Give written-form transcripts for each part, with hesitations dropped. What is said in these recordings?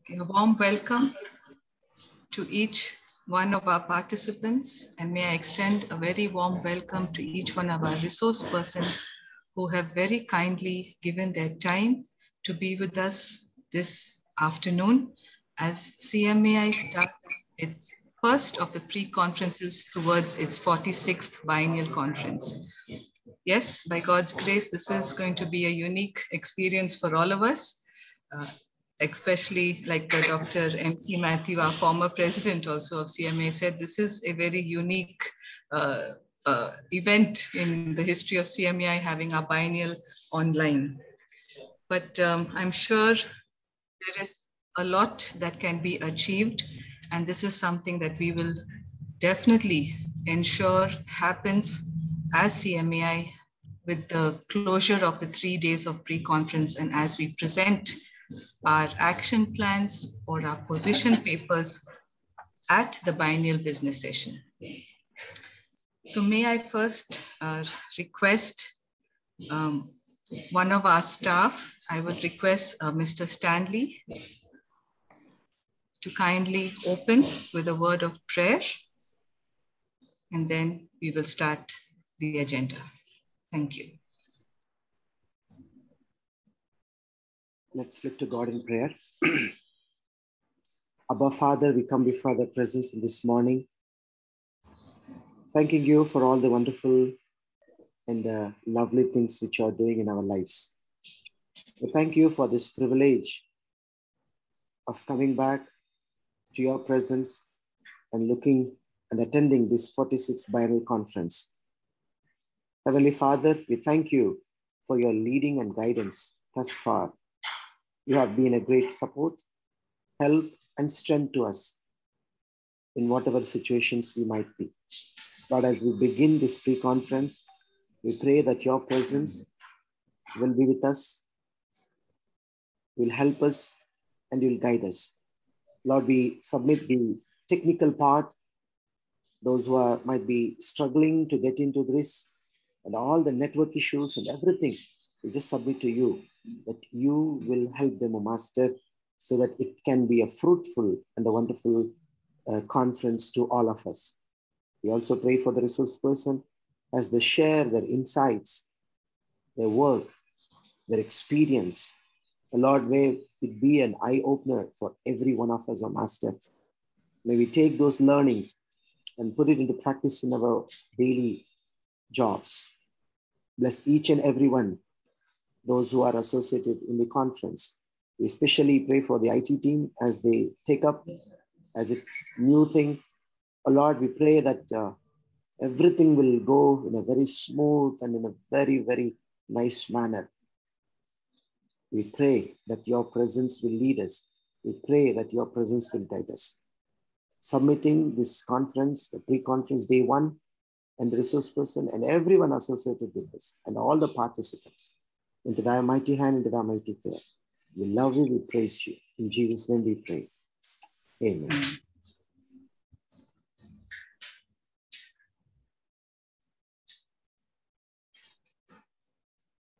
A warm welcome to each one of our participants, and may I extend a very warm welcome to each one of our resource persons who have very kindly given their time to be with us this afternoon as CMAI starts its first of the pre-conferences towards its 46th Biennial Conference. Yes, by God's grace, this is going to be a unique experience for all of us. Especially like Dr. MC Matthew, our former president also of CMA, said, this is a very unique event in the history of CMAI, having our biennial online. But I'm sure there is a lot that can be achieved, and this is something that we will definitely ensure happens as CMAI with the closure of the 3 days of pre-conference, and as we present our action plans or our position papers at the biennial business session. So may I first request one of our staff, I would request Mr. Stanley to kindly open with a word of prayer, and then we will start the agenda. Thank you. Let's look to God in prayer. Abba Father, we come before the presence in this morning, thanking you for all the wonderful and the lovely things which you are doing in our lives. We thank you for this privilege of coming back to your presence and looking and attending this 46th Biennial Conference. Heavenly Father, we thank you for your leading and guidance thus far. You have been a great support, help, and strength to us in whatever situations we might be. Lord, as we begin this pre-conference, we pray that your presence will be with us, will help us, and will guide us. Lord, we submit the technical part, those who might be struggling to get into this, and all the network issues and everything, we just submit to you, that you will help them, O Master, so that it can be a fruitful and a wonderful conference to all of us. We also pray for the resource person as they share their insights, their work, their experience. Lord, may it be an eye-opener for every one of us, O Master. May we take those learnings and put it into practice in our daily jobs. Bless each and every one, those who are associated in the conference. We especially pray for the IT team as they take up as it's new thing. Oh Lord, we pray that everything will go in a very smooth and in a very, very nice manner. We pray that your presence will lead us. We pray that your presence will guide us. Submitting this conference, the pre-conference day 1, and the resource person and everyone associated with this and all the participants into thy mighty hand, into thy mighty care. We love you, we praise you. In Jesus' name we pray. Amen.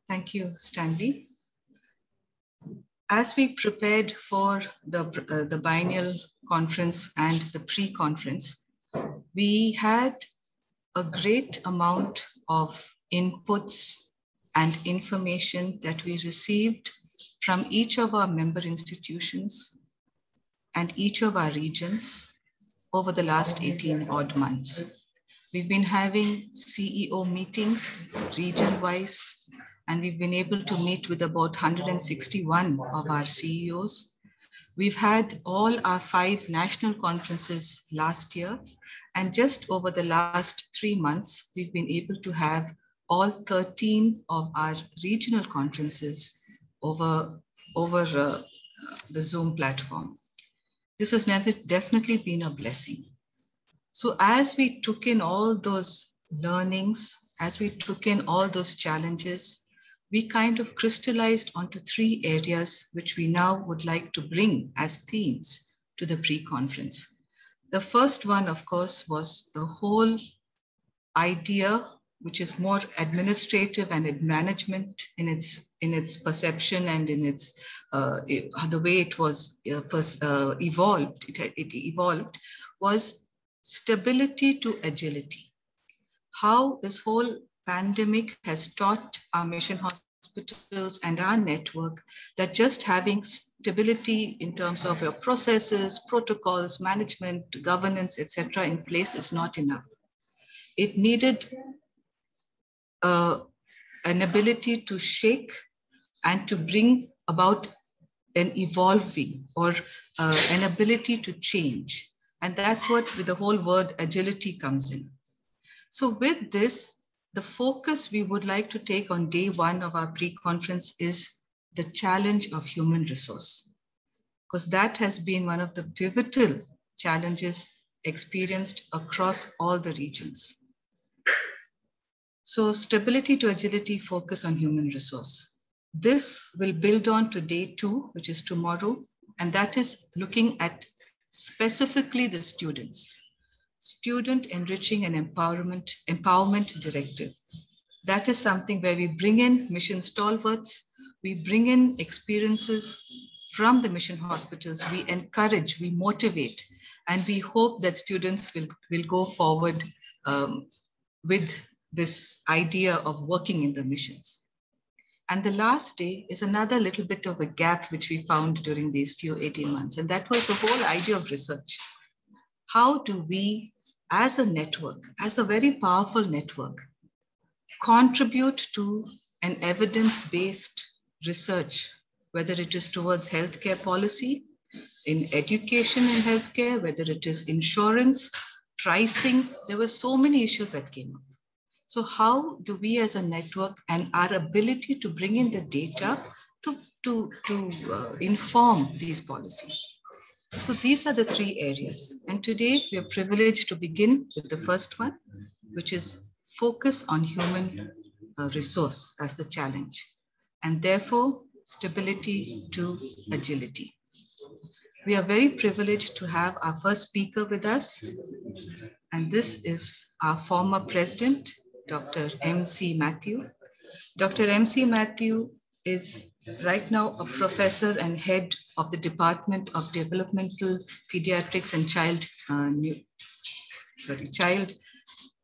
Thank you, Stanley. As we prepared for the biennial conference and the pre-conference, we had a great amount of inputs and information that we received from each of our member institutions and each of our regions over the last 18 odd months. We've been having CEO meetings region-wise, and we've been able to meet with about 161 of our CEOs. We've had all our 5 national conferences last year, and just over the last 3 months, we've been able to have all 13 of our regional conferences over the Zoom platform. This has definitely been a blessing. So as we took in all those learnings, as we took in all those challenges, we kind of crystallized onto 3 areas which we now would like to bring as themes to the pre-conference. The first one, of course, was the whole idea which is more administrative and management in its perception and in its the way it was evolved. It evolved was stability to agility. How this whole pandemic has taught our mission hospitals and our network that just having stability in terms of your processes, protocols, management, governance, etc., in place is not enough. It needed an ability to shake and to bring about an evolving or an ability to change. And that's what the whole word agility comes in. So with this, the focus we would like to take on day one of our pre-conference is the challenge of human resource, because that has been one of the pivotal challenges experienced across all the regions. So stability to agility, focus on human resource. This will build on to day two, which is tomorrow, and that is looking at specifically the students. Student Enriching and Empowerment Directive. That is something where we bring in mission stalwarts, we bring in experiences from the mission hospitals, we encourage, we motivate, and we hope that students will go forward with this idea of working in the missions. And the last day is another little bit of a gap which we found during these few 18 months, and that was the whole idea of research. How do we, as a network, as a very powerful network, contribute to an evidence-based research, whether it is towards healthcare policy, in education and healthcare, whether it is insurance, pricing? There were so many issues that came up. So how do we as a network and our ability to bring in the data to inform these policies? So these are the three areas. And today we are privileged to begin with the first one, which is focus on human resource as the challenge, and therefore stability to agility. We are very privileged to have our first speaker with us, and this is our former president, Dr. MC Matthew. Dr. MC Matthew is right now a professor and head of the Department of Developmental Pediatrics and Child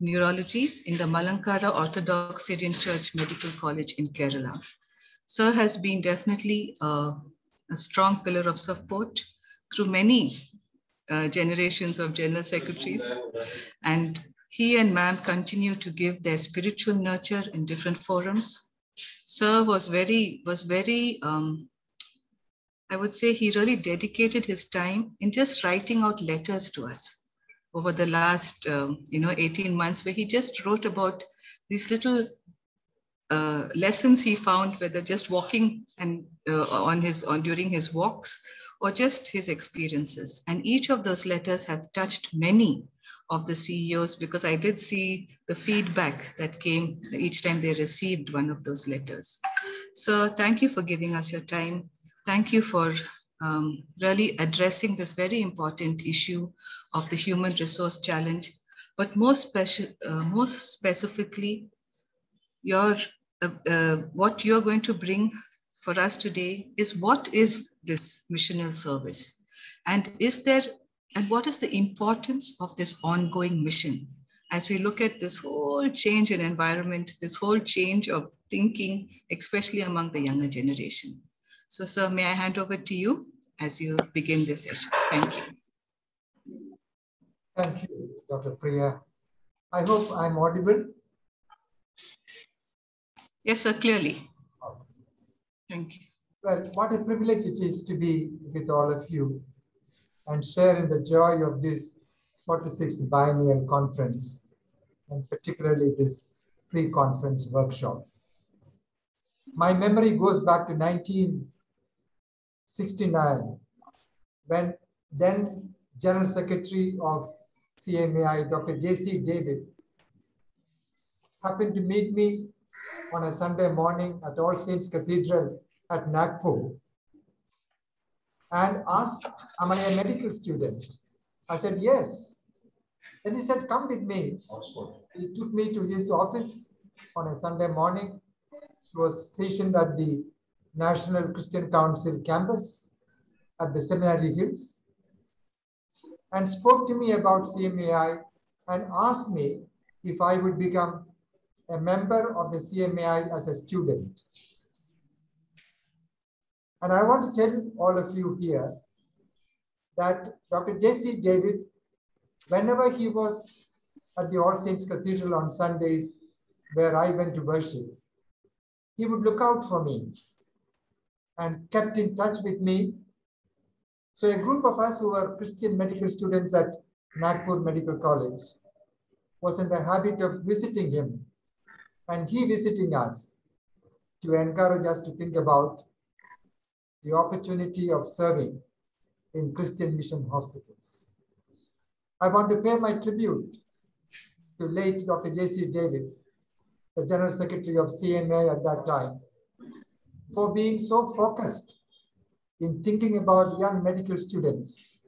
Neurology in the Malankara Orthodox Syrian Church Medical College in Kerala. Sir has been definitely a strong pillar of support through many generations of general secretaries, and he and ma'am continue to give their spiritual nurture in different forums. Sir was very, I would say he really dedicated his time in just writing out letters to us over the last 18 months, where he just wrote about these little lessons he found, whether just walking and during his walks or just his experiences. And each of those letters have touched many of the CEOs, because I did see the feedback that came each time they received one of those letters. So thank you for giving us your time. Thank you for really addressing this very important issue of the human resource challenge, but most specifically, what you're going to bring for us today is what is this missional service, and what is the importance of this ongoing mission as we look at this whole change in environment, this whole change of thinking, especially among the younger generation. So, sir, may I hand over to you as you begin this session? Thank you. Thank you, Dr. Priya. I hope I'm audible. Yes, sir, clearly. Thank you. Well, what a privilege it is to be with all of you and share in the joy of this 46th Biennial Conference, and particularly this pre-conference workshop. My memory goes back to 1969, when then General Secretary of CMAI, Dr. J.C. David, happened to meet me on a Sunday morning at All Saints Cathedral at Nagpur and asked, am I a medical student? I said, yes. Then he said, come with me. He took me to his office on a Sunday morning. He was stationed at the National Christian Council campus at the Seminary Hills and spoke to me about CMAI and asked me if I would become a member of the CMAI as a student. And I want to tell all of you here that Dr. J.C. David, whenever he was at the All Saints Cathedral on Sundays where I went to worship, he would look out for me and kept in touch with me. So a group of us who were Christian medical students at Nagpur Medical College was in the habit of visiting him and he visiting us to encourage us to think about the opportunity of serving in Christian mission hospitals. I want to pay my tribute to late Dr. J.C. David, the General Secretary of CMAI at that time, for being so focused in thinking about young medical students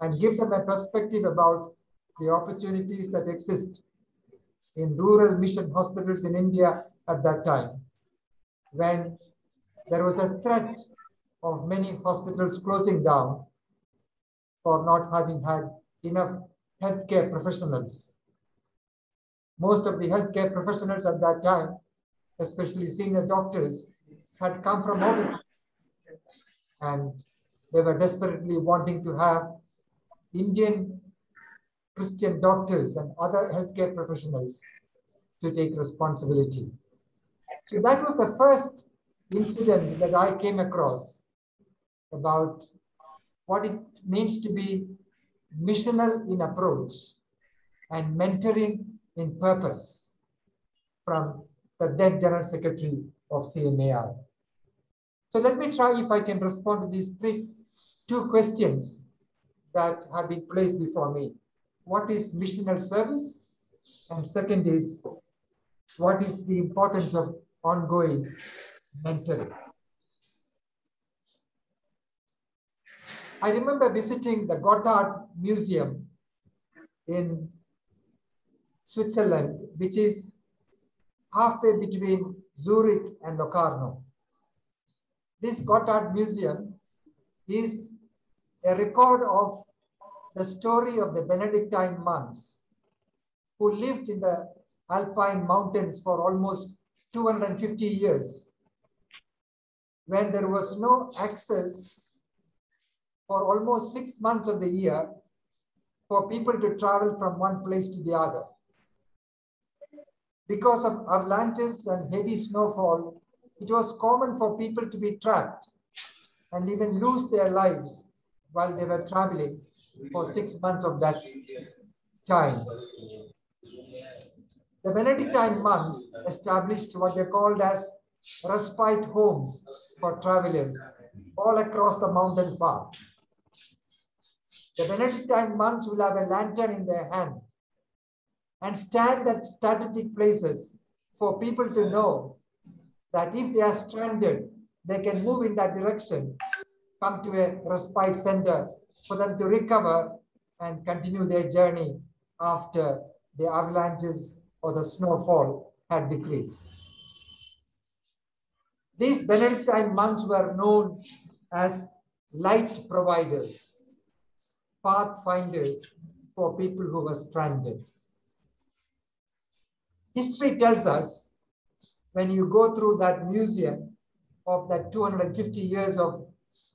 and give them a perspective about the opportunities that exist in rural mission hospitals in India at that time, when there was a threat of many hospitals closing down for not having had enough healthcare professionals. Most of the healthcare professionals at that time, especially senior doctors, had come from overseas and they were desperately wanting to have Indian Christian doctors and other healthcare professionals to take responsibility. So that was the first incident that I came across about what it means to be missional in approach and mentoring in purpose from the then General Secretary of CMAI. So let me try if I can respond to these two questions that have been placed before me. What is missional service? And second is, what is the importance of ongoing mentoring? I remember visiting the Gothard Museum in Switzerland, which is halfway between Zurich and Locarno. This Gothard Museum is a record of the story of the Benedictine monks who lived in the Alpine mountains for almost 250 years, when there was no access for almost 6 months of the year for people to travel from one place to the other. Because of avalanches and heavy snowfall, it was common for people to be trapped and even lose their lives while they were traveling for 6 months of that time. The Benedictine monks established what they called as respite homes for travelers all across the mountain path. The Benedictine monks will have a lantern in their hand and stand at strategic places for people to know that if they are stranded, they can move in that direction, come to a respite center for them to recover and continue their journey after the avalanches or the snowfall had decreased. These Benedictine monks were known as light providers, pathfinders for people who were stranded. History tells us, when you go through that museum of that 250 years of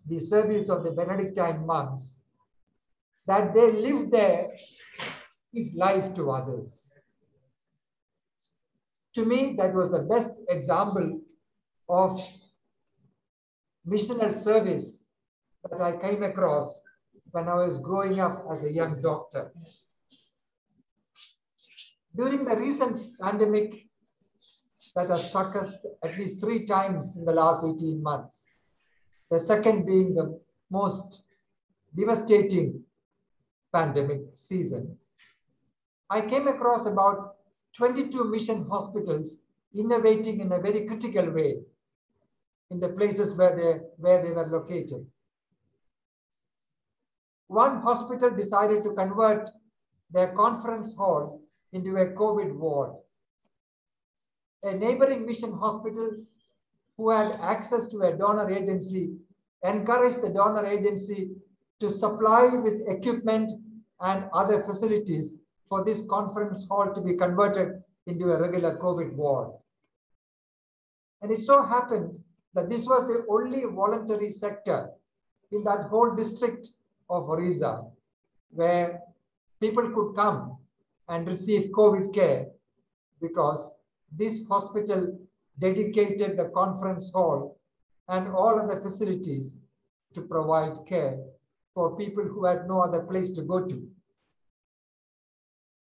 the service of the Benedictine monks, that they lived there, give life to others. To me, that was the best example of missional service that I came across when I was growing up as a young doctor. During the recent pandemic that has struck us at least 3 times in the last 18 months, the second being the most devastating pandemic season, I came across about 22 mission hospitals innovating in a very critical way in the places where they were located. One hospital decided to convert their conference hall into a COVID ward. A neighboring mission hospital who had access to a donor agency encouraged the donor agency to supply with equipment and other facilities for this conference hall to be converted into a regular COVID ward. And it so happened that this was the only voluntary sector in that whole district of Orissa where people could come and receive COVID care, because this hospital dedicated the conference hall and all other facilities to provide care for people who had no other place to go to.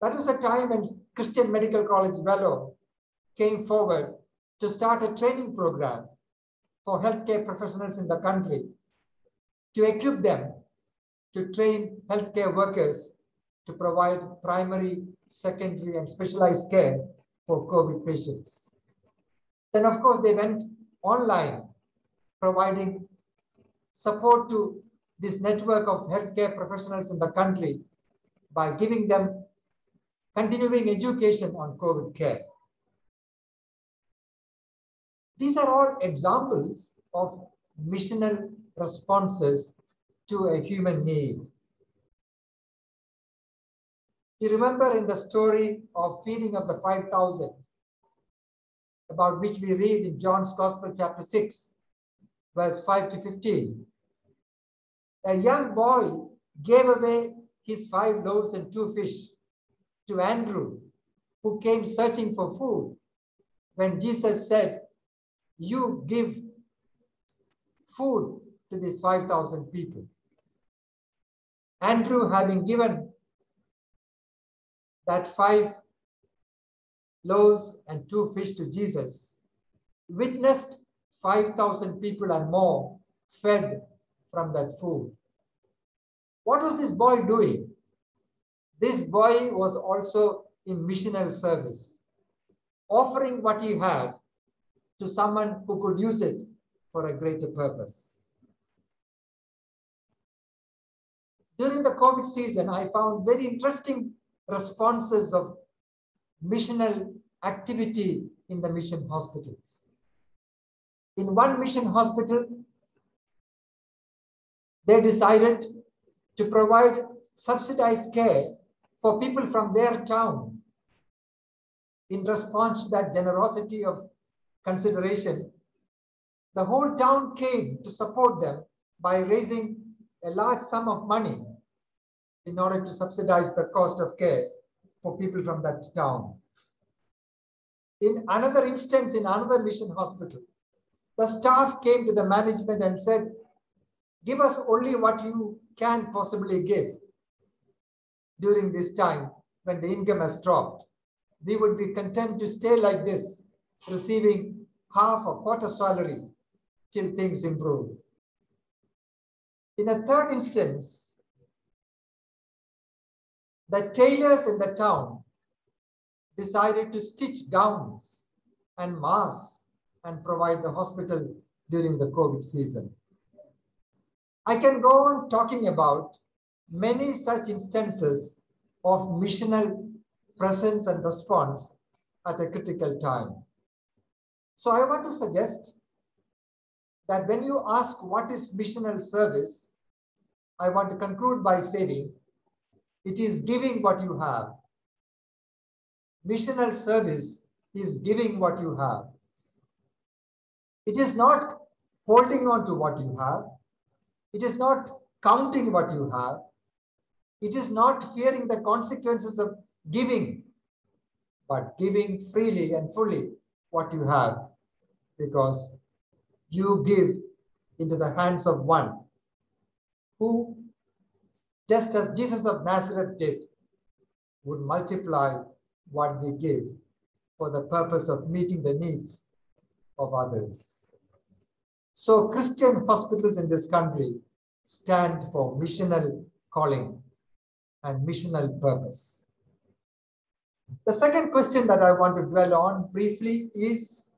That was a time when Christian Medical College Vellore came forward to start a training program for healthcare professionals in the country to equip them to train healthcare workers to provide primary, secondary, and specialized care for COVID patients. Then, of course, they went online, providing support to this network of healthcare professionals in the country by giving them continuing education on COVID care. These are all examples of missional responses to a human need. You remember in the story of feeding of the 5,000, about which we read in John's Gospel, chapter 6, verse 5 to 15. A young boy gave away his 5 loaves and 2 fish to Andrew, who came searching for food. When Jesus said, "You give food to these 5,000 people." Andrew, having given that 5 loaves and 2 fish to Jesus, witnessed 5,000 people and more fed from that food. What was this boy doing? This boy was also in missional service, offering what he had to someone who could use it for a greater purpose. During the COVID season, I found very interesting responses of missional activity in the mission hospitals. In one mission hospital, they decided to provide subsidized care for people from their town. In response to that generosity of consideration, the whole town came to support them by raising a large sum of money in order to subsidize the cost of care for people from that town. In another instance, in another mission hospital, the staff came to the management and said, "Give us only what you can possibly give during this time when the income has dropped. We would be content to stay like this, receiving half or quarter salary till things improve." In a third instance, the tailors in the town decided to stitch gowns and masks and provide the hospital during the COVID season. I can go on talking about many such instances of missional presence and response at a critical time. So I want to suggest that when you ask what is missional service, I want to conclude by saying it is giving what you have. Missional service is giving what you have. It is not holding on to what you have. It is not counting what you have. It is not fearing the consequences of giving, but giving freely and fully what you have, because you give into the hands of one who, just as Jesus of Nazareth did, would multiply what we give for the purpose of meeting the needs of others. So Christian hospitals in this country stand for missional calling and missional purpose. The second question that I want to dwell on briefly is,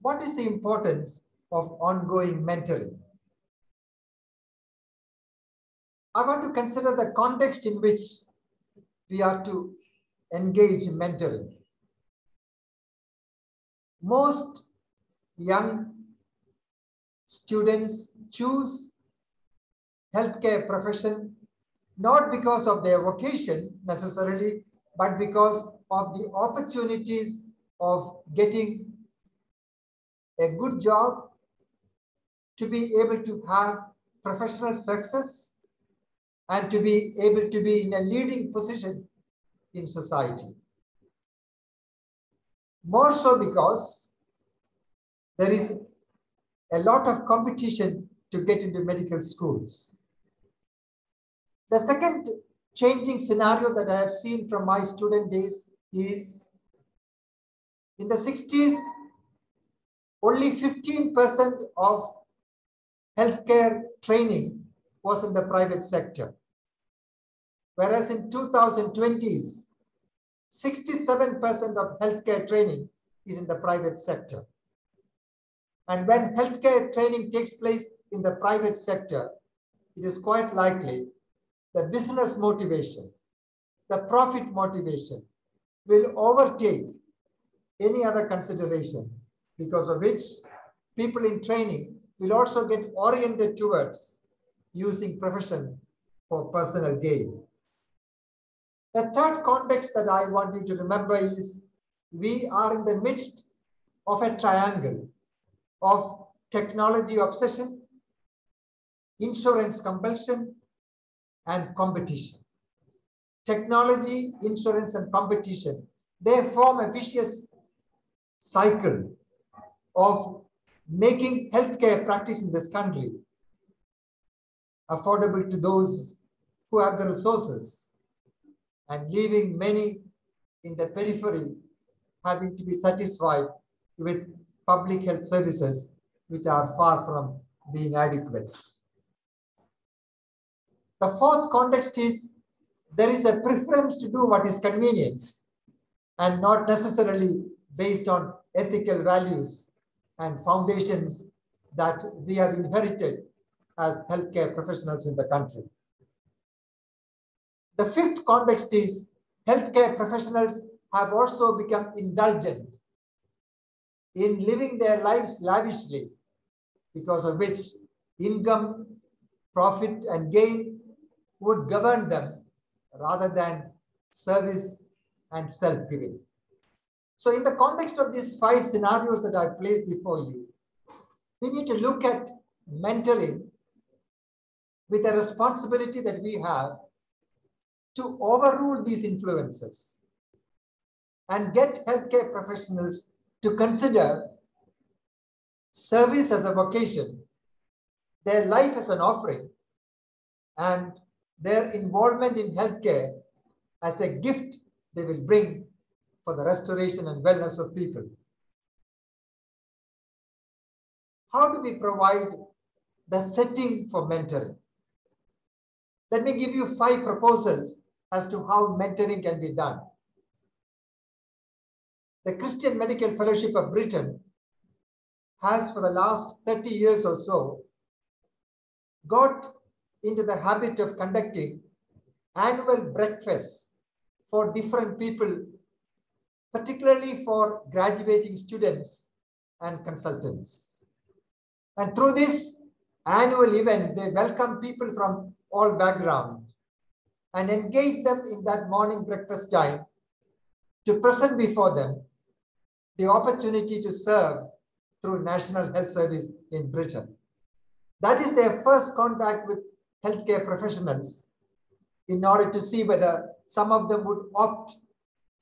what is the importance of ongoing mentoring? I want to consider the context in which we are to engage in mentoring. Most young students choose healthcare profession not because of their vocation necessarily, but because of the opportunities of getting a good job, to be able to have professional success, and to be able to be in a leading position in society. More so because there is a lot of competition to get into medical schools. The second changing scenario that I have seen from my student days is in the 60s, only 15% of healthcare training was in the private sector. Whereas in 2020s, 67% of healthcare training is in the private sector. And when healthcare training takes place in the private sector, it is quite likely the business motivation, the profit motivation will overtake any other consideration, because of which people in training will also get oriented towards using profession for personal gain. The third context that I want you to remember is we are in the midst of a triangle of technology obsession, insurance compulsion, and competition. Technology, insurance, and competition, they form a vicious cycle of making healthcare practice in this country affordable to those who have the resources, and leaving many in the periphery having to be satisfied with public health services which are far from being adequate. The fourth context is there is a preference to do what is convenient and not necessarily based on ethical values and foundations that we have inherited as healthcare professionals in the country. The fifth context is healthcare professionals have also become indulgent in living their lives lavishly, because of which income, profit, and gain would govern them rather than service and self-giving. So in the context of these 5 scenarios that I've placed before you, we need to look at mentoring with a responsibility that we have to overrule these influences and get healthcare professionals to consider service as a vocation, their life as an offering, and their involvement in healthcare as a gift they will bring for the restoration and wellness of people. How do we provide the setting for mentoring? Let me give you 5 proposals as to how mentoring can be done. The Christian Medical Fellowship of Britain has, for the last 30 years or so, got into the habit of conducting annual breakfasts for different people, particularly for graduating students and consultants. And through this annual event, they welcome people from all backgrounds and engage them in that morning breakfast time to present before them the opportunity to serve through National Health Service in Britain. That is their first contact with healthcare professionals in order to see whether some of them would opt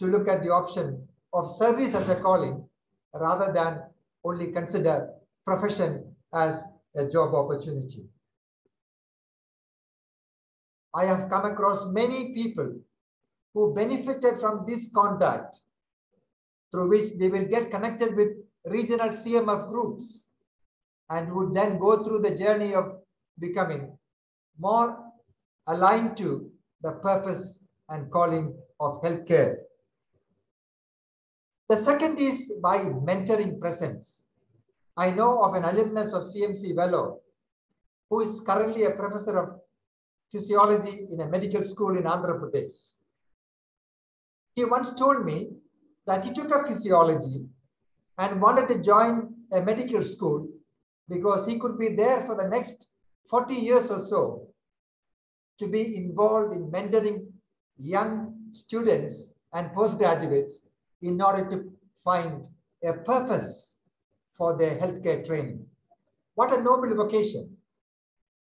to look at the option of service as a calling rather than only consider profession as a job opportunity. I have come across many people who benefited from this contact, through which they will get connected with regional CMF groups and would then go through the journey of becoming more aligned to the purpose and calling of healthcare. The second is by mentoring presence. I know of an alumnus of CMC Vellore who is currently a professor of physiology in a medical school in Andhra Pradesh. He once told me that he took up physiology and wanted to join a medical school because he could be there for the next 40 years or so to be involved in mentoring young students and postgraduates in order to find a purpose for their healthcare training. What a noble vocation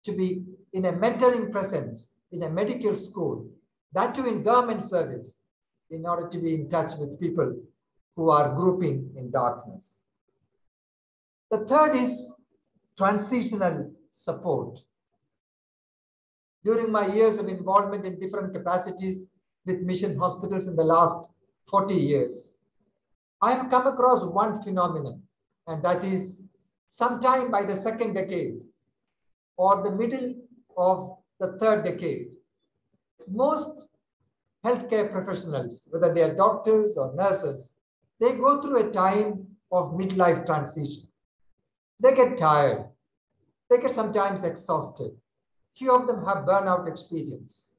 to be in a mentoring presence in a medical school, that too in government service, in order to be in touch with people who are grouping in darkness. The third is transitional support. During my years of involvement in different capacities with mission hospitals in the last 40 years, I have come across one phenomenon, and that is sometime by the second decade or the middle of the third decade, most healthcare professionals, whether they are doctors or nurses, they go through a time of midlife transition. They get tired. They get sometimes exhausted. Few of them have burnout experience.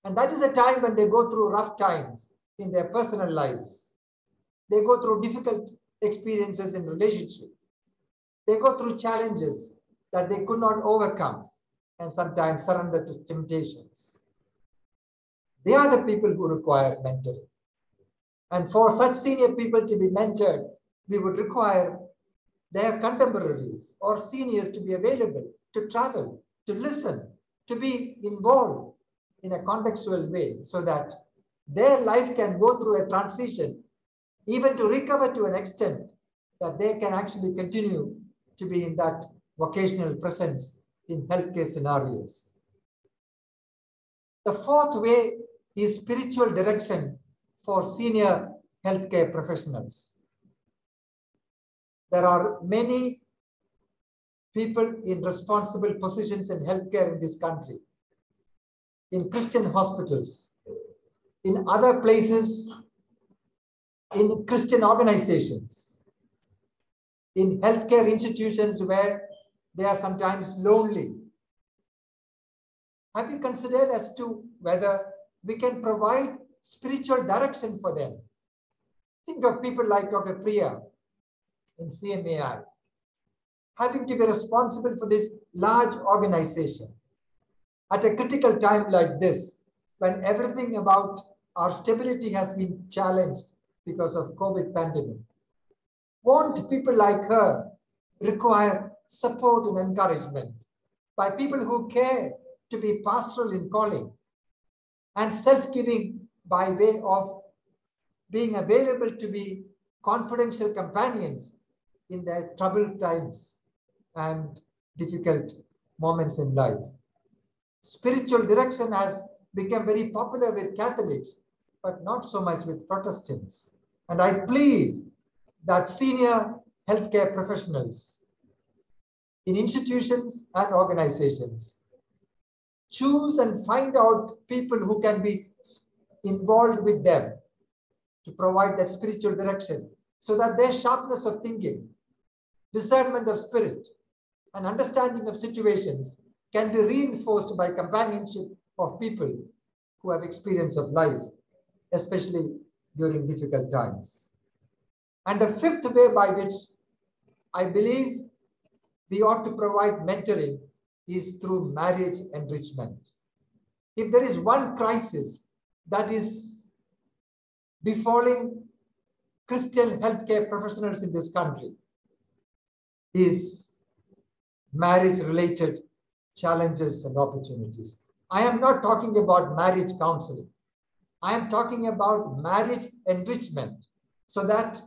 And that is a time when they go through rough times in their personal lives. They go through difficult experiences in relationship. They go through challenges that they could not overcome and sometimes surrender to temptations. They are the people who require mentoring. And for such senior people to be mentored, we would require their contemporaries or seniors to be available, to travel, to listen, to be involved in a contextual way so that their life can go through a transition, even to recover to an extent that they can actually continue to be in that vocational presence in healthcare scenarios. The fourth way is spiritual direction for senior healthcare professionals. There are many people in responsible positions in healthcare in this country, in Christian hospitals, in other places, in Christian organizations, in healthcare institutions where they are sometimes lonely. Have you considered as to whether we can provide spiritual direction for them? Think of people like Dr. Priya in CMAI, having to be responsible for this large organization at a critical time like this, when everything about our stability has been challenged because of COVID pandemic. Won't people like her require support and encouragement by people who care to be pastoral in calling and self-giving by way of being available to be confidential companions in their troubled times and difficult moments in life? Spiritual direction has become very popular with Catholics, but not so much with Protestants. And I plead that senior healthcare professionals in institutions and organizations choose and find out people who can be involved with them to provide that spiritual direction so that their sharpness of thinking, discernment of spirit, and understanding of situations can be reinforced by companionship of people who have experience of life, especially during difficult times. And the fifth way by which I believe we ought to provide mentoring is through marriage enrichment. If there is one crisis that is befalling Christian healthcare professionals in this country, is marriage-related challenges and opportunities. I am not talking about marriage counseling. I am talking about marriage enrichment, so that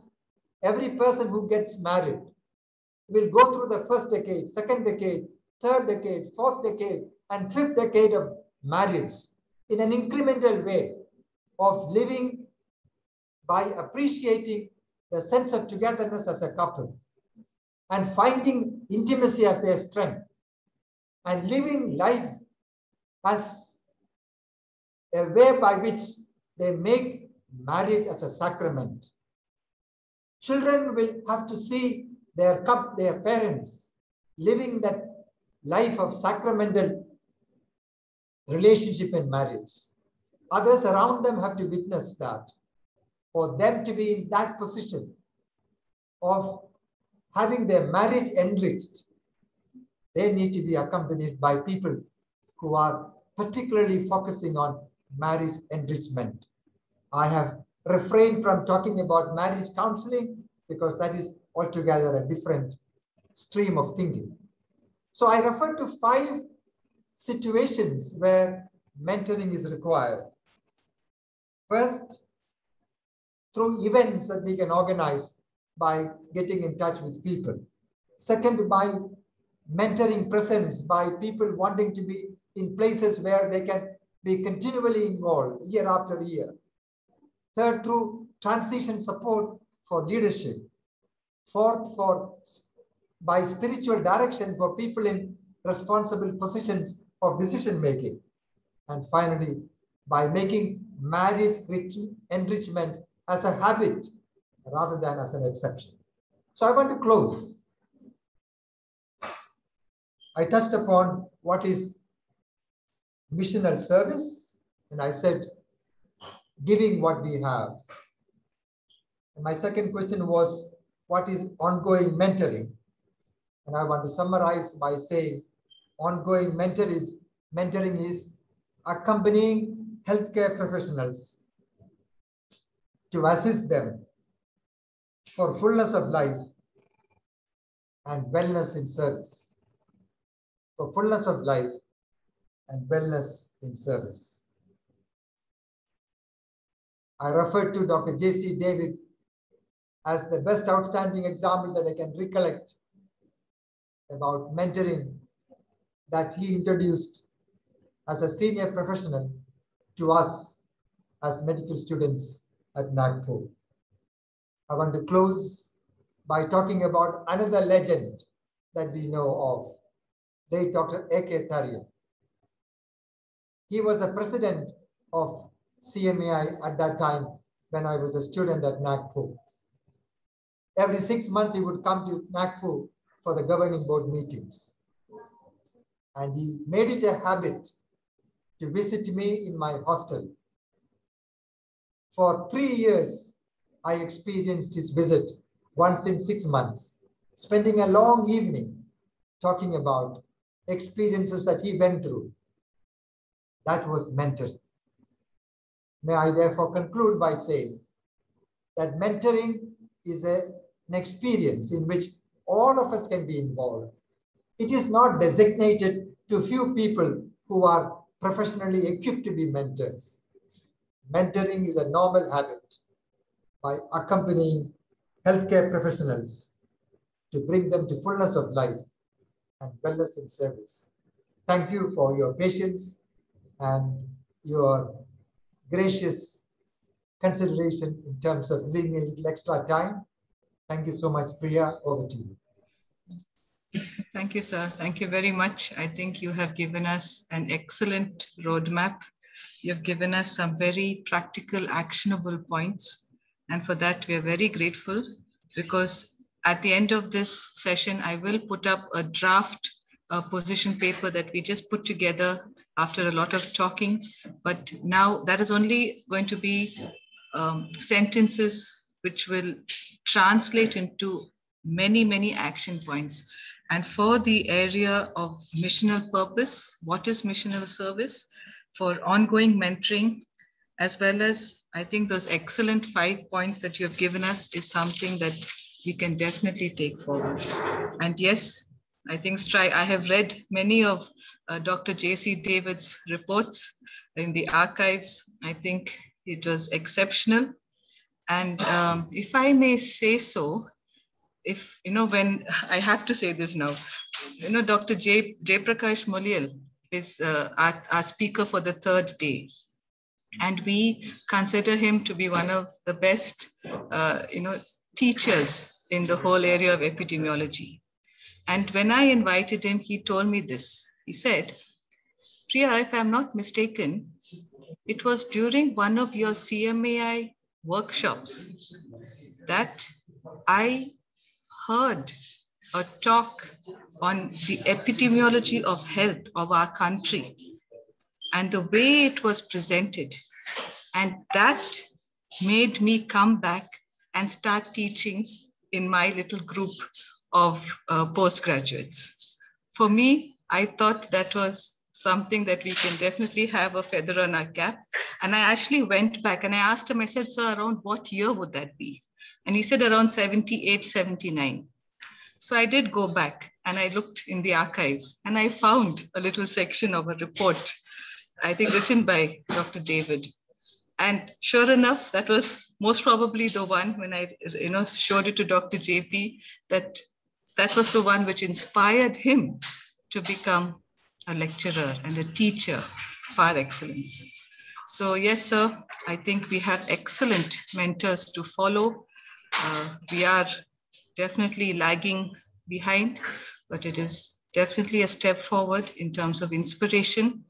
every person who gets married will go through the first decade, second decade, third decade, fourth decade, and fifth decade of marriage in an incremental way of living by appreciating the sense of togetherness as a couple and finding intimacy as their strength and living life as a way by which they make marriage as a sacrament. Children will have to see their parents living that life of sacramental relationship and marriage. Others around them have to witness that. For them to be in that position of having their marriage enriched, they need to be accompanied by people who are particularly focusing on marriage enrichment. I have refrained from talking about marriage counseling because that is altogether a different stream of thinking. So I refer to 5 situations where mentoring is required. First, through events that we can organize by getting in touch with people. Second, by mentoring presence, by people wanting to be in places where they can be continually involved year after year. Third, through transition support for leadership. Fourth, by spiritual direction for people in responsible positions of decision making. And finally, by making marriage enrichment as a habit rather than as an exception. So I want to close. I touched upon what is missional service, and I said giving what we have. And my second question was, what is ongoing mentoring? And I want to summarize by saying ongoing mentoring is accompanying healthcare professionals to assist them for fullness of life and wellness in service. For fullness of life and wellness in service. I refer to Dr. J.C. David as the best outstanding example that I can recollect about mentoring that he introduced as a senior professional to us as medical students at Nagpur. I want to close by talking about another legend that we know of, late Dr. A.K. Tharya. He was the president of CMAI at that time when I was a student at Nagpur. Every 6 months, he would come to Nagpur for the governing board meetings. And he made it a habit to visit me in my hostel. For 3 years, I experienced his visit once in 6 months, spending a long evening talking about experiences that he went through. That was mentoring. May I therefore conclude by saying that mentoring is an experience in which all of us can be involved. It is not designated to few people who are professionally equipped to be mentors. Mentoring is a normal habit by accompanying healthcare professionals to bring them to fullness of life and wellness in service. Thank you for your patience and your gracious consideration in terms of giving me a little extra time. Thank you so much, Priya. Over to you. Thank you, sir. Thank you very much. I think you have given us an excellent roadmap. You've given us some very practical, actionable points. And for that, we are very grateful, because at the end of this session, I will put up a draft position paper that we just put together after a lot of talking. But now that is only going to be sentences which will translate into many, many action points. And for the area of missional purpose, what is missional service? For ongoing mentoring, as well as, I think those excellent 5 points that you have given us is something that we can definitely take forward. And yes, I think I have read many of Dr. J.C. David's reports in the archives. I think it was exceptional. And if I may say so, if, when I have to say this now, Dr. J. Prakash Molial is our speaker for the 3rd day. And we consider him to be one of the best, teachers in the whole area of epidemiology. And when I invited him, he told me this. He said, Priya, if I'm not mistaken, it was during one of your CMAI workshops that I heard a talk on the epidemiology of health of our country. and the way it was presented. And that made me come back and start teaching in my little group of postgraduates. For me, I thought that was something that we can definitely have a feather on our cap. And I actually went back and I asked him, I said, sir, around what year would that be? And he said around 78, 79. So I did go back and I looked in the archives and I found a little section of a report, I think written by Dr. David. And sure enough, that was most probably the one when I showed it to Dr. JP, that was the one which inspired him to become a lecturer and a teacher par excellence. So yes, sir, I think we have excellent mentors to follow. We are definitely lagging behind, but it is definitely a step forward in terms of inspiration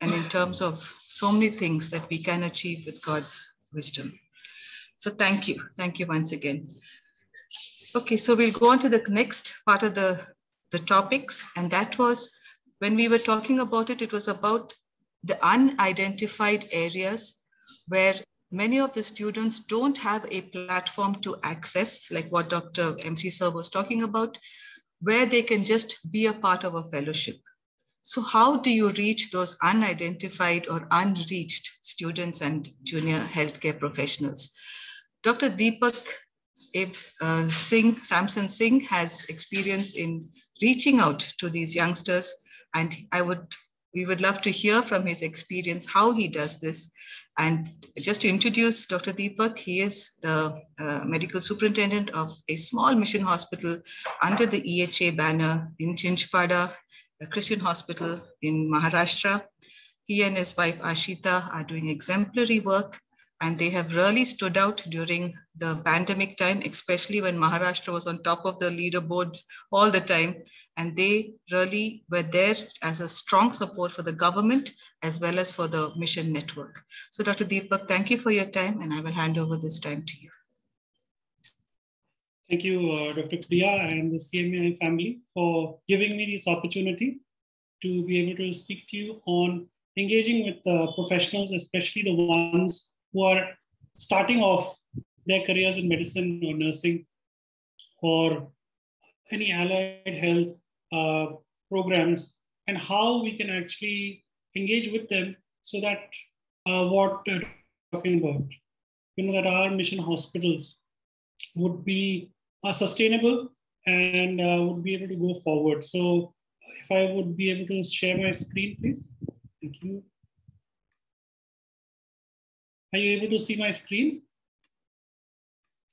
and in terms of so many things that we can achieve with God's wisdom. So thank you. Thank you once again. Okay, so we'll go on to the next part of the topics. And that was, when we were talking about it, it was about the unidentified areas where many of the students don't have a platform to access, like what Dr. MC Sir was talking about, where they can just be a part of a fellowship. So how do you reach those unidentified or unreached students and junior healthcare professionals? Dr. Deepak Samson Singh has experience in reaching out to these youngsters, and we would love to hear from his experience how he does this. And just to introduce Dr. Deepak, he is the medical superintendent of a small mission hospital under the EHA banner in Chinchpada, a Christian hospital in Maharashtra. He and his wife Ashita are doing exemplary work, and they have really stood out during the pandemic time, especially when Maharashtra was on top of the leaderboards all the time. And they really were there as a strong support for the government as well as for the mission network. So Dr. Deepak, thank you for your time, and I will hand over this time to you. Thank you, Dr. Priya and the CMAI family for giving me this opportunity to be able to speak to you on engaging with professionals, especially the ones who are starting off their careers in medicine or nursing or any allied health programs, and how we can actually engage with them so that what we're talking about, that our mission hospitals would be sustainable and would be able to go forward. So if I would be able to share my screen, please. Thank you. Are you able to see my screen?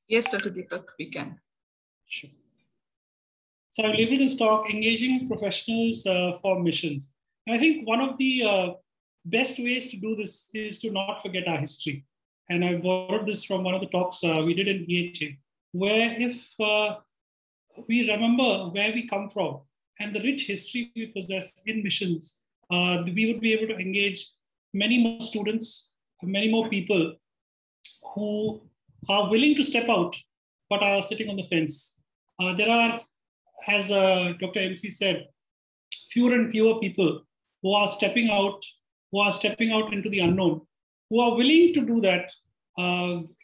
Yes, Dr. Deepak, we can. Sure. So I'll label this talk, Engaging Professionals for Missions. And I think one of the best ways to do this is to not forget our history. And I borrowed this from one of the talks we did in EHA, where if we remember where we come from and the rich history we possess in missions, we would be able to engage many more students, many more people who are willing to step out, but are sitting on the fence. There are, as Dr. MC said, fewer and fewer people who are stepping out into the unknown, who are willing to do that,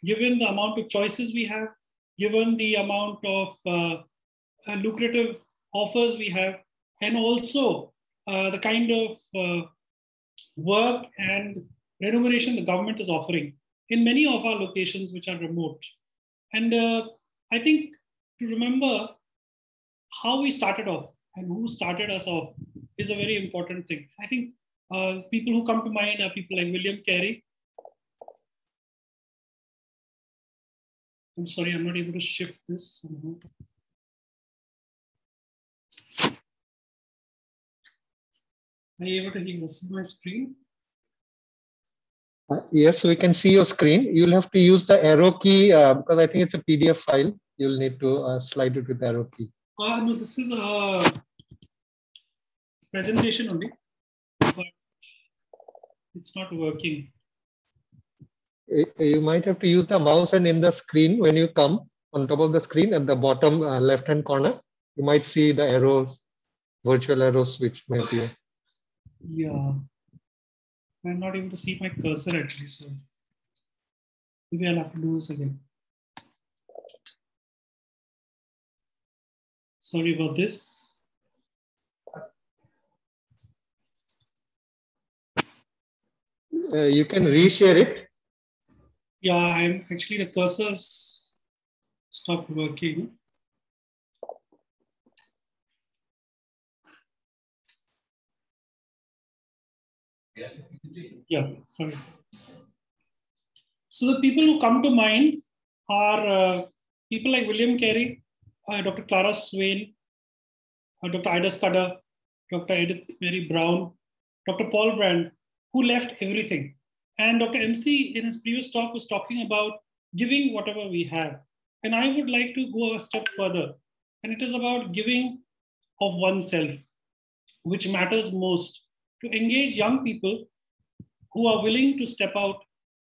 given the amount of choices we have, given the amount of lucrative offers we have, and also the kind of work and remuneration the government is offering in many of our locations which are remote. And I think to remember how we started off and who started us off is a very important thing. I think people who come to mind are people like William Carey. I'm sorry, I'm not able to shift this. Are you able to see my screen? Yes, we can see your screen. You'll have to use the arrow key because I think it's a PDF file. You'll need to slide it with the arrow key. No, this is a presentation only, but it's not working. You might have to use the mouse, and in the screen, when you come on top of the screen at the bottom left-hand corner, you might see the arrows, virtual arrows, which may appear. Yeah. I'm not able to see my cursor actually, so maybe I'll have to do this again. Sorry about this. You can reshare it. Yeah, I'm actually, the cursor's stopped working. Yeah, sorry. So the people who come to mind are people like William Carey, Dr. Clara Swain, Dr. Ida Scudder, Dr. Edith Mary Brown, Dr. Paul Brand, who left everything. And Dr. MC in his previous talk was talking about giving whatever we have. And I would like to go a step further. And it is about giving of oneself, which matters most, to engage young people who are willing to step out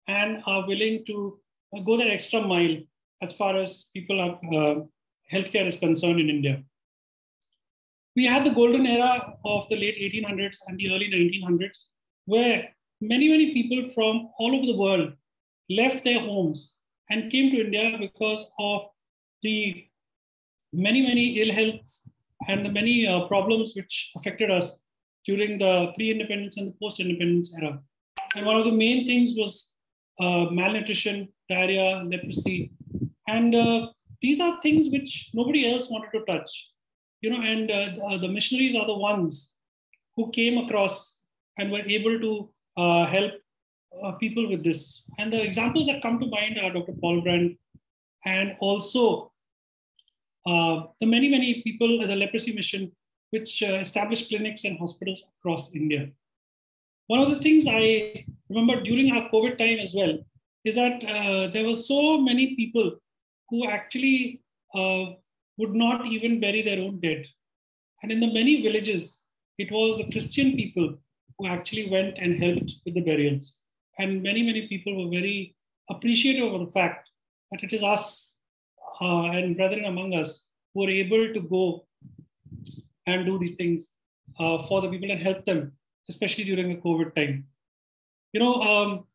and are willing to go that extra mile as far as people are, healthcare is concerned in India. We had the golden era of the late 1800s and the early 1900s, where many people from all over the world left their homes and came to India because of the many ill healths and the many problems which affected us during the pre-independence and the post-independence era. And one of the main things was malnutrition, diarrhea, leprosy. And these are things which nobody else wanted to touch. You know, and the missionaries are the ones who came across and were able to help people with this. And the examples that come to mind are Dr. Paul Brand and also the many people at the leprosy mission, which established clinics and hospitals across India. One of the things I remember during our COVID time as well is that there were so many people who actually would not even bury their own dead. And in the many villages, it was the Christian people who actually went and helped with the burials. And many people were very appreciative of the fact that it is us and brethren among us who are able to go and do these things for the people and help them, especially during the COVID time. You know,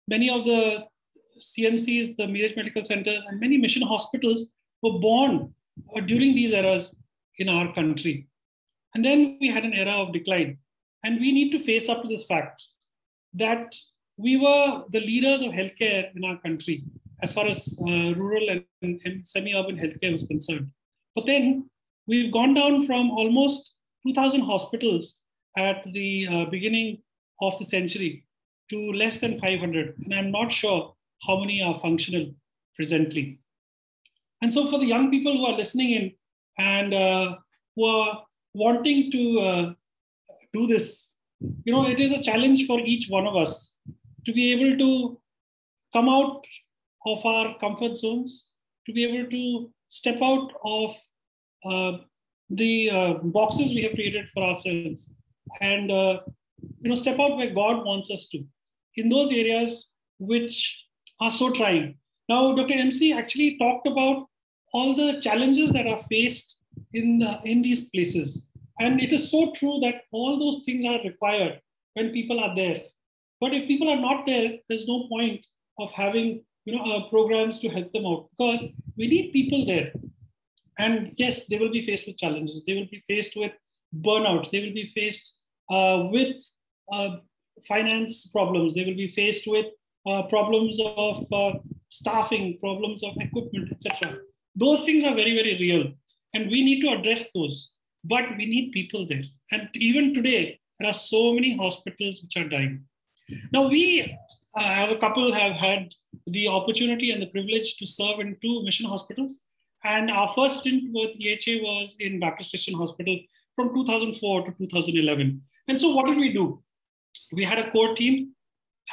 many of the CMCs, the Miraj Medical Centers, and many mission hospitals were born during these eras in our country. And then we had an era of decline. And we need to face up to this fact that we were the leaders of healthcare in our country as far as rural and semi-urban healthcare was concerned. But then we've gone down from almost 2,000 hospitals at the beginning of the century to less than 500. And I'm not sure how many are functional presently. And so for the young people who are listening in and who are wanting to do this, you know, it is a challenge for each one of us to be able to come out of our comfort zones, to be able to step out of the boxes we have created for ourselves and you know, step out where God wants us to, in those areas which are so trying. Now, Dr. MC actually talked about all the challenges that are faced in these places. And it is so true that all those things are required when people are there. But if people are not there, there's no point of having, you know, programs to help them out, because we need people there. And yes, they will be faced with challenges. They will be faced with burnouts. They will be faced with finance problems. They will be faced with problems of staffing, problems of equipment, etc. Those things are very real. And we need to address those. But we need people there. And even today, there are so many hospitals which are dying. Now, we as a couple have had the opportunity and the privilege to serve in 2 mission hospitals. And our first stint with EHA was in Baptist Christian Hospital from 2004 to 2011. And so what did we do? We had a core team.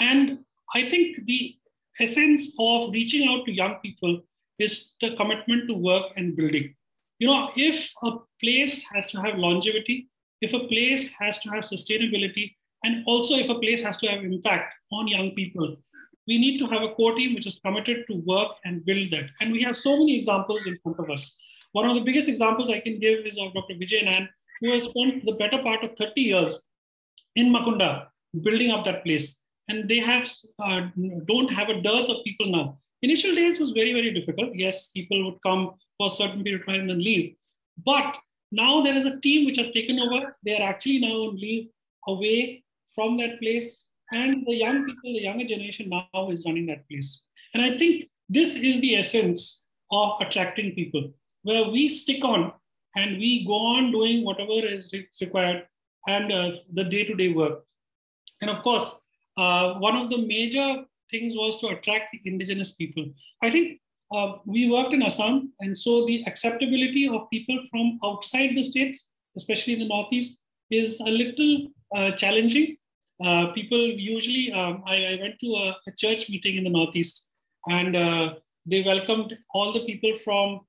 And I think the essence of reaching out to young people is the commitment to work and building. You know, if a place has to have longevity, if a place has to have sustainability, and also if a place has to have impact on young people, we need to have a core team which is committed to work and build that. And we have so many examples in front of us. One of the biggest examples I can give is of Dr. Vijay Nan, who has spent the better part of 30 years in Makunda building up that place. And they have don't have a dearth of people now. Initial days was very, very difficult. Yes, people would come for a certain period of time and leave. But now there is a team which has taken over. They are actually now on leave away from that place. And the young people, the younger generation now is running that place. And I think this is the essence of attracting people, where we stick on and we go on doing whatever is required and the day-to-day work. And of course, one of the major things was to attract the indigenous people. I think we worked in Assam, and so the acceptability of people from outside the states, especially in the Northeast, is a little challenging. People usually, I went to a church meeting in the Northeast, and they welcomed all the people from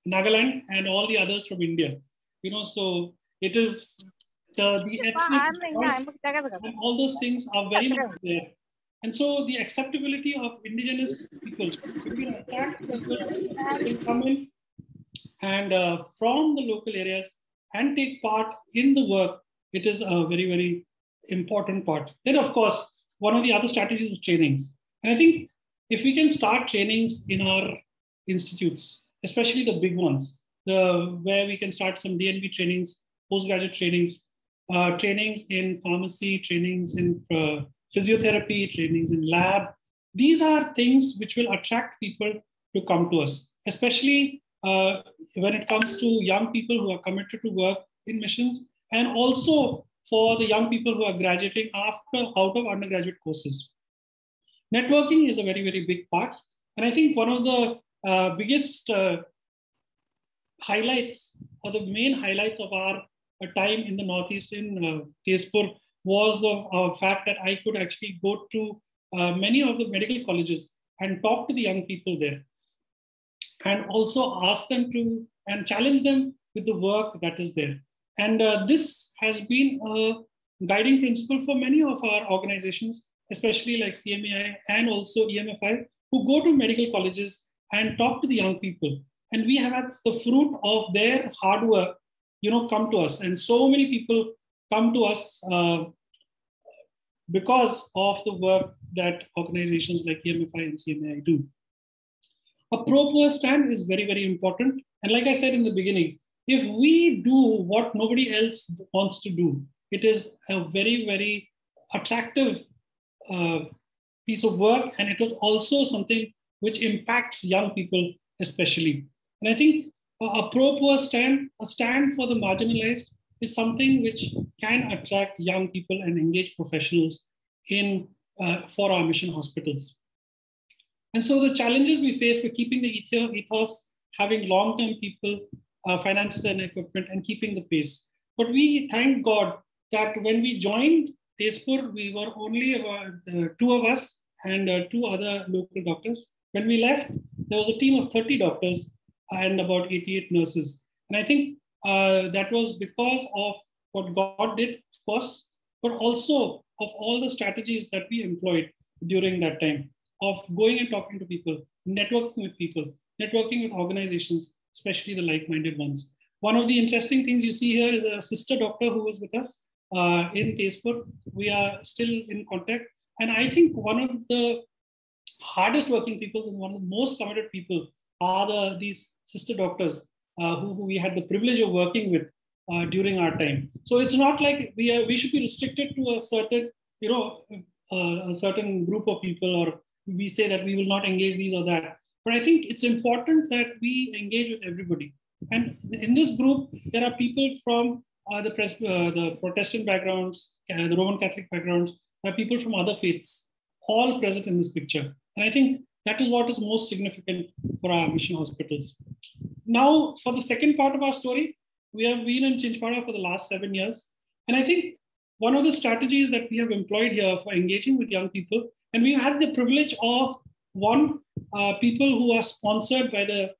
Nagaland and all the others from India. You know, so it is the ethnic and all those things are very much there. And so the acceptability of indigenous people, people come in and from the local areas and take part in the work, it is a very, very important part. Then, of course, one of the other strategies is trainings. And I think if we can start trainings in our institutes, especially the big ones, where we can start some DNB trainings, postgraduate trainings, trainings in pharmacy, trainings in physiotherapy, trainings in lab. These are things which will attract people to come to us, especially when it comes to young people who are committed to work in missions, and also for the young people who are graduating out of undergraduate courses. Networking is a very, very big part. And I think one of the biggest highlights, or the main highlights of our time in the Northeast in Tezpur, was the fact that I could actually go to many of the medical colleges and talk to the young people there, and also ask them to and challenge them with the work that is there. And this has been a guiding principle for many of our organizations, especially like CMAI and also EMFI, who go to medical colleges and talk to the young people. And we have had the fruit of their hard work, come to us. And so many people come to us because of the work that organizations like EMFI and CMAI do. A pro-poor stand is very, very important. And like I said in the beginning, if we do what nobody else wants to do, it is a very, very attractive piece of work. And it is also something which impacts young people especially. And I think a pro-poor stand, a stand for the marginalized, is something which can attract young people and engage professionals in for our mission hospitals. And so the challenges we face with keeping the ethos, having long-term people, finances and equipment, and keeping the pace. But we thank God that when we joined Tezpur, we were only about 2 of us and 2 other local doctors. When we left, there was a team of 30 doctors and about 88 nurses. And I think that was because of what God did, of course, but also of all the strategies that we employed during that time of going and talking to people, networking with people, networking with organizations, especially the like-minded ones. One of the interesting things you see here is a sister doctor who was with us in Tezpur. We are still in contact. And I think one of the hardest working people and one of the most committed people are these sister doctors who we had the privilege of working with during our time. So it's not like we should be restricted to a certain, a certain group of people, or we say that we will not engage these or that. But I think it's important that we engage with everybody. And in this group, there are people from the Protestant backgrounds, the Roman Catholic backgrounds, there are people from other faiths, all present in this picture. And I think that is what is most significant for our mission hospitals. Now, for the second part of our story, we have been in Chinchpada for the last 7 years. And I think one of the strategies that we have employed here for engaging with young people, and we've had the privilege of people who are sponsored by the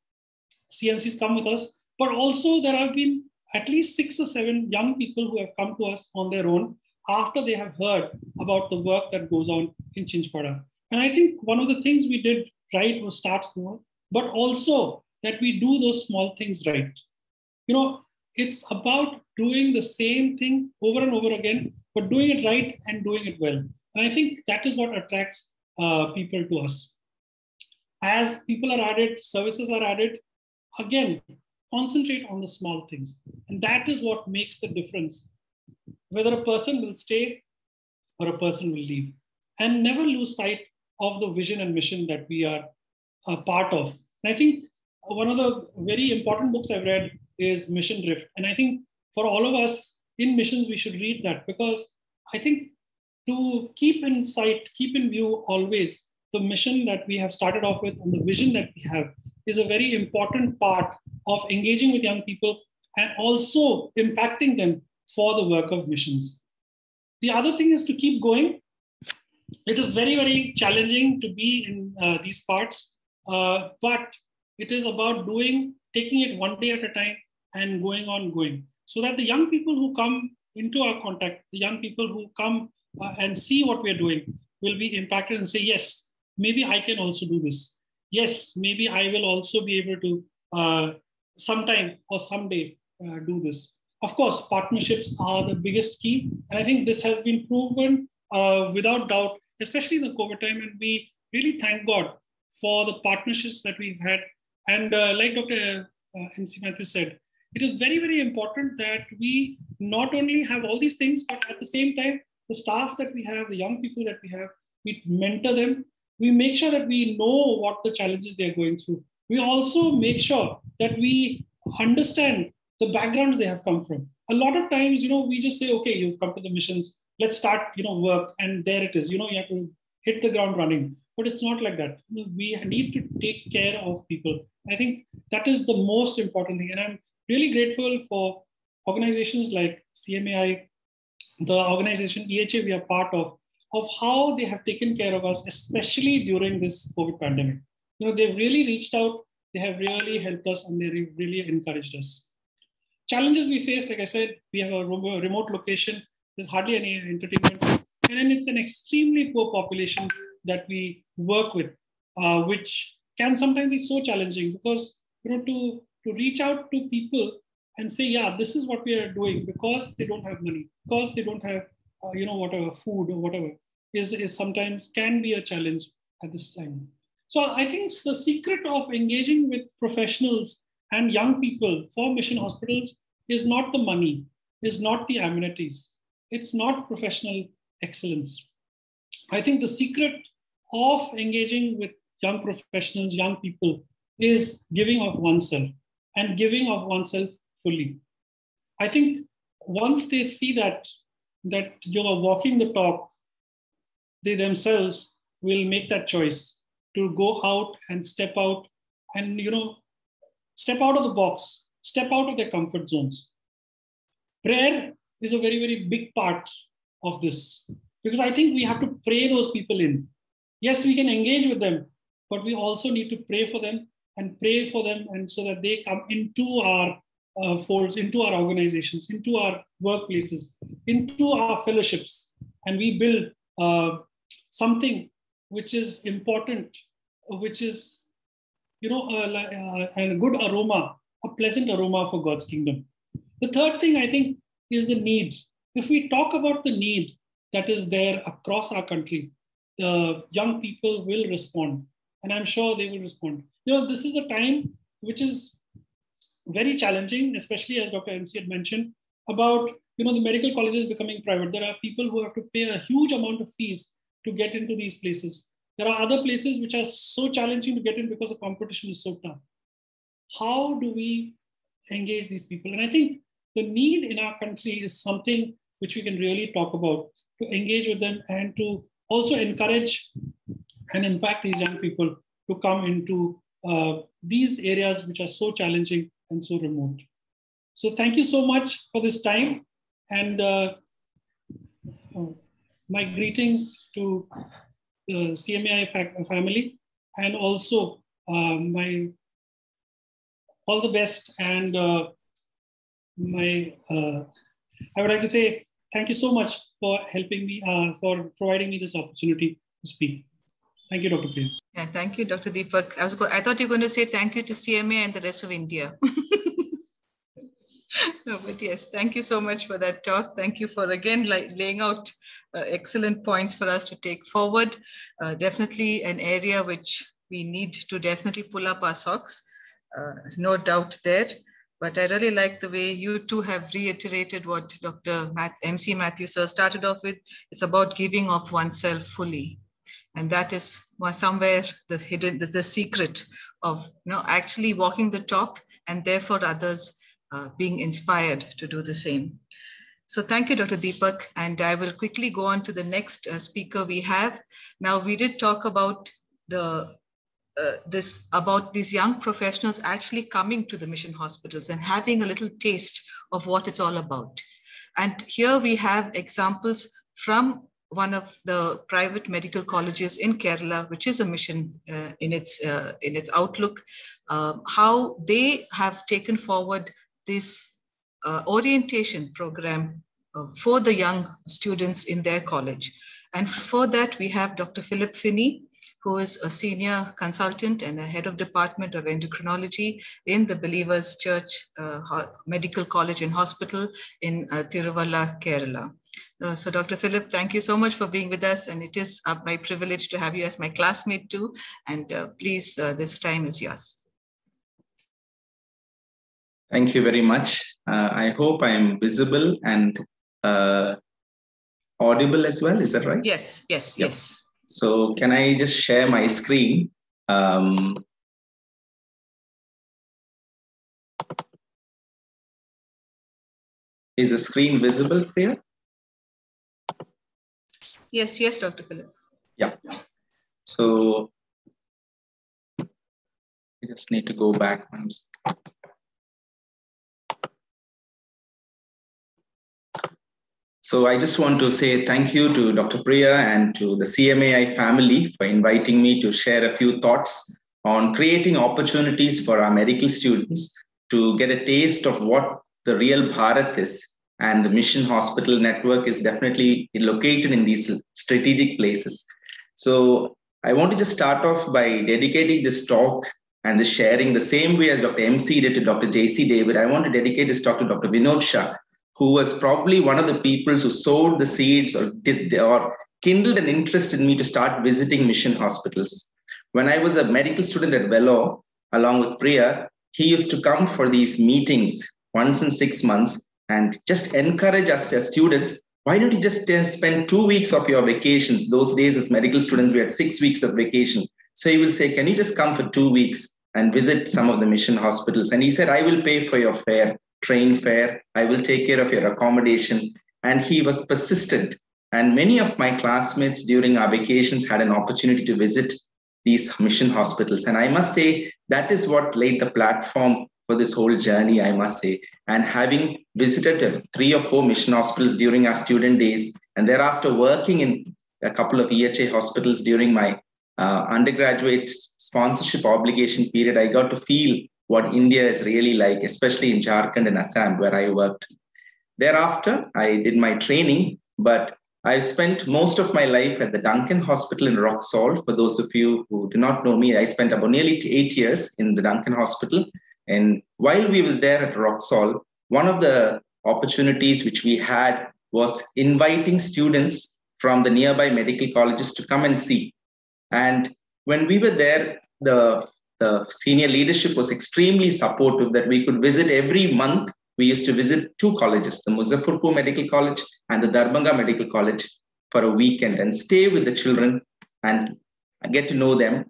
CMCs come with us, but also there have been at least 6 or 7 young people who have come to us on their own after they have heard about the work that goes on in Chinchpada. And I think one of the things we did right was start small, but also that we do those small things right. It's about doing the same thing over and over again but doing it right and doing it well. And I think that is what attracts people to us. As people are added, services are added, again, concentrate on the small things. And that is what makes the difference, whether a person will stay or a person will leave. And never lose sight of the vision and mission that we are a part of. And I think one of the very important books I've read is Mission Drift. And I think for all of us in missions, we should read that, because I think to keep in sight, keep in view always the mission that we have started off with and the vision that we have is a very important part of engaging with young people and also impacting them for the work of missions. The other thing is to keep going. It is very, very challenging to be in these parts, but it is about taking it one day at a time and going on going, so that the young people who come into our contact, the young people who come and see what we're doing will be impacted and say, yes, maybe I can also do this. Yes, maybe I will also be able to sometime or someday do this. Of course, partnerships are the biggest key. And I think this has been proven without doubt, especially in the COVID time. And we really thank God for the partnerships that we've had. And like Dr. MC Matthews said, it is very, very important that we not only have all these things, but at the same time, the staff that we have, the young people that we have, we mentor them. We make sure that we know what the challenges they're going through. We also make sure that we understand the backgrounds they have come from. A lot of times, we just say, okay, you've come to the missions, let's start, work, and there it is. You have to hit the ground running. But it's not like that. We need to take care of people. I think that is the most important thing. And I'm really grateful for organizations like CMAI, the organization EHA we are part of how they have taken care of us, especially during this COVID pandemic. They've really reached out, they have really helped us, and they really encouraged us. Challenges we face, like I said, we have a remote location, there's hardly any entertainment, and then it's an extremely poor population that we work with, which can sometimes be so challenging, because to reach out to people and say, yeah, this is what we are doing, because they don't have money, because they don't have whatever food or whatever, is sometimes can be a challenge at this time. So I think the secret of engaging with professionals and young people for mission hospitals is not the money, is not the amenities, it's not professional excellence. I think the secret of engaging with young professionals, young people, is giving of oneself and giving of oneself fully. I think once they see that you are walking the talk, they themselves will make that choice to go out and step out and, step out of the box, step out of their comfort zones. Prayer is a very, very big part of this, because I think we have to pray those people in. Yes, we can engage with them, but we also need to pray for them and so that they come into our folds, into our organizations, into our workplaces, into our fellowships, and we build something which is important, which is, a good aroma, a pleasant aroma for God's kingdom. The third thing, I think, is the need. If we talk about the need that is there across our country, the young people will respond, and I'm sure they will respond. This is a time which is very challenging, especially as Dr. MC had mentioned about, the medical colleges becoming private. There are people who have to pay a huge amount of fees to get into these places. There are other places which are so challenging to get in because the competition is so tough. How do we engage these people? And I think the need in our country is something which we can really talk about, to engage with them and to also encourage and impact these young people to come into these areas which are so challenging and so remote. So thank you so much for this time, and my greetings to the CMAI family, and also my all the best, and I would like to say thank you so much for helping me, for providing me this opportunity to speak. Thank you, Dr. Priya. Yeah, thank you, Dr. Deepak. I thought you were going to say thank you to CMA and the rest of India. No, but yes, thank you so much for that talk. Thank you for again laying out excellent points for us to take forward. Definitely an area which we need to definitely pull up our socks. No doubt there. But I really like the way you two have reiterated what Dr. MC Matthew sir started off with. It's about giving of oneself fully. And that is somewhere the hidden, the secret of actually walking the talk, and therefore others being inspired to do the same. So thank you, Dr. Deepak. And I will quickly go on to the next speaker we have. Now, we did talk about these young professionals actually coming to the mission hospitals and having a little taste of what it's all about. And here we have examples from one of the private medical colleges in Kerala, which is a mission in its outlook, how they have taken forward this orientation program for the young students in their college. And for that, we have Dr. Philip Finney, who is a senior consultant and a head of Department of Endocrinology in the Believers Church Medical College and Hospital in Tiruvalla, Kerala. So Dr. Philip, thank you so much for being with us. And it is my privilege to have you as my classmate too. And please, this time is yours. Thank you very much. I hope I am visible and audible as well. Is that right? Yes, yes, yep. Yes. So can I just share my screen? Is the screen visible here? Yes, yes, Dr. Philip. Yeah. So I just need to go back. So I just want to say thank you to Dr. Priya and to the CMAI family for inviting me to share a few thoughts on creating opportunities for our medical students to get a taste of what the real Bharat is. And the mission hospital network is definitely located in these strategic places. So I want to just start off by dedicating this talk and the sharing the same way as Dr. MC did to Dr. JC David. I want to dedicate this talk to Dr. Vinod Shah, who was probably one of the people who sowed the seeds or kindled an interest in me to start visiting mission hospitals. When I was a medical student at Vellore, along with Priya, he used to come for these meetings once in 6 months and just encourage us as students. Why don't you just spend 2 weeks of your vacations? Those days as medical students, we had 6 weeks of vacation. So he will say, can you just come for 2 weeks and visit some of the mission hospitals? And he said, I will pay for your fare, train fare. I will take care of your accommodation. And he was persistent. And many of my classmates during our vacations had an opportunity to visit these mission hospitals. And I must say, that is what laid the platform for this whole journey, I must say. And having visited 3 or 4 mission hospitals during our student days, and thereafter working in a couple of EHA hospitals during my undergraduate sponsorship obligation period, I got to feel what India is really like, especially in Jharkhand and Assam, where I worked. Thereafter, I did my training, but I spent most of my life at the Duncan Hospital in Rock Salt. For those of you who do not know me, I spent about nearly 8 years in the Duncan Hospital. And while we were there at Rock Salt, one of the opportunities which we had was inviting students from the nearby medical colleges to come and see. And when we were there, the senior leadership was extremely supportive that we could visit every month. We used to visit 2 colleges, the Muzaffarpur Medical College and the Darbhanga Medical College, for a weekend and stay with the children and get to know them,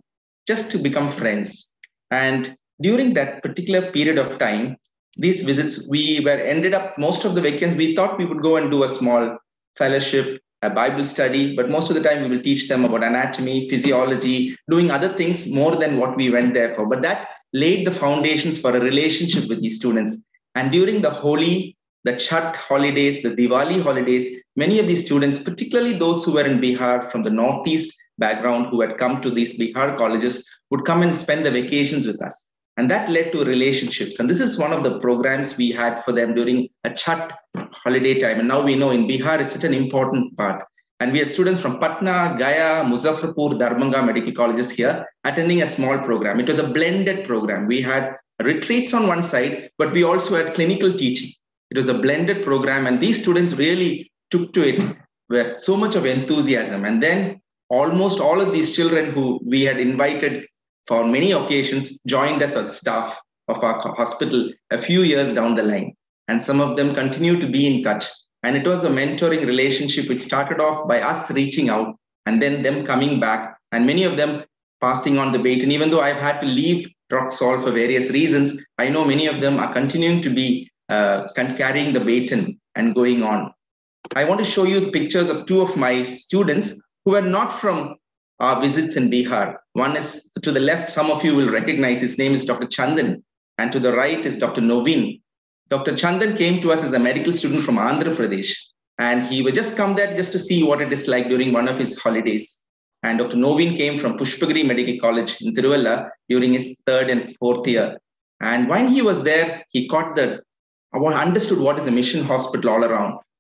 just to become friends. And during that particular period of time, these visits, ended up most of the weekends, we thought we would go and do a small fellowship, a Bible study, but most of the time we will teach them about anatomy, physiology, doing other things more than what we went there for. But that laid the foundations for a relationship with these students. And during the Holi, the Chhat holidays, the Diwali holidays, many of these students, particularly those who were in Bihar from the Northeast background, who had come to these Bihar colleges, would come and spend the vacations with us. And that led to relationships. And this is one of the programs we had for them during a Chhat holiday time. And now we know in Bihar, it's such an important part. And we had students from Patna, Gaya, Muzaffarpur, Darbhanga medical colleges here attending a small program. It was a blended program. We had retreats on one side, but we also had clinical teaching. It was a blended program, and these students really took to it with so much of enthusiasm. And then almost all of these children who we had invited for many occasions joined us as staff of our hospital a few years down the line. And some of them continue to be in touch. And it was a mentoring relationship which started off by us reaching out and then them coming back, and many of them passing on the baton. Even though I've had to leave Rock Salt for various reasons, I know many of them are continuing to be carrying the baton and going on. I want to show you pictures of two of my students who were not from our visits in Bihar. One is to the left, some of you will recognize, his name is Dr. Chandan, and to the right is Dr. Noveen. Dr. Chandan came to us as a medical student from Andhra Pradesh, and he would just come there just to see what it is like during one of his holidays. And Dr. Noveen came from Pushpagiri Medical College in Tiruvalla during his 3rd and 4th year. And when he was there, he understood what is a mission hospital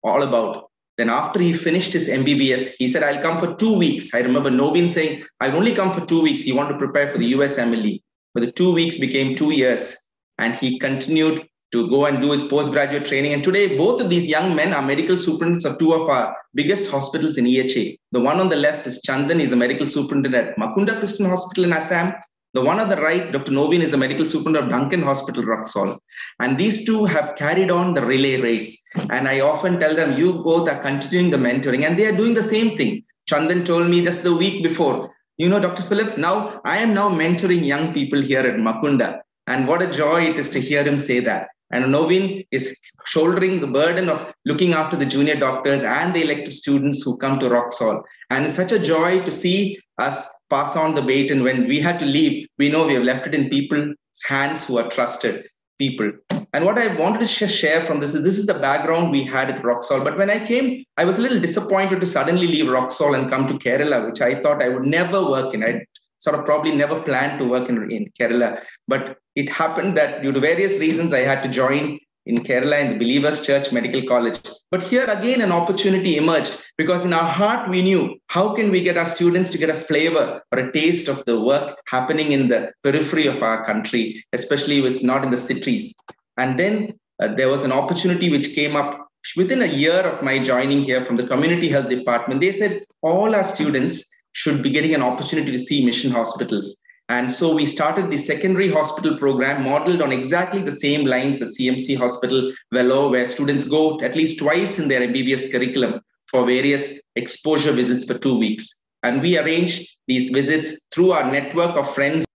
all about. Then after he finished his MBBS, he said, I'll come for 2 weeks. I remember Noveen saying, I've only come for 2 weeks. He wanted to prepare for the USMLE. But the 2 weeks became 2 years. And he continued to go and do his postgraduate training. And today, both of these young men are medical superintendents of two of our biggest hospitals in EHA. The one on the left is Chandan. He's a medical superintendent at Makunda Christian Hospital in Assam. The one on the right, Dr. Noveen, is the medical superintendent of Duncan Hospital, Roxall. And these two have carried on the relay race. And I often tell them, you both are continuing the mentoring, and they are doing the same thing. Chandan told me just the week before, Dr. Philip, now I am now mentoring young people here at Makunda. And what a joy it is to hear him say that. And Noveen is shouldering the burden of looking after the junior doctors and the elective students who come to Roxall. And it's such a joy to see us pass on the baton. When we had to leave, we know we have left it in people's hands who are trusted people. And what I wanted to share from this is the background we had at Roxall. But when I came, I was a little disappointed to suddenly leave Roxall and come to Kerala, which I thought I would never work in. I sort of probably never planned to work in Kerala. But it happened that due to various reasons, I had to join in Kerala in the Believers Church Medical College. But here again, an opportunity emerged, because in our heart, we knew, how can we get our students to get a flavor or a taste of the work happening in the periphery of our country, especially if it's not in the cities. And then there was an opportunity which came up within a year of my joining here from the community health department. They said all our students should be getting an opportunity to see mission hospitals. And so we started the secondary hospital program modeled on exactly the same lines as CMC Hospital, Vellore, where students go at least twice in their MBBS curriculum for various exposure visits for 2 weeks. And we arrange these visits through our network of friends.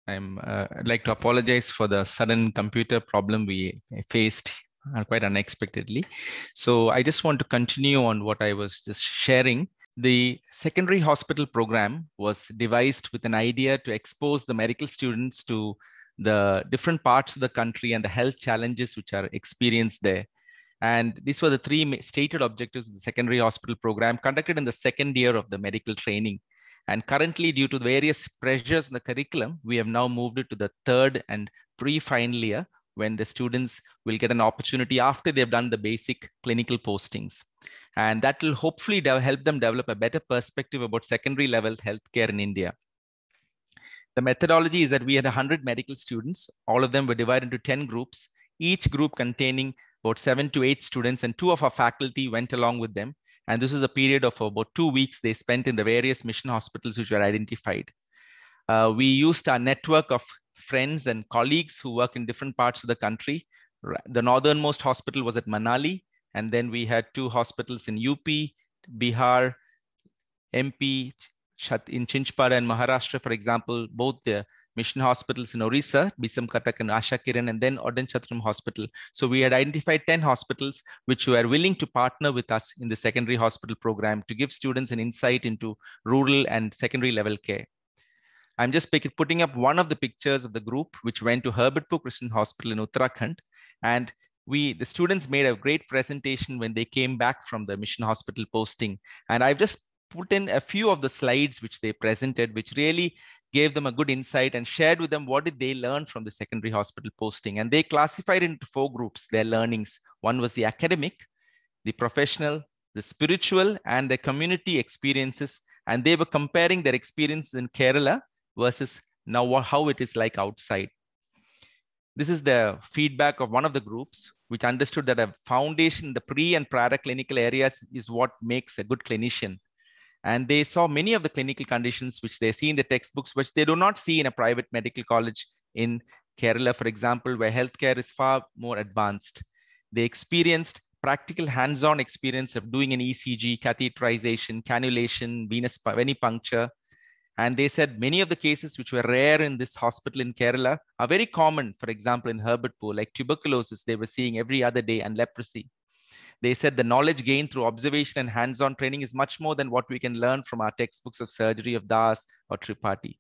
I'd like to apologize for the sudden computer problem we faced quite unexpectedly. So I just want to continue on what I was just sharing. The secondary hospital program was devised with an idea to expose the medical students to the different parts of the country and the health challenges which are experienced there. And these were the three stated objectives of the secondary hospital program conducted in the second year of the medical training. And currently, due to various pressures in the curriculum, we have now moved it to the third and pre-final year, when the students will get an opportunity after they've done the basic clinical postings. And that will hopefully help them develop a better perspective about secondary level healthcare in India. The methodology is that we had 100 medical students. All of them were divided into 10 groups, each group containing about 7 to 8 students, and 2 of our faculty went along with them. And this is a period of about 2 weeks they spent in the various mission hospitals which were identified. We used our network of friends and colleagues who work in different parts of the country. The northernmost hospital was at Manali, and then we had 2 hospitals in UP, Bihar, MP, in Chinchpada and Maharashtra, for example, both the mission hospitals in Orissa, Bisam Katak and Asha Kiran, and then Odanchatram Hospital. So we had identified 10 hospitals which were willing to partner with us in the secondary hospital program to give students an insight into rural and secondary level care. I'm just putting up one of the pictures of the group which went to Herbertpur Christian Hospital in Uttarakhand. And the students made a great presentation when they came back from the mission hospital posting. And I've just put in a few of the slides which they presented, which really gave them a good insight and shared with them what did they learn from the secondary hospital posting. And they classified into 4 groups, their learnings. One was the academic, the professional, the spiritual, and the community experiences. And they were comparing their experiences in Kerala versus now how it is like outside. This is the feedback of one of the groups, which understood that a foundation in the pre and prior clinical areas is what makes a good clinician. And they saw many of the clinical conditions which they see in the textbooks, which they do not see in a private medical college in Kerala, for example, where healthcare is far more advanced. They experienced practical hands-on experience of doing an ECG, catheterization, cannulation, venous venipuncture. And they said many of the cases which were rare in this hospital in Kerala are very common. For example, in Herbertpur, like tuberculosis, they were seeing every other day, and leprosy. They said the knowledge gained through observation and hands-on training is much more than what we can learn from our textbooks of surgery of Das or Tripathi.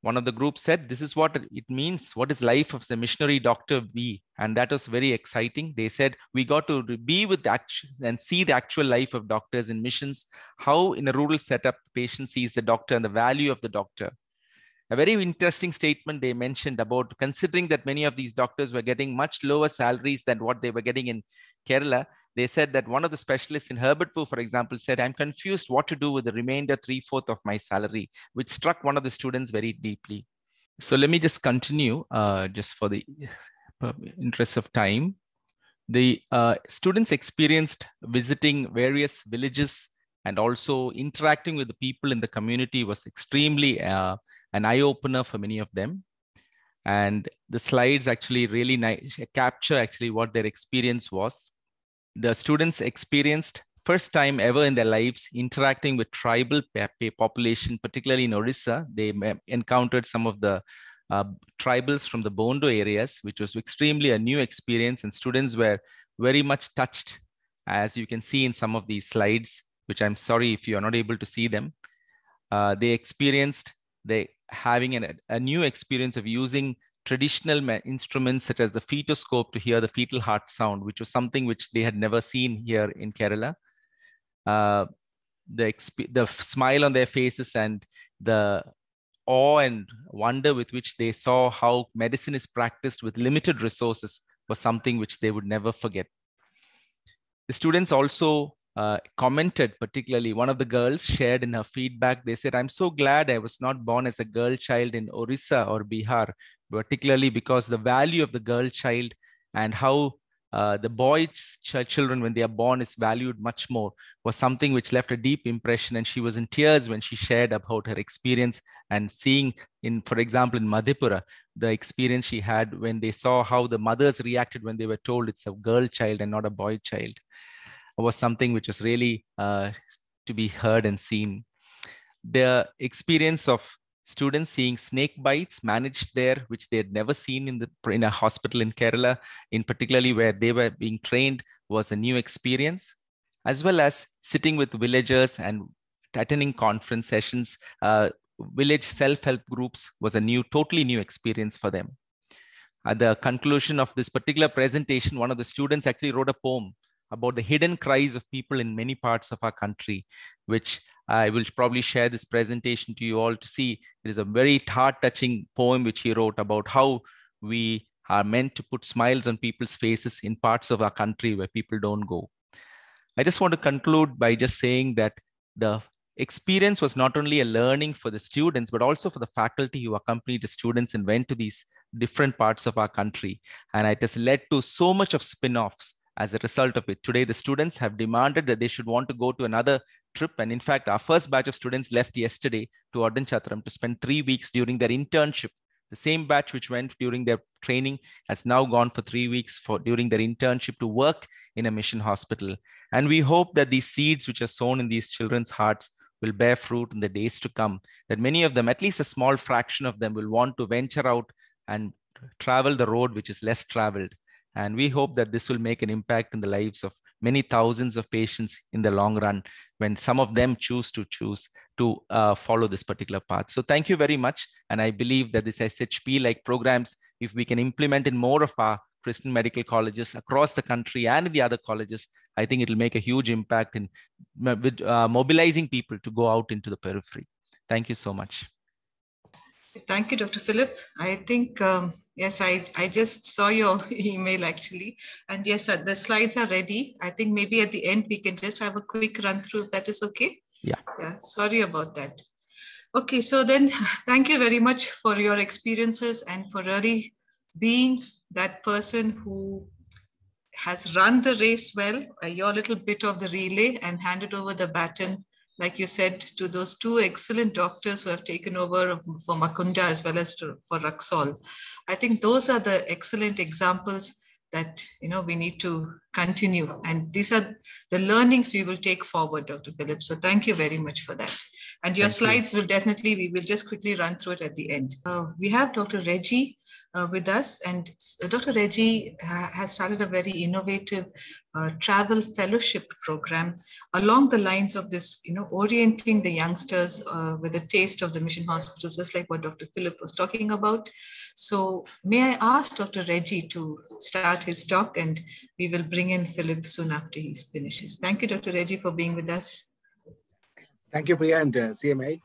One of the groups said, this is what it means. What is life of the missionary doctor be? And that was very exciting. They said, we got to be with action and see the actual life of doctors in missions, how in a rural setup, the patient sees the doctor and the value of the doctor. A very interesting statement they mentioned about considering that many of these doctors were getting much lower salaries than what they were getting in Kerala. They said that one of the specialists in Herbertpur, for example, said, I'm confused what to do with the remainder 3/4 of my salary, which struck one of the students very deeply. So let me just continue just for the interest of time. The students experienced visiting various villages and also interacting with the people in the community was extremely an eye-opener for many of them. And the slides actually really capture actually what their experience was. The students experienced first time ever in their lives interacting with tribal population, particularly in Orissa. They encountered some of the tribals from the Bondo areas, which was extremely a new experience, and students were very much touched, as you can see in some of these slides, which I'm sorry if you are not able to see them. They experienced having a new experience of using traditional instruments such as the fetoscope to hear the fetal heart sound, which was something which they had never seen here in Kerala. The smile on their faces and the awe and wonder with which they saw how medicine is practiced with limited resources was something which they would never forget. The students also commented, particularly one of the girls shared in her feedback, they said, I'm so glad I was not born as a girl child in Orissa or Bihar, particularly because the value of the girl child and how the boys' children, when they are born, is valued much more, was something which left a deep impression. And she was in tears when she shared about her experience and seeing for example, in Madhepura, the experience she had when they saw how the mothers reacted when they were told it's a girl child and not a boy child. Was something which was really to be heard and seen. The experience of students seeing snake bites managed there, which they had never seen in a hospital in Kerala, in particularly where they were being trained, was a new experience, as well as sitting with villagers and attending conference sessions. Village self-help groups was a totally new experience for them. At the conclusion of this particular presentation, one of the students actually wrote a poem about the hidden cries of people in many parts of our country, which I will probably share this presentation to you all to see. It is a very heart-touching poem which he wrote about how we are meant to put smiles on people's faces in parts of our country where people don't go. I just want to conclude by just saying that the experience was not only a learning for the students, but also for the faculty who accompanied the students and went to these different parts of our country. And it has led to so much of spin-offs as a result of it. Today, the students have demanded that they should want to go to another trip. And in fact, our first batch of students left yesterday to Oddanchatram to spend 3 weeks during their internship. The same batch which went during their training has now gone for 3 weeks during their internship to work in a mission hospital. And we hope that these seeds which are sown in these children's hearts will bear fruit in the days to come, that many of them, at least a small fraction of them, will want to venture out and travel the road which is less traveled. And we hope that this will make an impact in the lives of many thousands of patients in the long run, when some of them choose to follow this particular path. So thank you very much. And I believe that this SHP-like programs, if we can implement in more of our Christian medical colleges across the country and in the other colleges, I think it will make a huge impact in mobilizing people to go out into the periphery. Thank you so much. Thank you, Dr. Philip. I think, yes, I just saw your email actually. And yes, the slides are ready. I think maybe at the end, we can just have a quick run through if that is okay. Yeah. Yeah, sorry about that. Okay, so then thank you very much for your experiences and for really being that person who has run the race well, your little bit of the relay, and handed over the baton, like you said, to those two excellent doctors who have taken over for Makunda as well as for Raxol. I think those are the excellent examples that we need to continue, and these are the learnings we will take forward, Dr. Philip. So thank you very much for that. And your slides will definitely, we will just quickly run through it at the end. We have Dr. Reggie with us, and Dr. Reggie has started a very innovative travel fellowship program along the lines of this, orienting the youngsters with a taste of the mission hospitals, just like what Dr. Philip was talking about. So may I ask Dr. Reggie to start his talk, and we will bring in Philip soon after he finishes. Thank you, Dr. Reggie, for being with us. Thank you, Priya and CMAI.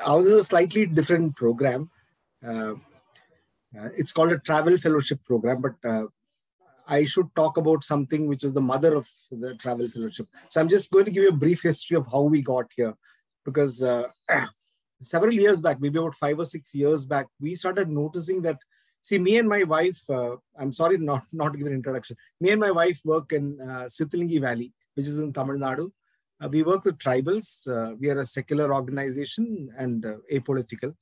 Ours is a slightly different program. It's called a travel fellowship program, but I should talk about something which is the mother of the travel fellowship. So I'm just going to give you a brief history of how we got here, because several years back, maybe about 5 or 6 years back, we started noticing that, see, me and my wife, I'm sorry not to give an introduction. Me and my wife work in Sithilingi Valley, which is in Tamil Nadu. We work with tribals. We are a secular organization and apolitical.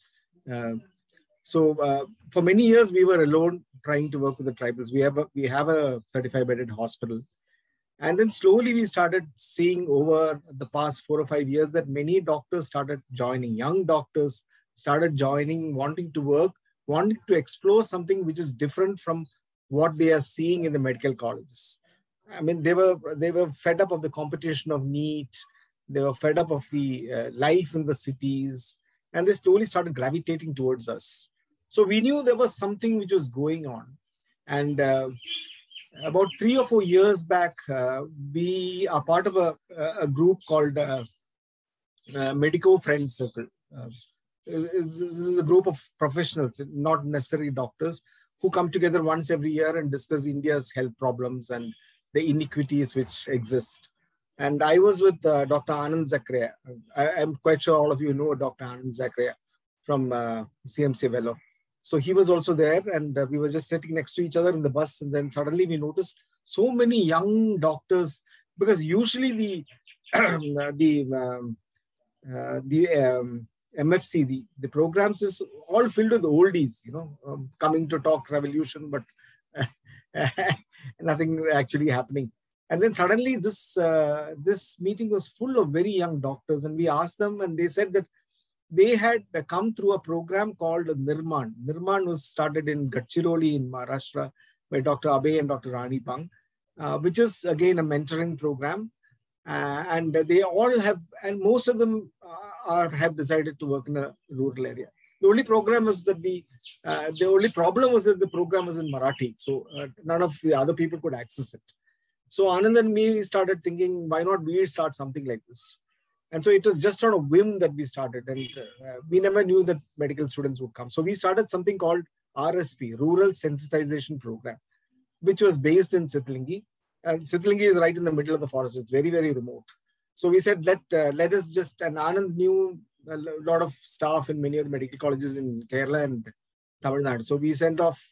So for many years, we were alone trying to work with the tribals. We have a 35-bedded hospital. And then slowly we started seeing over the past 4 or 5 years that many doctors started joining. Young doctors started joining, wanting to work, wanting to explore something which is different from what they are seeing in the medical colleges. I mean, they were fed up of the competition of NEET. They were fed up of the life in the cities, and they slowly started gravitating towards us. So we knew there was something which was going on. And about 3 or 4 years back, we are part of a group called Medico Friends Circle. This is a group of professionals, not necessarily doctors, who come together once every year and discuss India's health problems and the inequities which exist. And I was with Dr. Anand Zakaria. I'm quite sure all of you know Dr. Anand Zakaria from CMC Velo. So he was also there, and we were just sitting next to each other in the bus. And then suddenly we noticed so many young doctors, because usually the MFC, the programs is all filled with oldies, coming to talk revolution, but nothing actually happening. And then suddenly this meeting was full of very young doctors, and we asked them, and they said that they had come through a program called Nirman. Nirman was started in Gadchiroli in Maharashtra by Dr. Abhay and Dr. Rani Pang, which is again a mentoring program. And they all have, and most of them have decided to work in a rural area. The only program was that the only problem was that the program was in Marathi, so none of the other people could access it. So Anand and me started thinking, why not we start something like this? And so it was just on a whim that we started, and we never knew that medical students would come. So we started something called RSP, Rural Sensitization Program, which was based in Sithilingi. And Sithilingi is right in the middle of the forest. It's very, very remote. So we said, let us just, and Anand knew a lot of staff in many of the medical colleges in Kerala and Tamil Nadu. So we sent off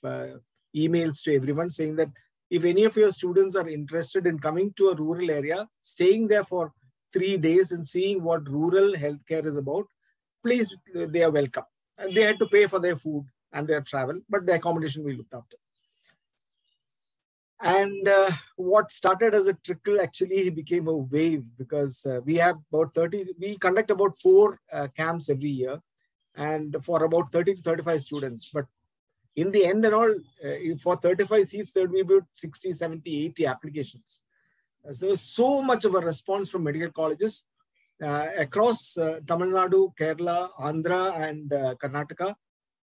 emails to everyone saying that if any of your students are interested in coming to a rural area, staying there for 3 days and seeing what rural healthcare is about, please, they are welcome. And they had to pay for their food and their travel, but the accommodation we looked after. And what started as a trickle actually became a wave, because we have about 30, we conduct about 4 camps every year, and for about 30 to 35 students. But in the end and all, for 35 seats, there will be about 60, 70, 80 applications. So there was so much of a response from medical colleges across Tamil Nadu, Kerala, Andhra, and Karnataka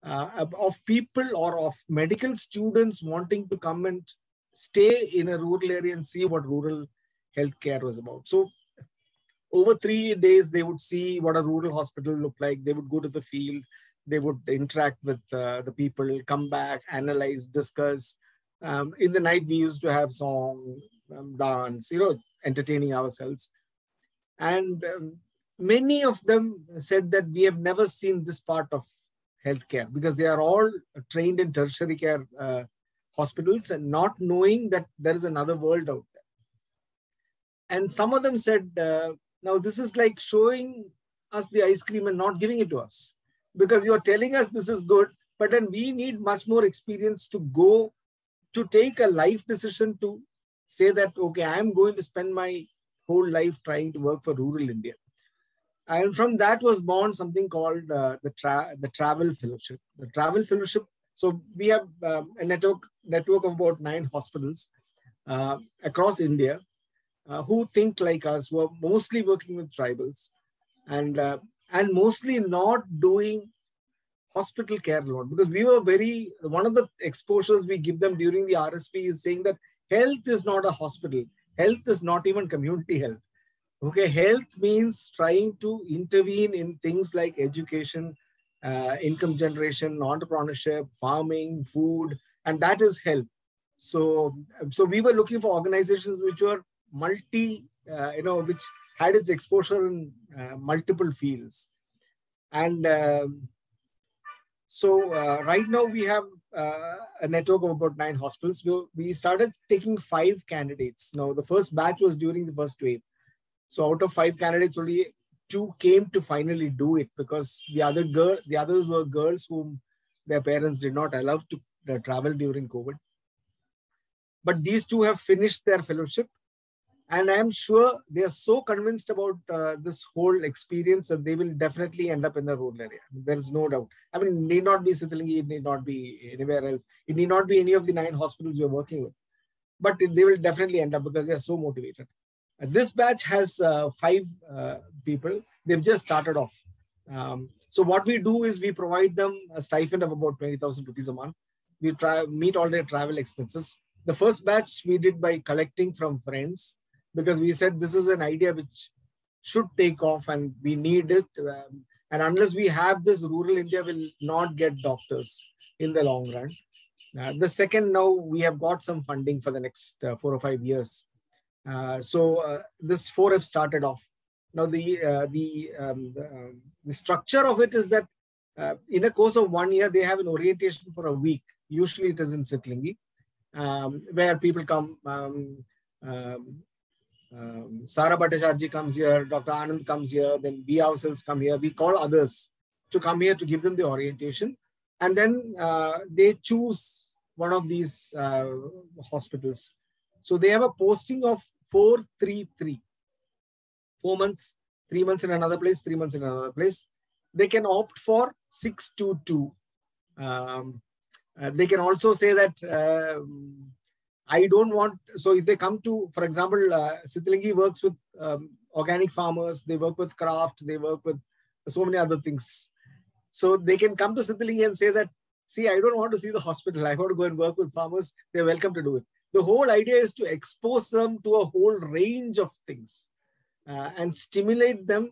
of people or of medical students wanting to come and stay in a rural area and see what rural healthcare was about. So over 3 days, they would see what a rural hospital looked like. They would go to the field. They would interact with the people, come back, analyze, discuss. In the night, we used to have song, dance, entertaining ourselves. And many of them said that we have never seen this part of healthcare because they are all trained in tertiary care hospitals and not knowing that there is another world out there. And some of them said, now this is like showing us the ice cream and not giving it to us because you're telling us this is good, but then we need much more experience to go to take a life decision to say that, okay, I'm going to spend my whole life trying to work for rural India. And from that was born something called the Travel Fellowship. The Travel Fellowship, so we have a network of about 9 hospitals across India who think like us, who are mostly working with tribals and mostly not doing hospital care alone. Because we were one of the exposures we give them during the RSP is saying that health is not a hospital. Health is not even community health. Okay, health means trying to intervene in things like education, income generation, entrepreneurship, farming, food, and that is health. So we were looking for organizations which were which had its exposure in multiple fields. And right now we have a network of about 9 hospitals. We started taking 5 candidates. Now the first batch was during the first wave. So out of 5 candidates, only 2 came to finally do it because the others were girls whom their parents did not allow to travel during COVID. But these 2 have finished their fellowship. And I'm sure they are so convinced about this whole experience that they will definitely end up in the rural area. There's no doubt. I mean, it need not be Sithalangi, it need not be anywhere else. It need not be any of the 9 hospitals we're working with. But they will definitely end up because they are so motivated. This batch has 5 people. They've just started off. So what we do is we provide them a stipend of about 20,000 rupees a month. We meet all their travel expenses. The first batch we did by collecting from friends because we said this is an idea which should take off and we need it. And unless we have this, rural India will not get doctors in the long run. The second, now we have got some funding for the next 4 or 5 years. This 4 have started off. Now the structure of it is that in a course of 1 year, they have an orientation for a week. Usually it is in Sithalangi, where people come. Sara Bhattacharjee comes here, Dr. Anand comes here, then we ourselves come here. We call others to come here to give them the orientation. And then they choose one of these hospitals. So they have a posting of 4-3-3. 4 months, 3 months in another place, 3 months in another place. They can opt for 6-2-2. They can also say that I don't want, so if they come to, for example, Sithalangi works with organic farmers, they work with craft, they work with so many other things. So they can come to Sithalangi and say that, see, I don't want to see the hospital. I want to go and work with farmers. They're welcome to do it. The whole idea is to expose them to a whole range of things and stimulate them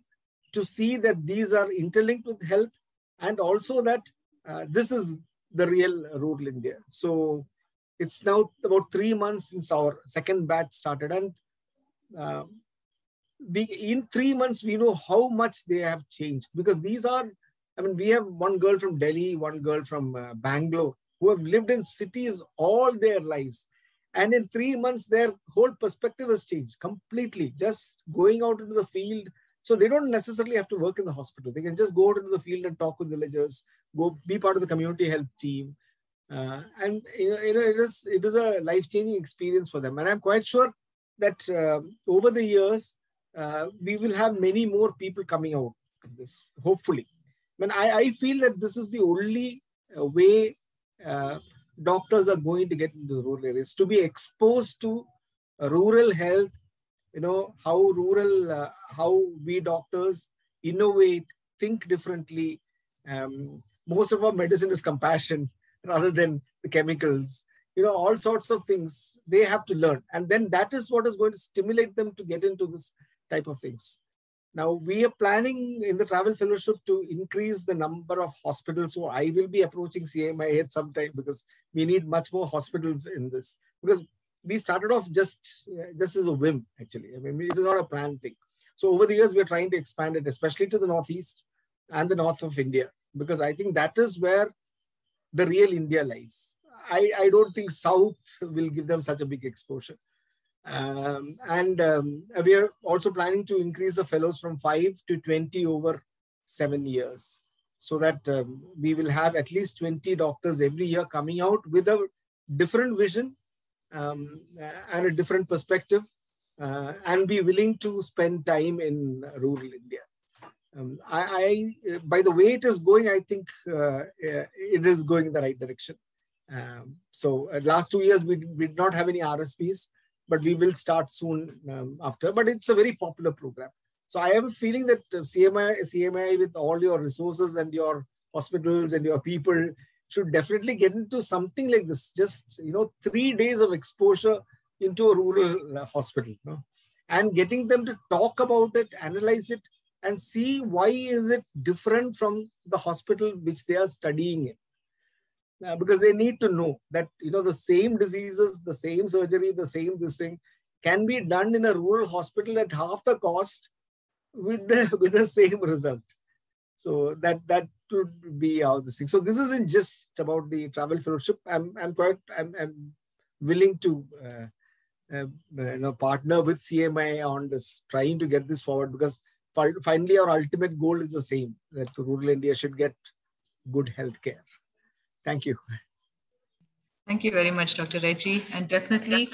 to see that these are interlinked with health and also that this is the real rural India. So it's now about 3 months since our second batch started, and in 3 months, we know how much they have changed because these are, I mean, we have one girl from Delhi, one girl from Bangalore who have lived in cities all their lives. And in 3 months, their whole perspective has changed completely, just going out into the field. So they don't necessarily have to work in the hospital. They can just go out into the field and talk with villagers, go be part of the community health team. And it is a life-changing experience for them. And I'm quite sure that over the years, we will have many more people coming out of this, hopefully. I feel that this is the only way doctors are going to get into the rural areas, to be exposed to rural health, how we doctors innovate, think differently. Most of our medicine is compassion rather than the chemicals, all sorts of things they have to learn. And then that is what is going to stimulate them to get into this type of things. Now, we are planning in the Travel Fellowship to increase the number of hospitals. So I will be approaching CMAI at some time because we need much more hospitals in this. Because we started off just as a whim, actually. I mean, it is not a planned thing. So over the years, we're trying to expand it, especially to the Northeast and the north of India, because I think that is where the real India lies. I don't think South will give them such a big exposure. We are also planning to increase the fellows from 5 to 20 over 7 years, so that we will have at least 20 doctors every year coming out with a different vision and a different perspective, and be willing to spend time in rural India. By the way it is going, I think it is going in the right direction. Last 2 years, we did not have any RSPs, but we will start soon after. But it's a very popular program. So I have a feeling that CMAI with all your resources and your hospitals and your people should definitely get into something like this. Just 3 days of exposure into a rural hospital, and getting them to talk about it, analyze it, and see why is it different from the hospital which they are studying in. Because they need to know that the same diseases, the same surgery, the same this thing can be done in a rural hospital at half the cost with the same result. So that would be how this thing. So this isn't just about the travel fellowship. I'm willing to partner with CMAI on this, trying to get this forward, because finally our ultimate goal is the same, that rural India should get good health care. Thank you. Thank you very much, Dr. Reggie. And definitely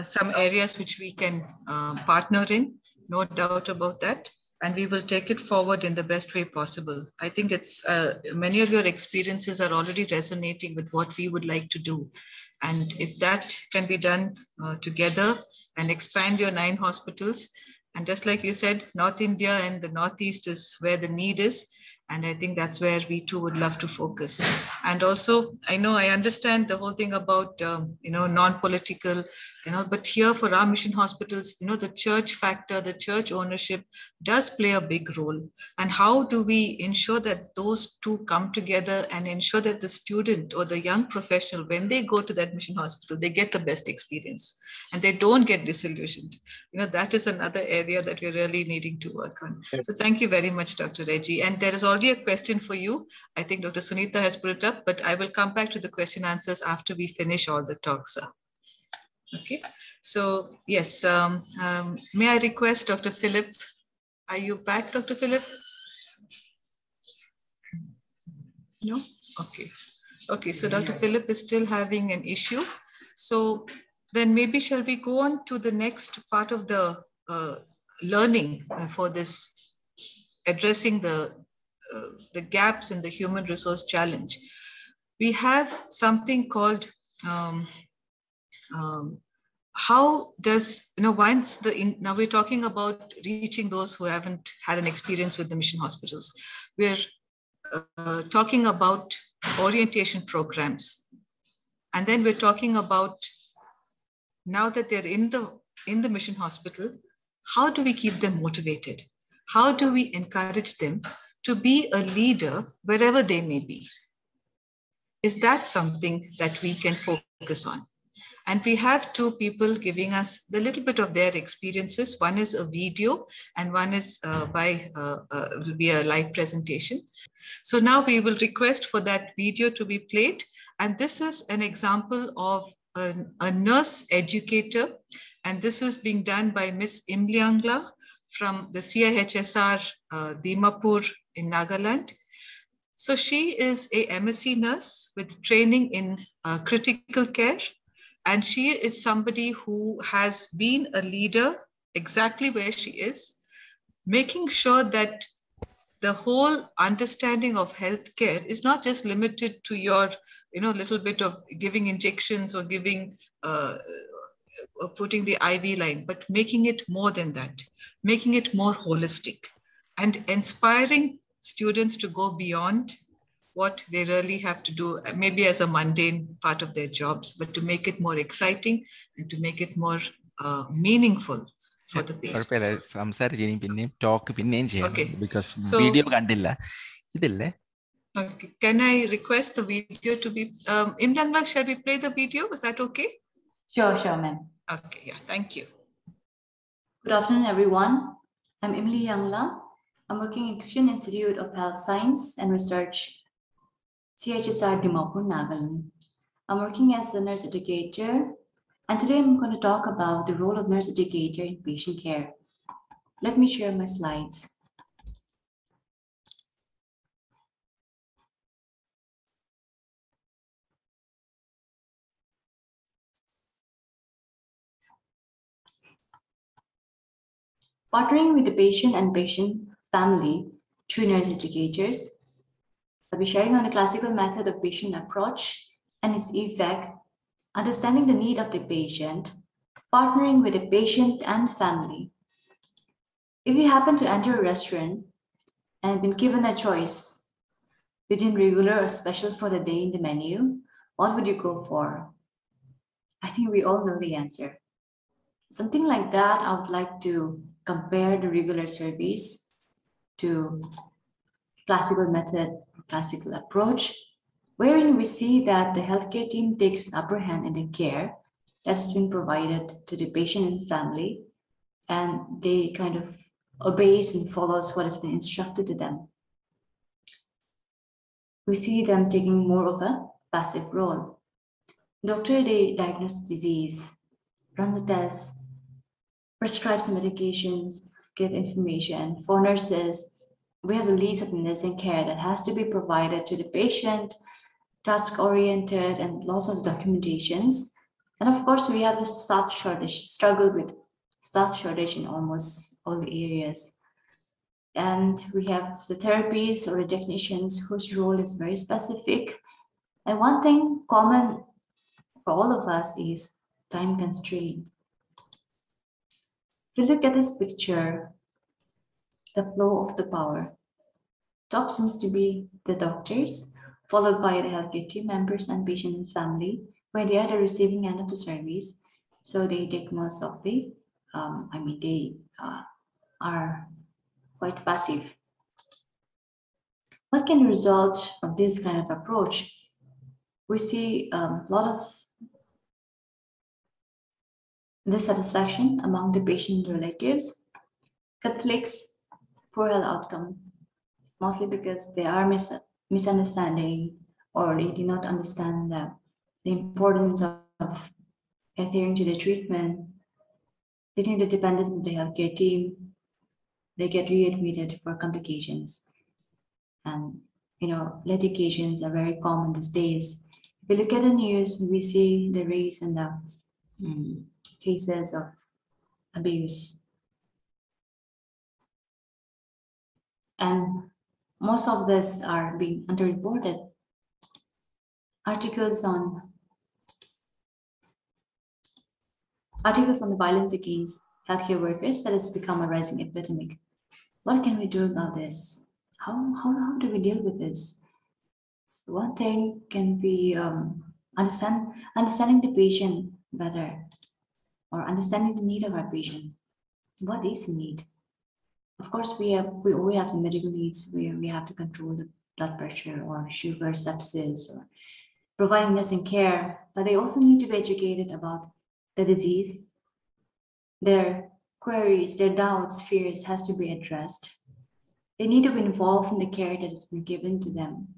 some areas which we can partner in, no doubt about that. And we will take it forward in the best way possible. I think it's many of your experiences are already resonating with what we would like to do. And if that can be done together and expand your 9 hospitals, and just like you said, North India and the Northeast is where the need is. And I think that's where we too would love to focus. And also, I understand the whole thing about, non-political, but here for our mission hospitals, the church factor, the church ownership does play a big role. And how do we ensure that those two come together and ensure that the student or the young professional, when they go to that mission hospital, they get the best experience and they don't get disillusioned. That is another area that we're really needing to work on. So thank you very much, Dr. Reggie. And there is already a question for you. I think Dr. Sunita has put it up, but I will come back to the question answers after we finish all the talks. Okay, so yes, may I request Dr. Philip? Are you back, Dr. Philip? No? Okay. Okay, so Dr. Philip is still having an issue. So then maybe shall we go on to the next part of the learning for this, addressing the gaps in the human resource challenge. We have something called how does, once now we're talking about reaching those who haven't had an experience with the mission hospitals. We're talking about orientation programs. And then we're talking about, now that they're in the mission hospital, how do we keep them motivated? How do we encourage them to be a leader wherever they may be? Is that something that we can focus on? And we have 2 people giving us a little bit of their experiences. One is a video and one is will be a live presentation. So now we will request for that video to be played. And this is an example of a nurse educator. And this is being done by Miss Imliangla from the CIHSR Dimapur in Nagaland. So she is a MSc nurse with training in critical care. And she is somebody who has been a leader exactly where she is, making sure that the whole understanding of healthcare is not just limited to your, little bit of giving injections or giving, putting the IV line, but making it more than that, making it more holistic and inspiring students to go beyond what they really have to do, maybe as a mundane part of their jobs, but to make it more exciting and to make it more meaningful for the patient. Okay. Because video kandilla. Okay. Can I request the video to be, Imrangla, shall we play the video? Is that okay? Sure, ma'am. Okay, yeah, thank you. Good afternoon, everyone. I'm Emily Yangla. I'm working in Christian Institute of Health Science and Research, CHSR Dimapur, Nagaland. I'm working as a nurse educator, and today I'm going to talk about the role of nurse educator in patient care. Let me share my slides. Partnering with the patient and patient family through nurse educators, I'll be sharing on the classical method of patient approach and its effect, understanding the need of the patient, partnering with the patient and family. If you happen to enter a restaurant and been given a choice between regular or special for the day in the menu, what would you go for? I think we all know the answer. Something like that, I would like to compare the regular service to classical method, classical approach, wherein we see that the healthcare team takes upper hand in the care that's been provided to the patient and family, and they kind of obeys and follows what has been instructed to them. We see them taking more of a passive role. Doctor, they diagnose disease, run the tests, prescribe some medications, give information. For nurses, we have the leads of nursing care that has to be provided to the patient, task-oriented, and lots of documentations. And of course, we have the staff shortage, struggle with staff shortage in almost all the areas. And we have the therapists or the technicians whose role is very specific. And one thing common for all of us is time constraint. If you look at this picture, the flow of the power. Top seems to be the doctors, followed by the healthcare team members and patient and family, where they are the receiving end of the service. So they take most of the, they are quite passive. What can result from this kind of approach? We see a lot of dissatisfaction among the patient relatives, conflicts, poor health outcome, mostly because they are misunderstanding or they do not understand the importance of adhering to the treatment. They need the dependence of the healthcare team. They get readmitted for complications. And, litigations are very common these days. If we look at the news, we see the rise in the cases of abuse. And most of this are being underreported. Articles on the violence against healthcare workers that has become a rising epidemic. What can we do about this? How do we deal with this? One thing can be understanding the patient better, or understanding the need of our patient. What is the need? Of course, we all have the medical needs where we have to control the blood pressure or sugar, sepsis, or providing nursing care, but they also need to be educated about the disease. Their queries, their doubts, fears has to be addressed. They need to be involved in the care that has been given to them.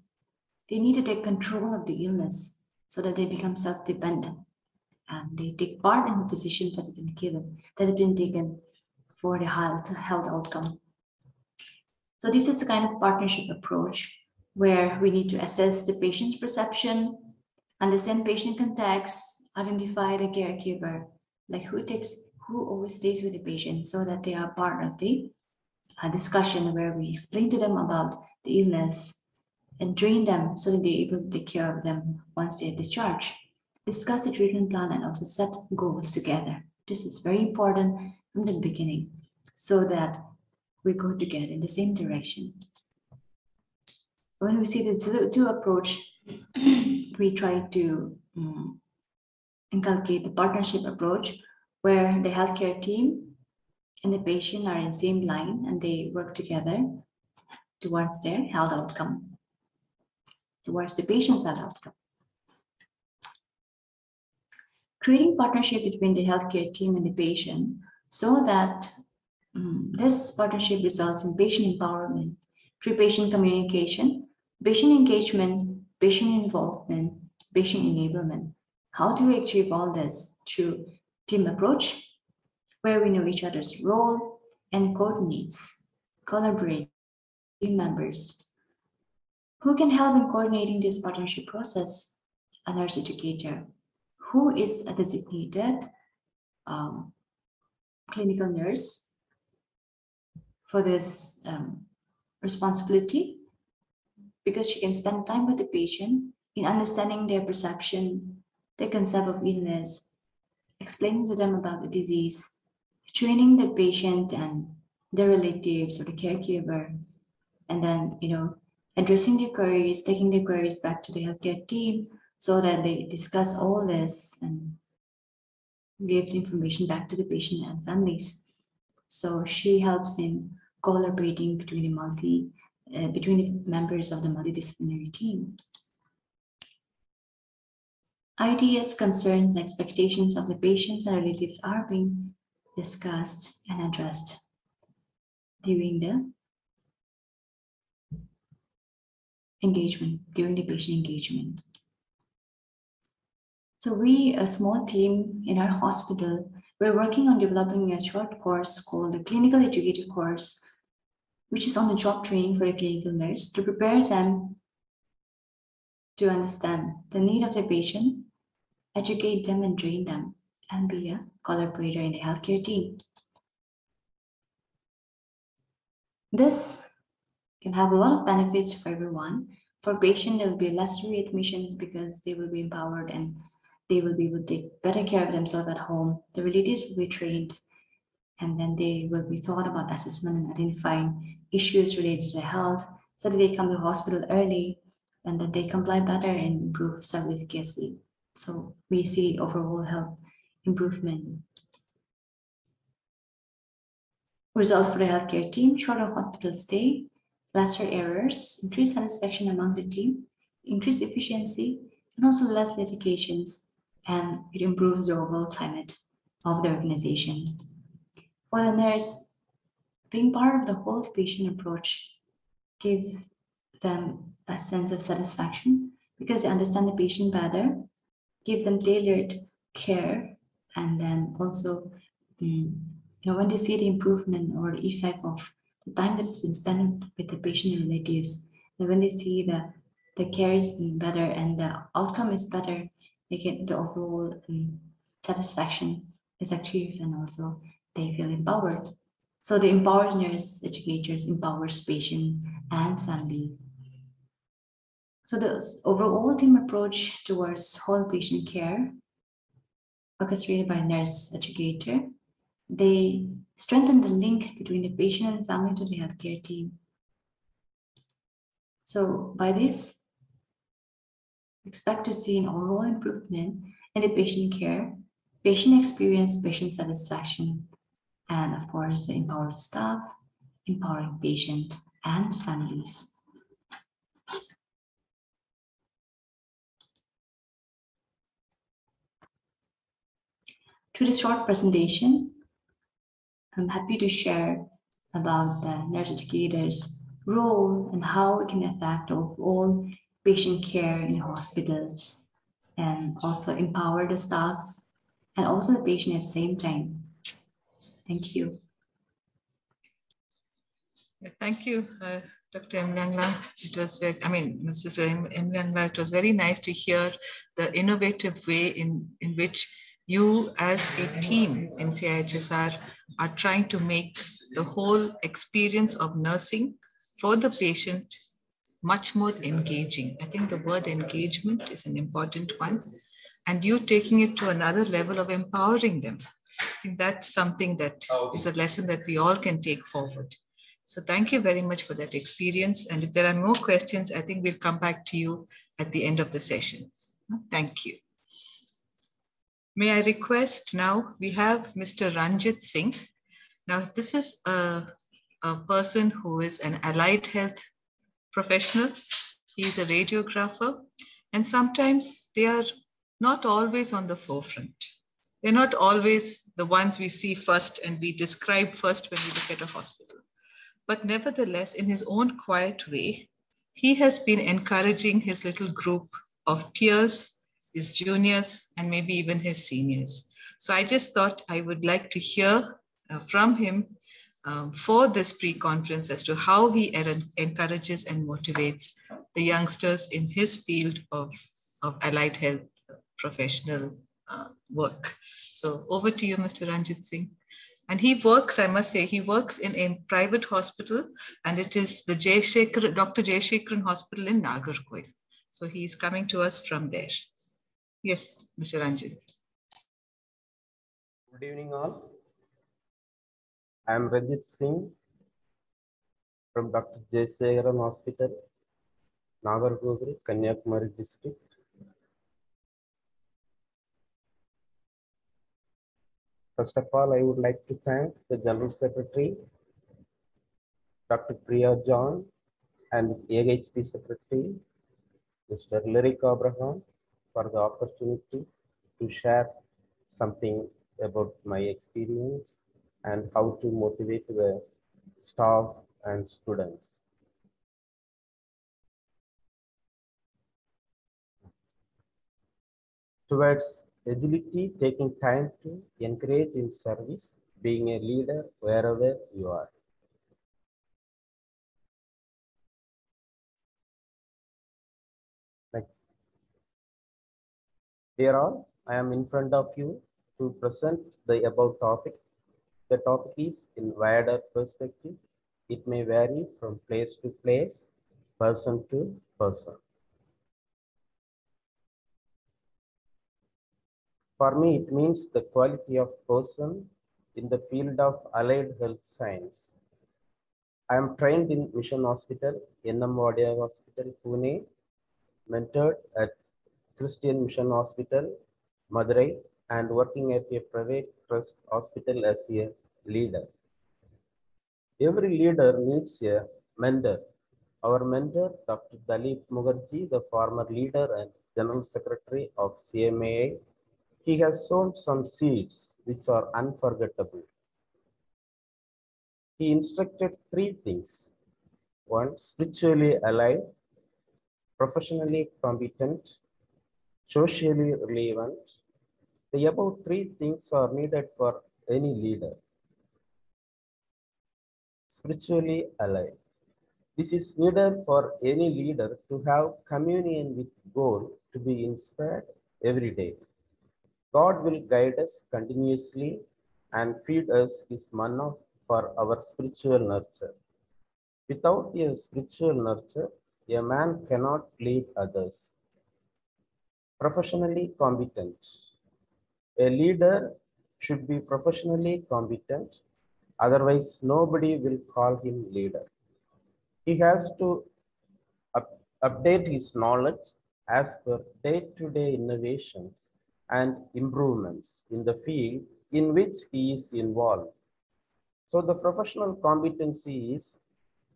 They need to take control of the illness so that they become self-dependent and they take part in the decisions that have been given, that have been taken for the health outcome. So this is the kind of partnership approach where we need to assess the patient's perception, understand patient context, identify the caregiver, like who always stays with the patient, so that they are part of the discussion where we explain to them about the illness and train them so that they're able to take care of them once they're discharged. Discuss the treatment plan and also set goals together. This is very important from the beginning so that we go together in the same direction. When we see the two approach, we try to inculcate the partnership approach where the healthcare team and the patient are in the same line and they work together towards their health outcome, towards the patient's health outcome. Creating partnership between the healthcare team and the patient so that this partnership results in patient empowerment through patient communication, patient engagement, patient involvement, patient enablement. How do we achieve all this? Through team approach, where we know each other's role and coordinates, collaborate team members. Who can help in coordinating this partnership process? A nurse educator, who is a designated clinical nurse for this responsibility, because she can spend time with the patient in understanding their perception, their concept of illness, explaining to them about the disease, training the patient and their relatives or the caregiver, and then, addressing their queries, taking their queries back to the healthcare team so that they discuss all this and give the information back to the patient and families. So she helps in collaborating between the members of the multidisciplinary team. Ideas, concerns, expectations of the patients and relatives are being discussed and addressed during the engagement, during the patient engagement. So we, a small team in our hospital, we're working on developing a short course called the Clinical Educator course, which is on the job training for a clinical nurse to prepare them to understand the need of the patient, educate them and train them, and be a collaborator in the healthcare team. This can have a lot of benefits for everyone. For patient, there will be less readmissions because they will be empowered and they will be able to take better care of themselves at home. The relatives will be trained, and then they will be thought about assessment and identifying issues related to health so that they come to the hospital early and that they comply better and improve self-efficacy. So we see overall health improvement. Results for the healthcare team: shorter hospital stay, lesser errors, increased satisfaction among the team, increased efficiency, and also less litigations, and it improves the overall climate of the organization. For the nurse, being part of the whole patient approach gives them a sense of satisfaction because they understand the patient better, give them tailored care, and then also, when they see the improvement or the effect of the time that has been spent with the patient and relatives, and when they see the care is better and the outcome is better, they get the overall satisfaction is achieved, and also they feel empowered. So the empowered nurse educators empowers patient and families. So the overall team approach towards whole patient care, orchestrated by nurse educator, they strengthen the link between the patient and family to the healthcare team. So by this, expect to see an overall improvement in the patient care, patient experience, patient satisfaction, and of course, the empowered staff, empowering patient and families. Through this short presentation, I'm happy to share about the nurse educator's role and how it can affect overall patient care in the hospital, and also empower the staffs and also the patient at the same time. Thank you. Thank you, Dr. Mnyangla. It was very, Mrs. Mnyangla, it was very nice to hear the innovative way in which you as a team in CIHSR are trying to make the whole experience of nursing for the patient much more engaging. I think the word engagement is an important one, and you taking it to another level of empowering them. I think that's something that is a lesson that we all can take forward. So thank you very much for that experience. And if there are more questions, I think we'll come back to you at the end of the session. Thank you. May I request now, we have Mr. Ranjit Singh. Now, this is a person who is an allied health professional. He is a radiographer, and sometimes they are not always on the forefront. They're not always the ones we see first and we describe first when we look at a hospital. But nevertheless, in his own quiet way, he has been encouraging his little group of peers, his juniors, and maybe even his seniors. So I just thought I would like to hear from him for this pre-conference as to how he encourages and motivates the youngsters in his field of allied health professional work. So over to you, Mr. Ranjit Singh. And he works, I must say, he works in a private hospital, and it is the Dr. Jayashekharan Hospital in Nagarkoil. So he's coming to us from there. Yes, Mr. Ranjit. Good evening, all. I am Ranjit Singh from Dr. Jayashekharan Hospital, Nagarkoil, Kanyakumari district. First of all, I would like to thank the General Secretary, Dr. Priya John, and AHP Secretary, Mr. Lyric Abraham, for the opportunity to share something about my experience and how to motivate the staff and students. Towards agility, taking time to encourage in service, being a leader wherever you are. Dear all, I am in front of you to present the above topic. The topic is in wider perspective. It may vary from place to place, person to person. For me, it means the quality of person in the field of allied health science. I am trained in Mission Hospital, NM Wadia Hospital, Pune, mentored at Christian Mission Hospital, Madurai, and working at a private trust hospital as a leader. Every leader needs a mentor. Our mentor, Dr. Dalip Mukherjee, the former leader and General Secretary of CMAI, he has sown some seeds which are unforgettable. He instructed three things. One, spiritually alive, professionally competent, socially relevant. The above three things are needed for any leader. Spiritually alive. This is needed for any leader to have communion with God, to be inspired every day. God will guide us continuously and feed us His manna for our spiritual nurture. Without a spiritual nurture, a man cannot lead others. Professionally competent. A leader should be professionally competent, otherwise nobody will call him leader. He has to update his knowledge as per day-to-day innovations and improvements in the field in which he is involved. So the professional competency is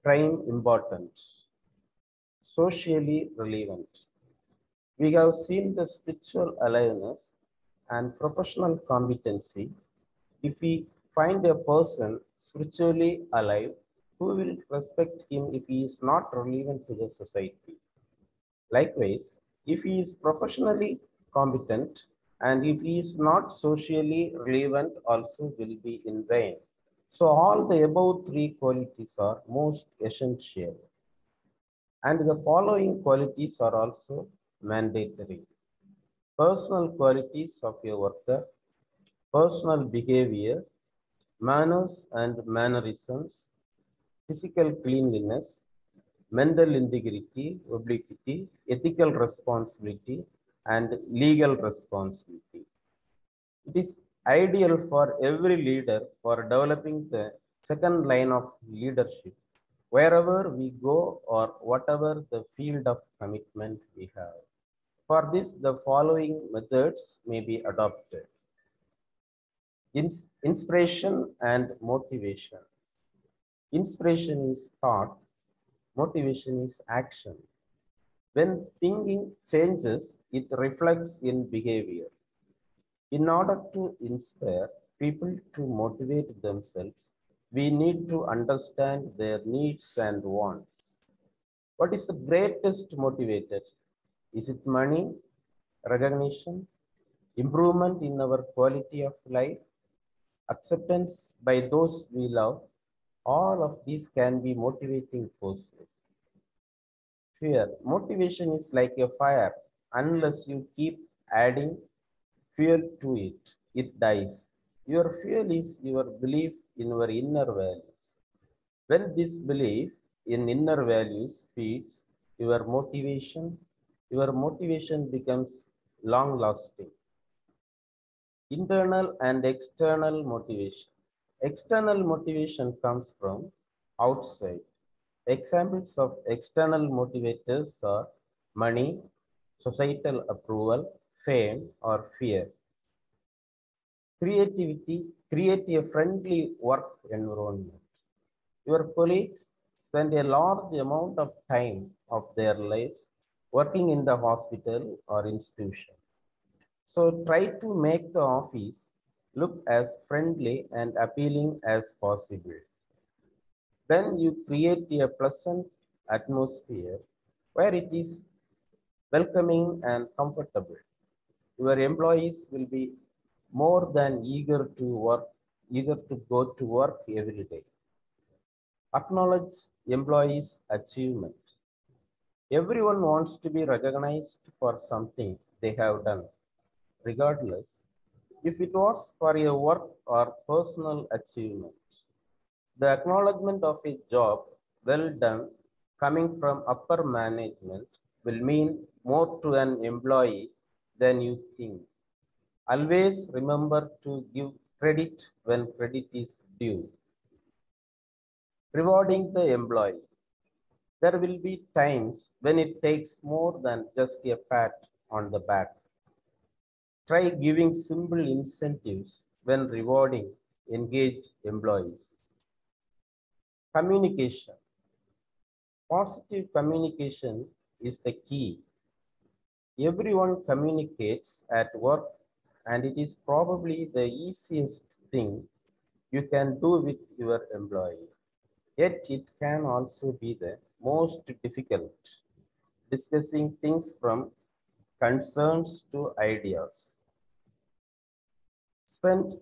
prime important, socially relevant. We have seen the spiritual aliveness and professional competency. If we find a person spiritually alive, who will respect him if he is not relevant to the society? Likewise, if he is professionally competent and if he is not socially relevant, also will be in vain. So all the above three qualities are most essential. And the following qualities are also mandatory. Personal qualities of a worker, personal behavior, manners and mannerisms, physical cleanliness, mental integrity, obliquity, ethical responsibility, and legal responsibility. It is ideal for every leader for developing the second line of leadership wherever we go or whatever the field of commitment we have. For this, the following methods may be adopted. Inspiration and motivation. Inspiration is thought, motivation is action. When thinking changes, it reflects in behavior. In order to inspire people to motivate themselves, we need to understand their needs and wants. What is the greatest motivator? Is it money, recognition, improvement in our quality of life, acceptance by those we love? All of these can be motivating forces. Fear. Motivation is like a fire. Unless you keep adding fuel to it, it dies. Your fuel is your belief in your inner values. When this belief in inner values feeds your motivation becomes long lasting. Internal and external motivation. External motivation comes from outside. Examples of external motivators are money, societal approval, fame, or fear. Creativity, create a friendly work environment. Your colleagues spend a large amount of time of their lives working in the hospital or institution. So try to make the office look as friendly and appealing as possible. Then you create a pleasant atmosphere where it is welcoming and comfortable. Your employees will be more than eager to go to work every day. Acknowledge employees' achievement. Everyone wants to be recognized for something they have done, regardless if it was for a work or personal achievement. The acknowledgement of a job well done coming from upper management will mean more to an employee than you think. Always remember to give credit when credit is due. Rewarding the employee. There will be times when it takes more than just a pat on the back. Try giving simple incentives when rewarding engaged employees. Communication. Positive communication is the key. Everyone communicates at work, and it is probably the easiest thing you can do with your employee. Yet it can also be the most difficult, discussing things from concerns to ideas. Spend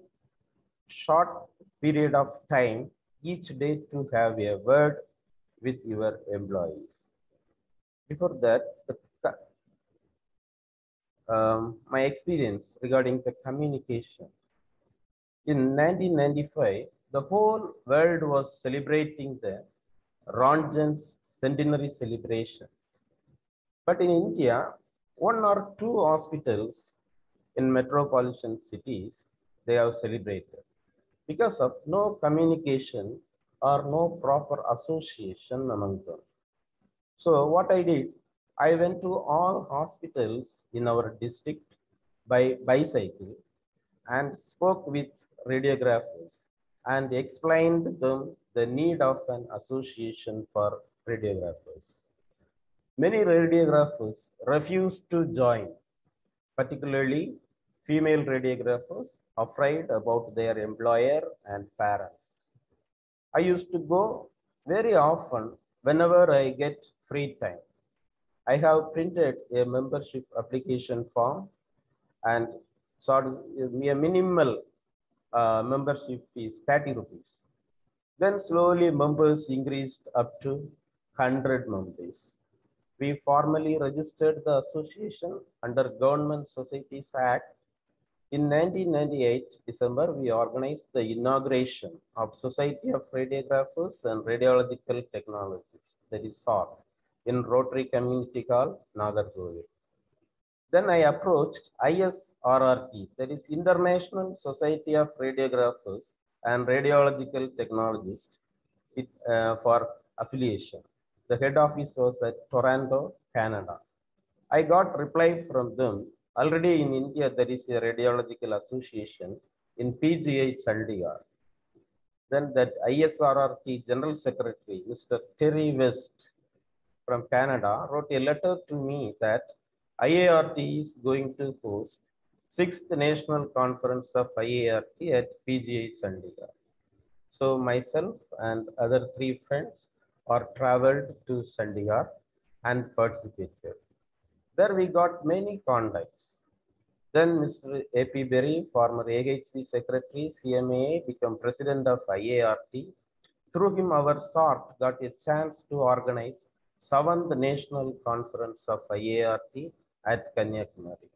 short period of time each day to have a word with your employees. Before that, my experience regarding the communication. In 1995, the whole world was celebrating the Ranjit's centenary celebration. But in India, one or two hospitals in metropolitan cities, they have celebrated because of no communication or no proper association among them. So what I did, I went to all hospitals in our district by bicycle and spoke with radiographers and explained them the need of an association for radiographers. Many radiographers refused to join, particularly female radiographers afraid about their employer and parents. I used to go very often whenever I get free time. I have printed a membership application form and sort of a minimal membership fees, 30 rupees. Then slowly members increased up to 100 members. We formally registered the association under Government Societies Act. In 1998 December, we organized the inauguration of Society of Radiographers and Radiological Technologists, that is SORT, in Rotary Community Hall, Nagarjuna. Then I approached ISRRT, that is International Society of Radiographers and Radiological Technologists, for affiliation. The head office was at Toronto, Canada. I got reply from them. Already in India, there is a radiological association in PGI Chandigarh. Then that ISRRT General Secretary, Mr. Terry West from Canada, wrote a letter to me that IART is going to host 6th National Conference of IART at PGI Chandigarh. So myself and other 3 friends are traveled to Chandigarh and participated. There we got many contacts. Then Mr. A.P. Berry, former AHP Secretary, CMAI, became President of IART. Through him, our SORT got a chance to organize 7th National Conference of IART at Kanyakumari.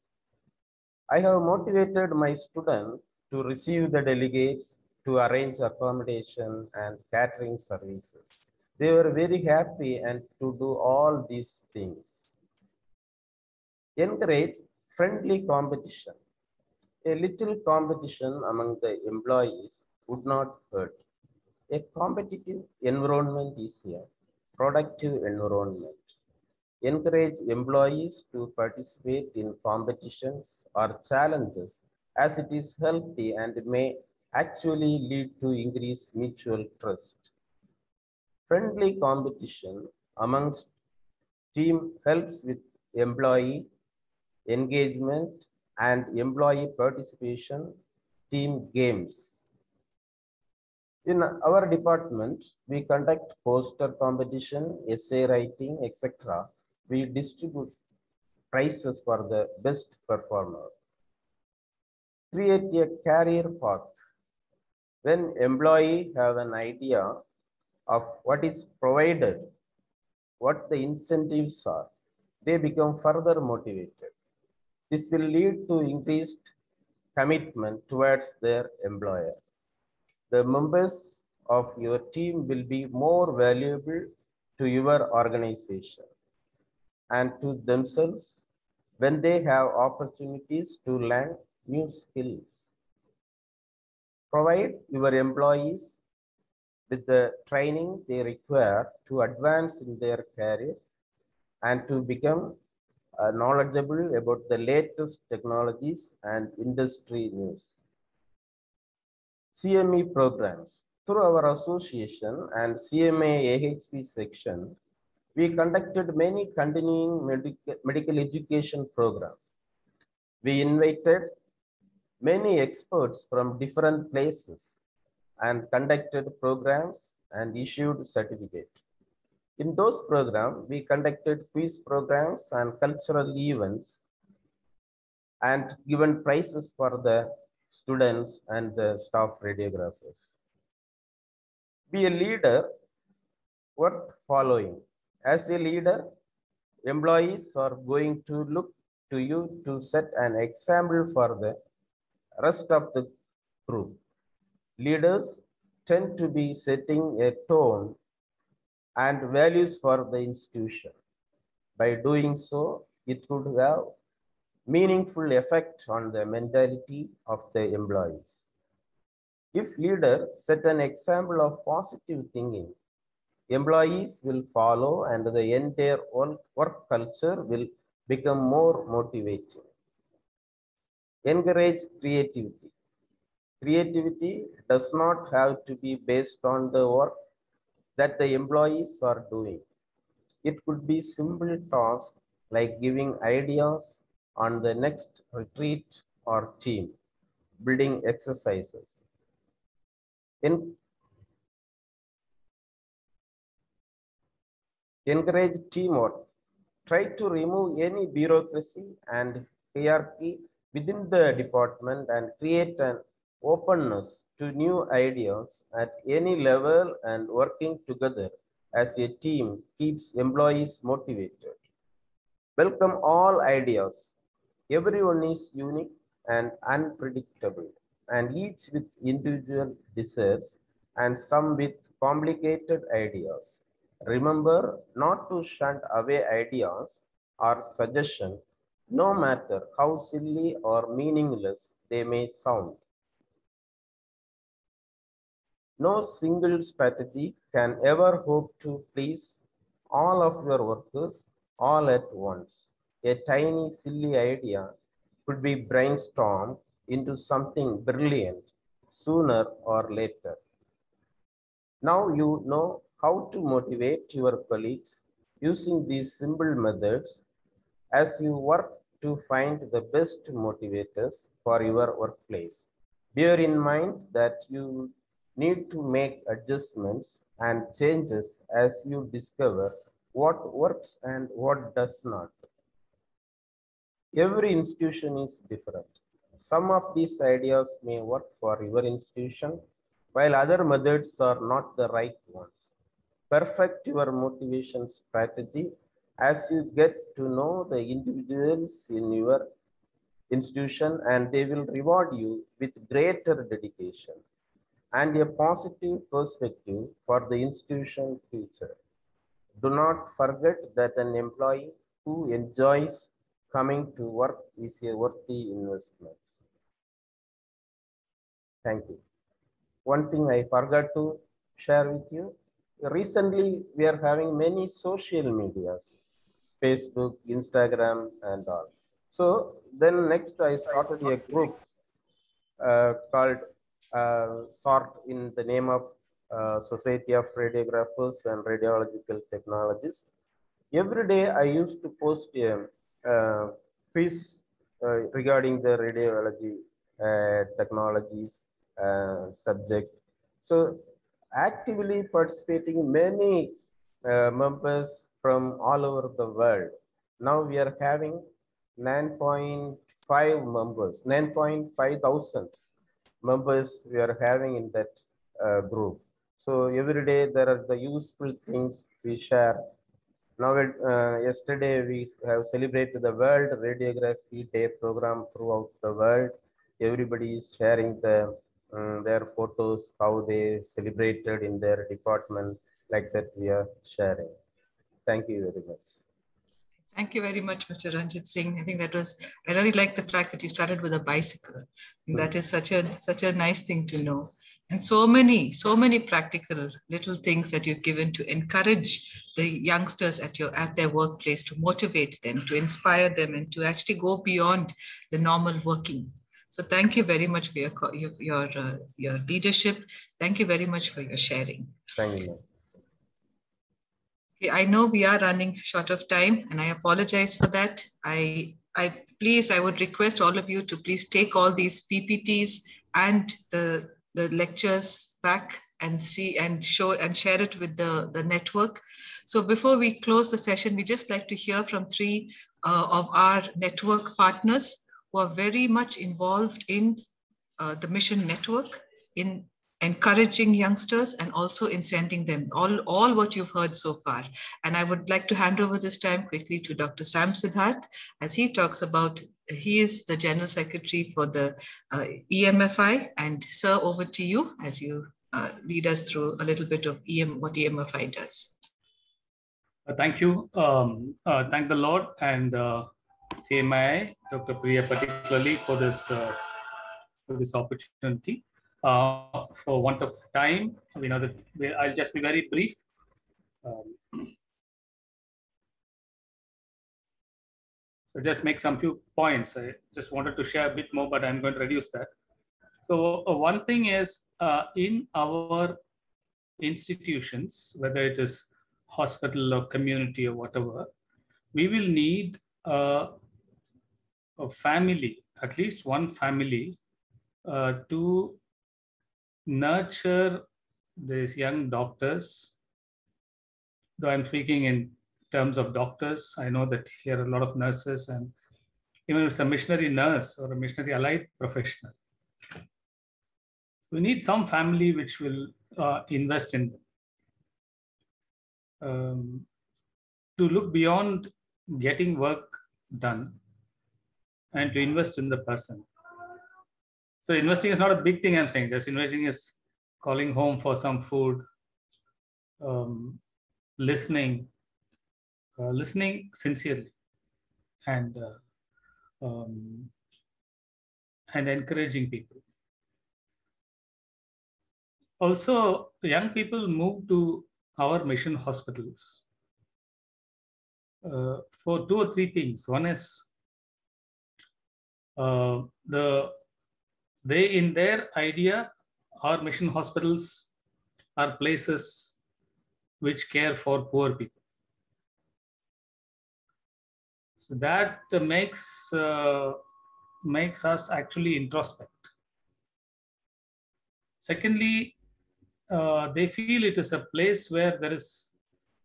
I have motivated my students to receive the delegates, to arrange accommodation and catering services. They were very happy and to do all these things. Encourage friendly competition. A little competition among the employees would not hurt. A competitive environment is a productive environment. Encourage employees to participate in competitions or challenges as it is healthy and may actually lead to increased mutual trust. Friendly competition amongst team helps with employee engagement and employee participation, team games. In our department, we conduct poster competition, essay writing, etc. We distribute prizes for the best performer. Create a career path. When employees have an idea of what is provided, what the incentives are, they become further motivated. This will lead to increased commitment towards their employer. The members of your team will be more valuable to your organization and to themselves when they have opportunities to learn new skills. Provide your employees with the training they require to advance in their career and to become knowledgeable about the latest technologies and industry news. CME programs. Through our association and CMAI AHP section, we conducted many continuing medical education programs. We invited many experts from different places and conducted programs and issued certificates. In those programs, we conducted quiz programs and cultural events and given prizes for the students and the staff radiographers. Be a leader worth following. As a leader, employees are going to look to you to set an example for the rest of the group. Leaders tend to be setting a tone and values for the institution. By doing so, it could have meaningful effect on the mentality of the employees. If leaders set an example of positive thinking, employees will follow and the entire work culture will become more motivating. Encourage creativity. Creativity does not have to be based on the work that the employees are doing. It could be simple tasks like giving ideas on the next retreat or team building exercises. Encourage teamwork. Try to remove any bureaucracy and hierarchy within the department and create an openness to new ideas at any level, and working together as a team keeps employees motivated. Welcome all ideas. Everyone is unique and unpredictable, and each with individual desires and some with complicated ideas. Remember not to shun away ideas or suggestions, no matter how silly or meaningless they may sound. No single strategy can ever hope to please all of your workers all at once. A tiny, silly idea could be brainstormed into something brilliant sooner or later. Now you know how to motivate your colleagues using these simple methods. As you work to find the best motivators for your workplace. Bear in mind that you need to make adjustments and changes as you discover what works and what does not. Every institution is different. Some of these ideas may work for your institution, while other methods are not the right ones. Perfect your motivation strategy as you get to know the individuals in your institution, and they will reward you with greater dedication and a positive perspective for the institution future. Do not forget that an employee who enjoys coming to work is a worthy investment. Thank you. One thing I forgot to share with you. Recently, we are having many social medias, Facebook, Instagram, and all. So then next I started a group called SORT in the name of Society of Radiographers and Radiological Technologists. Every day I used to post a quiz regarding the radiology technologies subject. So actively participating many members from all over the world. Now we are having 9.5 members, 9.5 thousand members we are having in that group. So every day there are the useful things we share. Now, yesterday we have celebrated the World Radiography Day program throughout the world. Everybody is sharing their photos, how they celebrated in their department, like that we are sharing. Thank you very much. Thank you very much, Mr. Ranjit Singh. I think I really like the fact that you started with a bicycle. And that is such a nice thing to know. And so many practical little things that you've given to encourage the youngsters at their workplace, to motivate them, to inspire them, and to actually go beyond the normal working. So thank you very much for your leadership. Thank you very much for your sharing. Thank you. Okay, I know we are running short of time, and I apologize for that. I would request all of you to please take all these PPTs and the lectures back and see and show and share it with the network. So before we close the session, we just like to hear from three of our network partners who are very much involved in the mission network, in encouraging youngsters and also in sending them all what you've heard so far. And I would like to hand over this time quickly to Dr. Sam Siddharth as he talks about, he is the General Secretary for the EMFI. And sir, over to you as you lead us through a little bit of what EMFI does. Thank you. Thank the Lord and CMAI, Dr. Priya particularly for this opportunity. For want of time, we know that I'll just be very brief. So just make some few points. I just wanted to share a bit more, but I'm going to reduce that. So one thing is in our institutions, whether it is hospital or community or whatever, we will need a family, at least one family, to nurture these young doctors. Though I'm speaking in terms of doctors, I know that here are a lot of nurses, and even if it's a missionary nurse or a missionary allied professional, we need some family which will invest in them, to look beyond getting work done and to invest in the person. So investing is not a big thing, I'm saying. Just investing is calling home for some food, listening sincerely, and encouraging people. Also, young people move to our mission hospitals for 2 or 3 things. One is they, in their idea, our mission hospitals are places which care for poor people. So that makes us actually introspect. Secondly, they feel it is a place where there is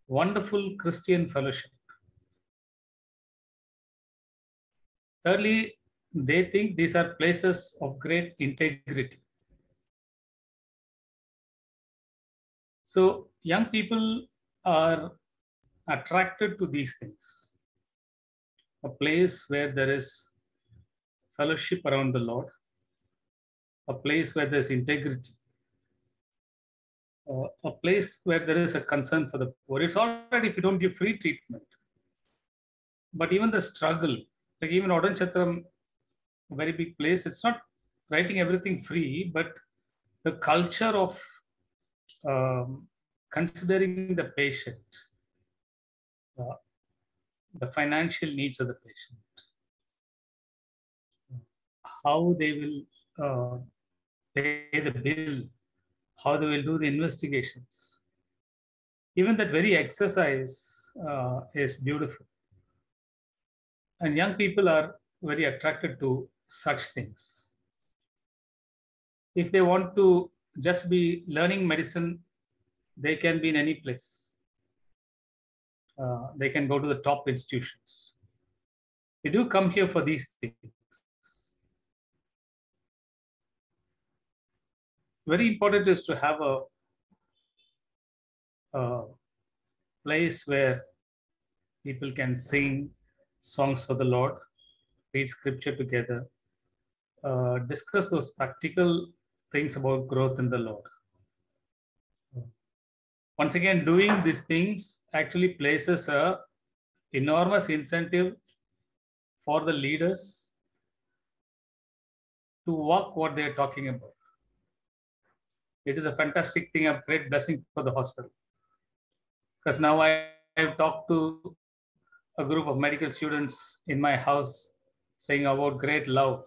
wonderful Christian fellowship. Thirdly, they think these are places of great integrity. So young people are attracted to these things. A place where there is fellowship around the Lord, a place where there's integrity, a place where there is a concern for the poor. It's all right if you don't give free treatment, but even the struggle, like even Odan Chatram, a very big place, it's not writing everything free, but the culture of considering the patient, the financial needs of the patient, how they will pay the bill, how they will do the investigations. Even that very exercise is beautiful. And young people are very attracted to such things. If they want to just be learning medicine, they can be in any place. They can go to the top institutions. They do come here for these things. Very important is to have a place where people can sing songs for the Lord, read scripture together, discuss those practical things about growth in the Lord. Once again, doing these things actually places a enormous incentive for the leaders to walk what they are talking about. It is a fantastic thing, a great blessing for the hospital. Because now I have talked to a group of medical students in my house saying about great love.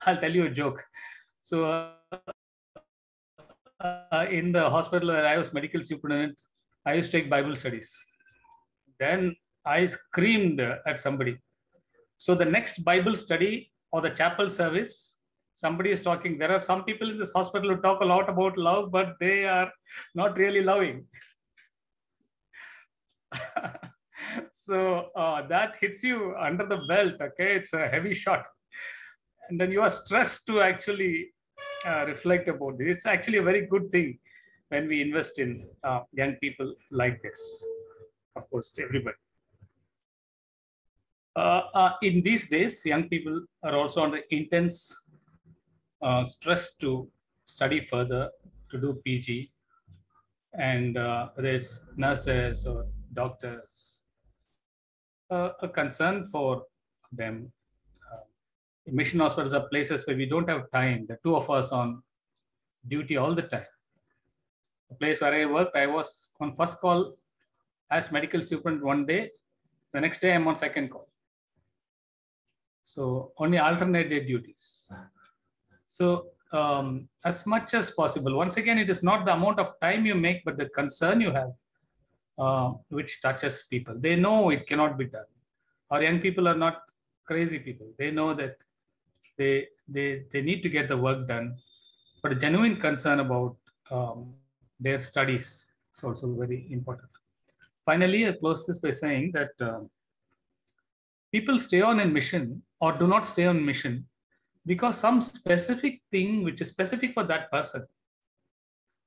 I'll tell you a joke. So in the hospital where I was medical superintendent, I used to take Bible studies. Then I screamed at somebody. So the next Bible study or the chapel service, somebody is talking. There are some people in this hospital who talk a lot about love, but they are not really loving. So that hits you under the belt, okay? It's a heavy shot. And then you are stressed to actually reflect about it. It's actually a very good thing when we invest in young people like this, of course, to everybody. In these days, young people are also under intense stress to study further, to do PG, and whether it's nurses or doctors, a concern for them. Mission hospitals are places where we don't have time. The two of us on duty all the time. The place where I worked, I was on first call as medical superintendent one day. The next day, I'm on second call. So only alternate day duties. So as much as possible, once again, it is not the amount of time you make, but the concern you have, which touches people. They know it cannot be done. Our young people are not crazy people. They know that they need to get the work done, but a genuine concern about their studies is also very important. Finally, I close this by saying that people stay on in mission or do not stay on mission because some specific thing which is specific for that person.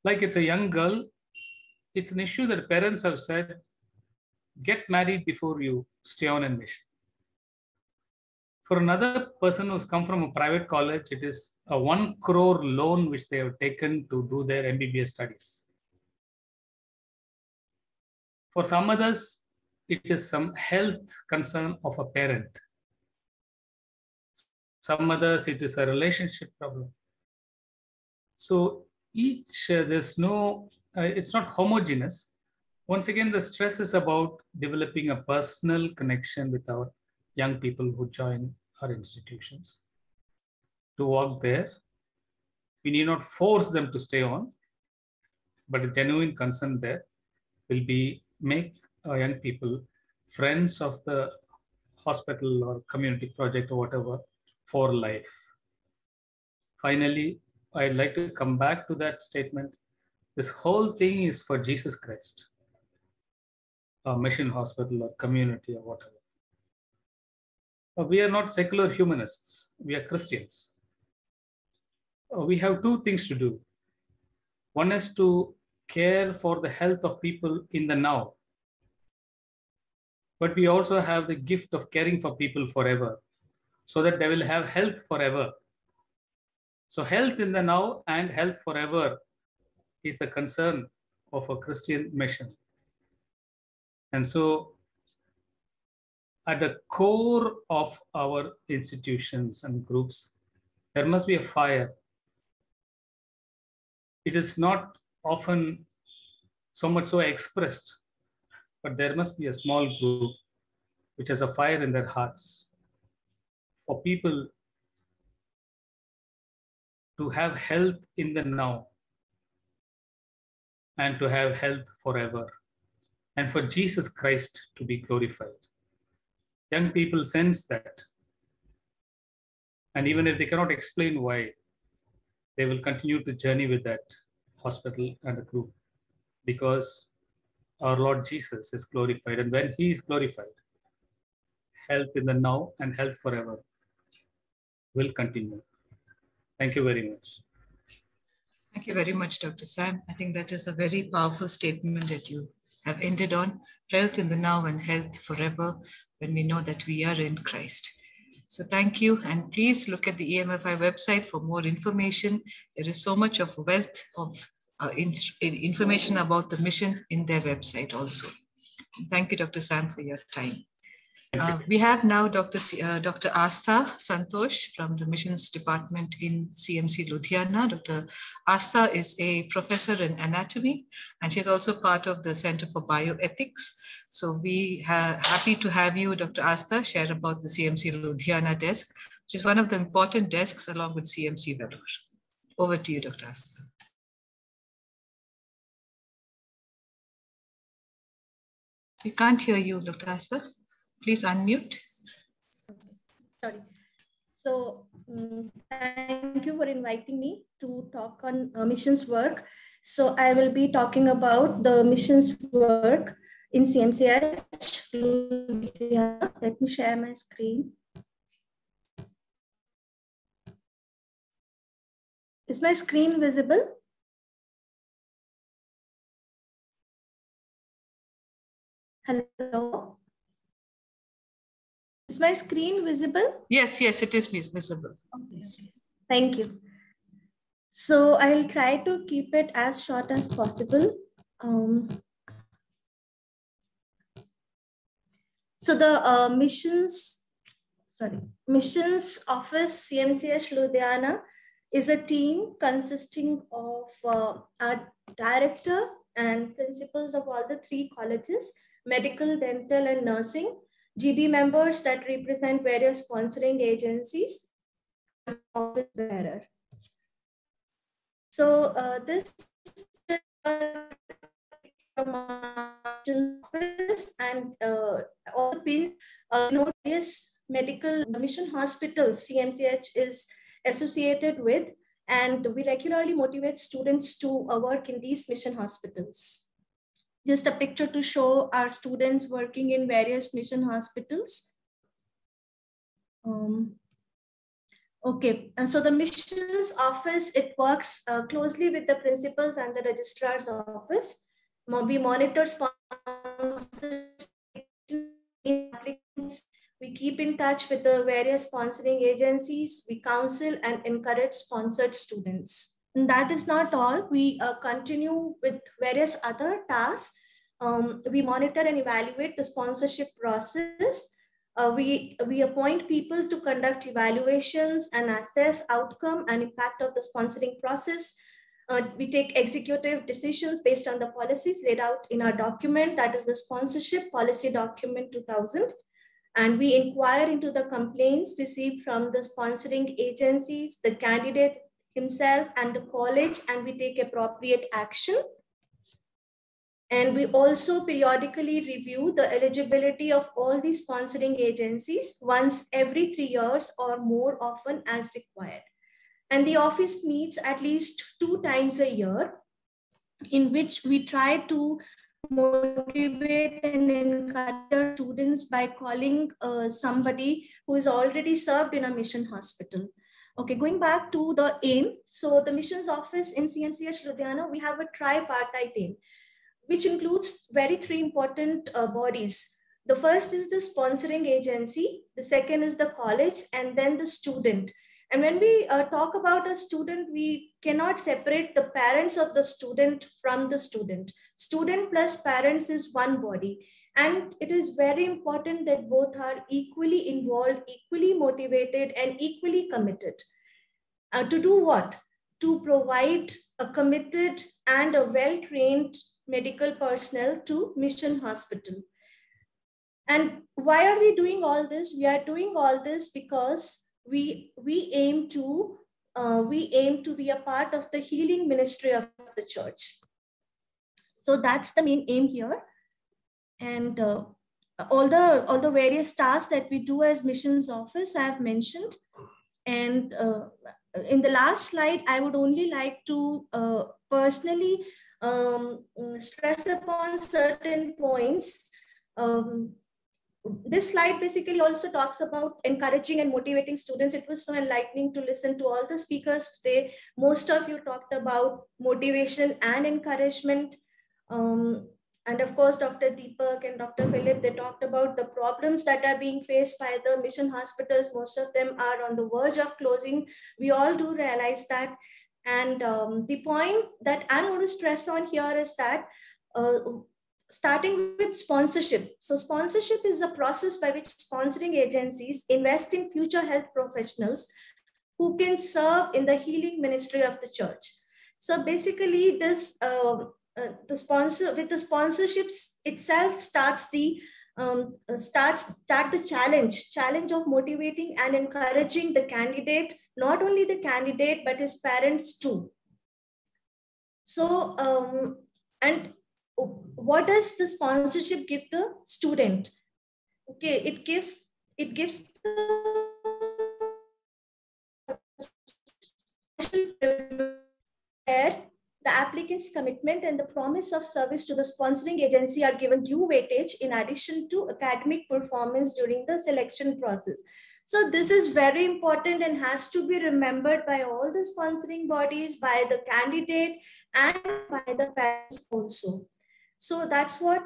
Like it's a young girl, it's an issue that parents have said, get married before you stay on in mission. For another person who's come from a private college, it is a 1 crore loan which they have taken to do their MBBS studies. For some others, it is some health concern of a parent. Some others, it is a relationship problem. So each, there's no, it's not homogeneous. Once again, the stress is about developing a personal connection with our young people who join our institutions. To work there, we need not force them to stay on, but a genuine concern there will be make young people friends of the hospital or community project or whatever for life. Finally, I'd like to come back to that statement. This whole thing is for Jesus Christ, a mission hospital or community or whatever. We are not secular humanists. We are Christians. We have two things to do. One is to care for the health of people in the now. But we also have the gift of caring for people forever, so that they will have health forever. So health in the now and health forever is the concern of a Christian mission. And so at the core of our institutions and groups, there must be a fire. It is not often so much so expressed, but there must be a small group which has a fire in their hearts for people to have health in the now and to have health forever, and for Jesus Christ to be glorified. Young people sense that. And even if they cannot explain why, they will continue to journey with that hospital and a group, because our Lord Jesus is glorified. And when he is glorified, health in the now and health forever will continue. Thank you very much. Thank you very much, Dr. Sam. I think that is a very powerful statement that you have ended on. Health in the now and health forever, when we know that we are in Christ. So thank you. And please look at the EMFI website for more information. There is so much of wealth of information about the mission in their website also. Thank you, Dr. Sam, for your time. We have now Dr. Astha Santosh from the Missions Department in CMC Ludhiana. Dr. Astha is a professor in anatomy, and she's also part of the Center for Bioethics. So we are happy to have you, Dr. Astha, share about the CMC Ludhiana desk, which is one of the important desks along with CMC Vellore. Over to you, Dr. Astha. We can't hear you, Dr. Astha. Please unmute. Sorry. So thank you for inviting me to talk on missions work. So I will be talking about the missions work in CMCH. Let me share my screen. Is my screen visible? Hello? Is my screen visible? Yes, yes, it is visible. Okay. Yes. Thank you. So I'll try to keep it as short as possible. So the missions office CMCH Ludhiana is a team consisting of our director and principals of all the three colleges, medical, dental, and nursing, GB members that represent various sponsoring agencies, and office bearer. So this is from our office, and all the pins, various medical mission hospitals CMCH is associated with, and we regularly motivate students to work in these mission hospitals. Just a picture to show our students working in various mission hospitals. Okay, and so the missions office, it works closely with the principals and the registrar's office. We monitor applicants. We keep in touch with the various sponsoring agencies. We counsel and encourage sponsored students. And that is not all. We continue with various other tasks. We monitor and evaluate the sponsorship process. We appoint people to conduct evaluations and assess outcome and impact of the sponsoring process. We take executive decisions based on the policies laid out in our document, that is the sponsorship policy document 2000. And we inquire into the complaints received from the sponsoring agencies, the candidate himself and the college, and we take appropriate action. And we also periodically review the eligibility of all these sponsoring agencies once every 3 years or more often as required. And the office meets at least 2 times a year, in which we try to motivate and encourage students by calling somebody who is already served in a mission hospital. Okay, going back to the aim. So the missions office in CMCH Ludhiana, we have a tripartite aim, which includes three important bodies. The first is the sponsoring agency, the second is the college, and then the student. And when we talk about a student, we cannot separate the parents of the student from the student. Student plus parents is one body. And it is very important that both are equally involved, equally motivated, and equally committed. To do what? To provide a committed and a well-trained medical personnel to mission hospital. And why are we doing all this? We are doing all this because we aim to be a part of the healing ministry of the church. So that's the main aim here. And all the various tasks that we do as missions office, I have mentioned. And in the last slide, I would only like to personally stress upon certain points. This slide basically also talks about encouraging and motivating students. It was so enlightening to listen to all the speakers today. Most of you talked about motivation and encouragement. And of course, Dr. Deepak and Dr. Philip, they talked about the problems that are being faced by the mission hospitals. Most of them are on the verge of closing. We all do realize that. And the point that I'm going to stress on here is that starting with sponsorship. So sponsorship is a process by which sponsoring agencies invest in future health professionals who can serve in the healing ministry of the church. So basically this, the sponsorships itself starts the challenge of motivating and encouraging the candidate, not only the candidate, but his parents too. So, and what does the sponsorship give the student? Okay, it gives the applicant's commitment and the promise of service to the sponsoring agency are given due weightage in addition to academic performance during the selection process. So this is very important and has to be remembered by all the sponsoring bodies, by the candidate, and by the parents also. So that's what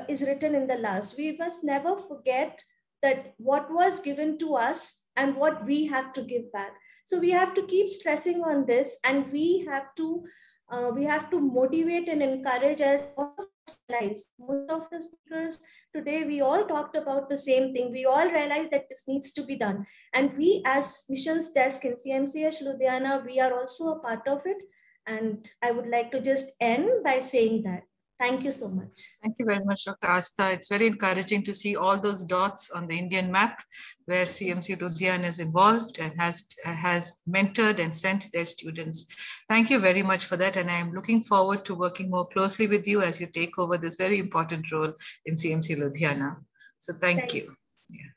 is written in the last. We must never forget that what was given to us and what we have to give back. So we have to keep stressing on this, and we have to motivate and encourage as most of the speakers today. We all talked about the same thing. We all realize that this needs to be done, and we as missions desk in CMCH Ludhiana, we are also a part of it. And I would like to just end by saying that. Thank you so much. Thank you very much, Dr. Asta. It's very encouraging to see all those dots on the Indian map where CMC Ludhiana is involved and has mentored and sent their students. Thank you very much for that. And I'm looking forward to working more closely with you as you take over this very important role in CMC Ludhiana. So thank you. Yeah.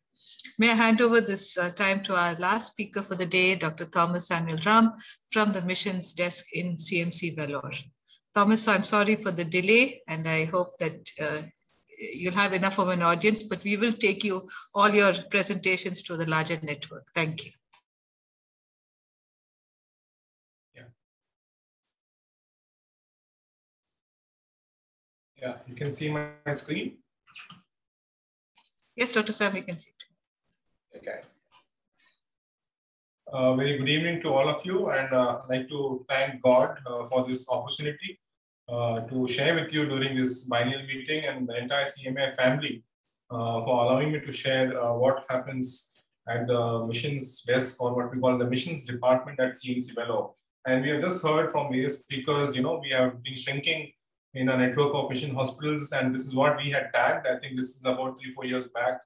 May I hand over this time to our last speaker for the day, Dr. Thomas Samuel Ram from the missions desk in CMC Vellore. Thomas, I'm sorry for the delay, and I hope that you'll have enough of an audience, but we will take all your presentations to the larger network. Thank you. Yeah, you can see my screen? Yes, Dr. Sam, you can see it. Okay. Very good evening to all of you, and I'd like to thank God for this opportunity to share with you during this biennial meeting, and the entire CMAI family for allowing me to share what happens at the missions desk, or what we call the missions department at CMC Vellore. And we have just heard from various speakers, we have been shrinking in a network of mission hospitals, and this is what we had tagged. I think this is about 3-4 years back,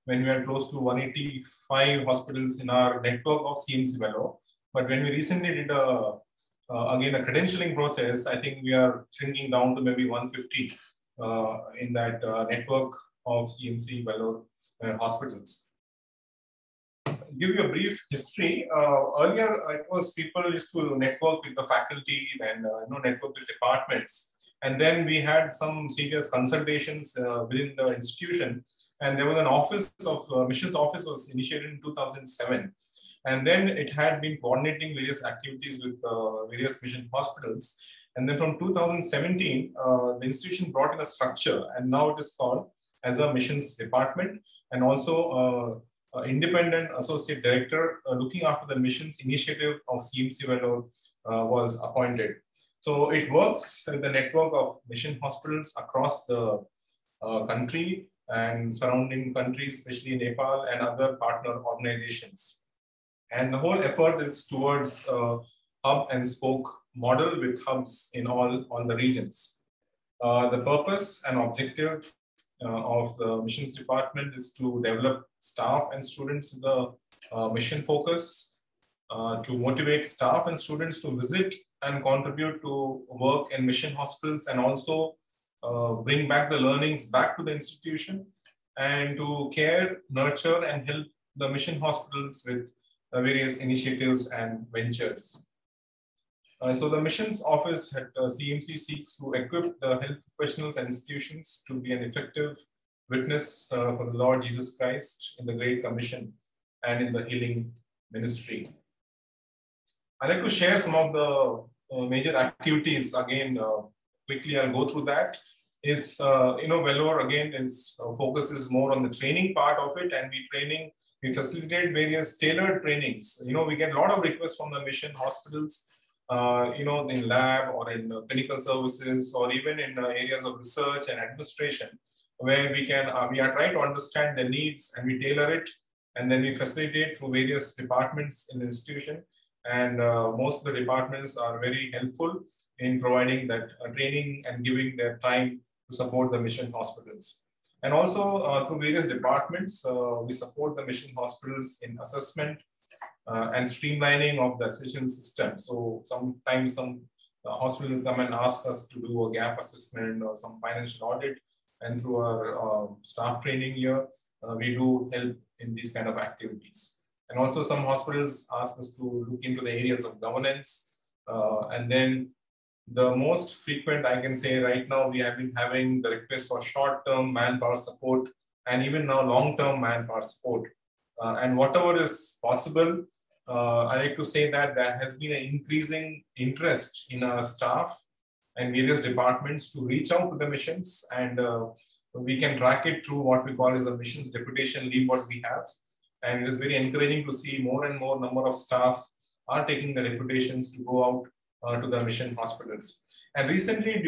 when we had close to 185 hospitals in our network of CMC Vellore. But when we recently did a again, a credentialing process, I think we are shrinking down to maybe 150 in that network of CMC Vellore hospitals. Give you a brief history. Earlier, it was people used to network with the faculty and network with departments. And then we had some serious consultations within the institution. And there was an office of missions office was initiated in 2007. And then it had been coordinating various activities with various mission hospitals. And then from 2017, the institution brought in a structure, and now it is called as a missions department, and also independent associate director looking after the missions initiative of CMC Vellore was appointed. So it works with the network of mission hospitals across the country and surrounding countries, especially Nepal and other partner organizations. And the whole effort is towards hub and spoke model with hubs in all the regions. The purpose and objective of the missions department is to develop staff and students in the mission focus, to motivate staff and students to visit and contribute to work in mission hospitals, and also bring back the learnings back to the institution, and to care, nurture, and help the mission hospitals with various initiatives and ventures. So the missions office at CMC seeks to equip the health professionals and institutions to be an effective witness for the Lord Jesus Christ in the Great Commission and in the healing ministry. I'd like to share some of the major activities. Again, quickly I'll go through that. Is Vellore again is focuses more on the training part of it, and we facilitate various tailored trainings. We get a lot of requests from the mission hospitals, in lab or in clinical services, or even in areas of research and administration, where we are trying to understand the needs, and we tailor it, and then we facilitate through various departments in the institution. And most of the departments are very helpful in providing that training and giving their time to support the mission hospitals. And also through various departments, we support the mission hospitals in assessment and streamlining of the assessment system. So sometimes some hospital will come and ask us to do a gap assessment or some financial audit, and through our staff training here, we do help in these kind of activities. And also some hospitals ask us to look into the areas of governance. And then the most frequent, I can say right now, we have been having the request for short-term manpower support, and even now long-term manpower support. And whatever is possible, I like to say that there has been an increasing interest in our staff and various departments to reach out to the missions, and we can track it through what we call as a missions deputation leave, what we have. And it is very encouraging to see more and more number of staff are taking the deputations to go out to the mission hospitals. And recently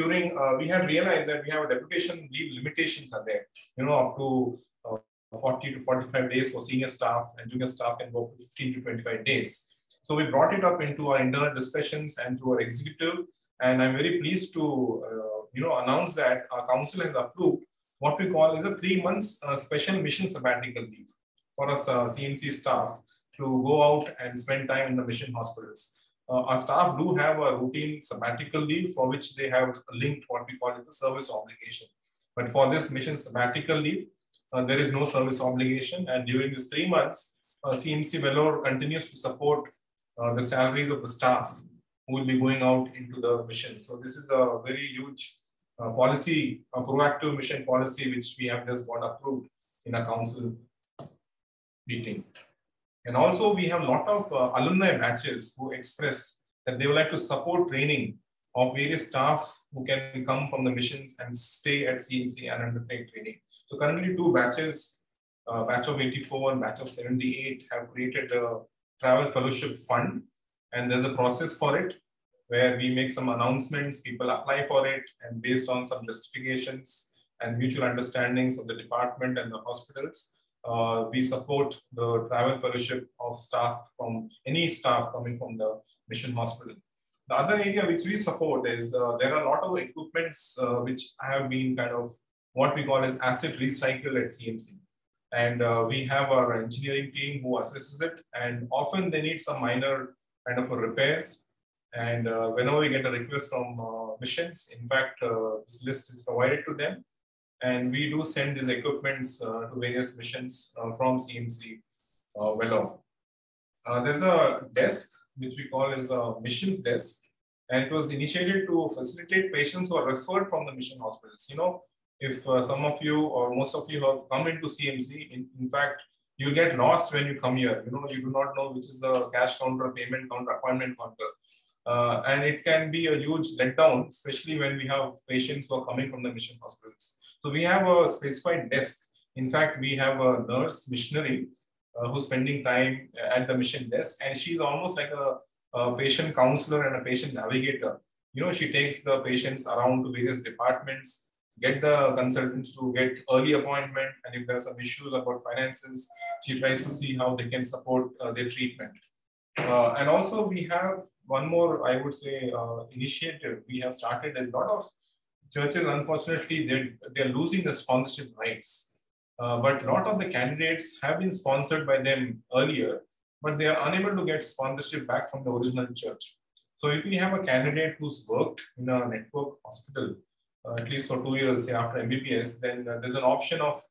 we had realized that we have a deputation leave limitations are there, up to 40 to 45 days for senior staff, and junior staff can go up to 15 to 25 days. So we brought it up into our internal discussions and to our executive. And I'm very pleased to announce that our council has approved what we call is a 3 months special mission sabbatical leave for us CMC staff to go out and spend time in the mission hospitals. Our staff do have a routine sabbatical leave for which they have linked what we call as a service obligation. But for this mission sabbatical leave, there is no service obligation. And during this 3 months, CMC Vellore continues to support the salaries of the staff who will be going out into the mission. So this is a very huge policy, a proactive mission policy, which we have just got approved in a council meeting. And also we have a lot of alumni batches who express that they would like to support training of various staff who can come from the missions and stay at CMC and undertake training. So currently 2 batches, batch of 84 and batch of 78 have created a travel fellowship fund. And there's a process for it where we make some announcements, people apply for it, and based on some justifications and mutual understandings of the department and the hospitals, we support the travel fellowship of staff from any staff coming from the mission hospital. The other area which we support is there are a lot of equipments which have been kind of what we call as asset recycle at CMC. And we have our engineering team who assesses it, and often they need some minor kind of repairs. And whenever we get a request from missions, in fact, this list is provided to them. And we do send these equipments to various missions from CMC Vellore. There's a desk which we call as a missions desk, and it was initiated to facilitate patients who are referred from the mission hospitals. You know, if some of you or most of you have come into CMC, in fact, you get lost when you come here. You know, you do not know which is the cash counter, payment counter, appointment counter. And it can be a huge letdown, especially when we have patients who are coming from the mission hospitals. So we have a specified desk. In fact, we have a nurse missionary who's spending time at the mission desk, and she's almost like a patient counselor and a patient navigator. You know, she takes the patients around to various departments, get the consultants to get early appointment, and if there are some issues about finances, she tries to see how they can support their treatment. And also we have one more, I would say, initiative we have started. A lot of churches, unfortunately, they're losing the sponsorship rights. But a lot of the candidates have been sponsored by them earlier, but they are unable to get sponsorship back from the original church. So if we have a candidate who's worked in a network hospital, at least for 2 years, say after MBBS, then there's an option of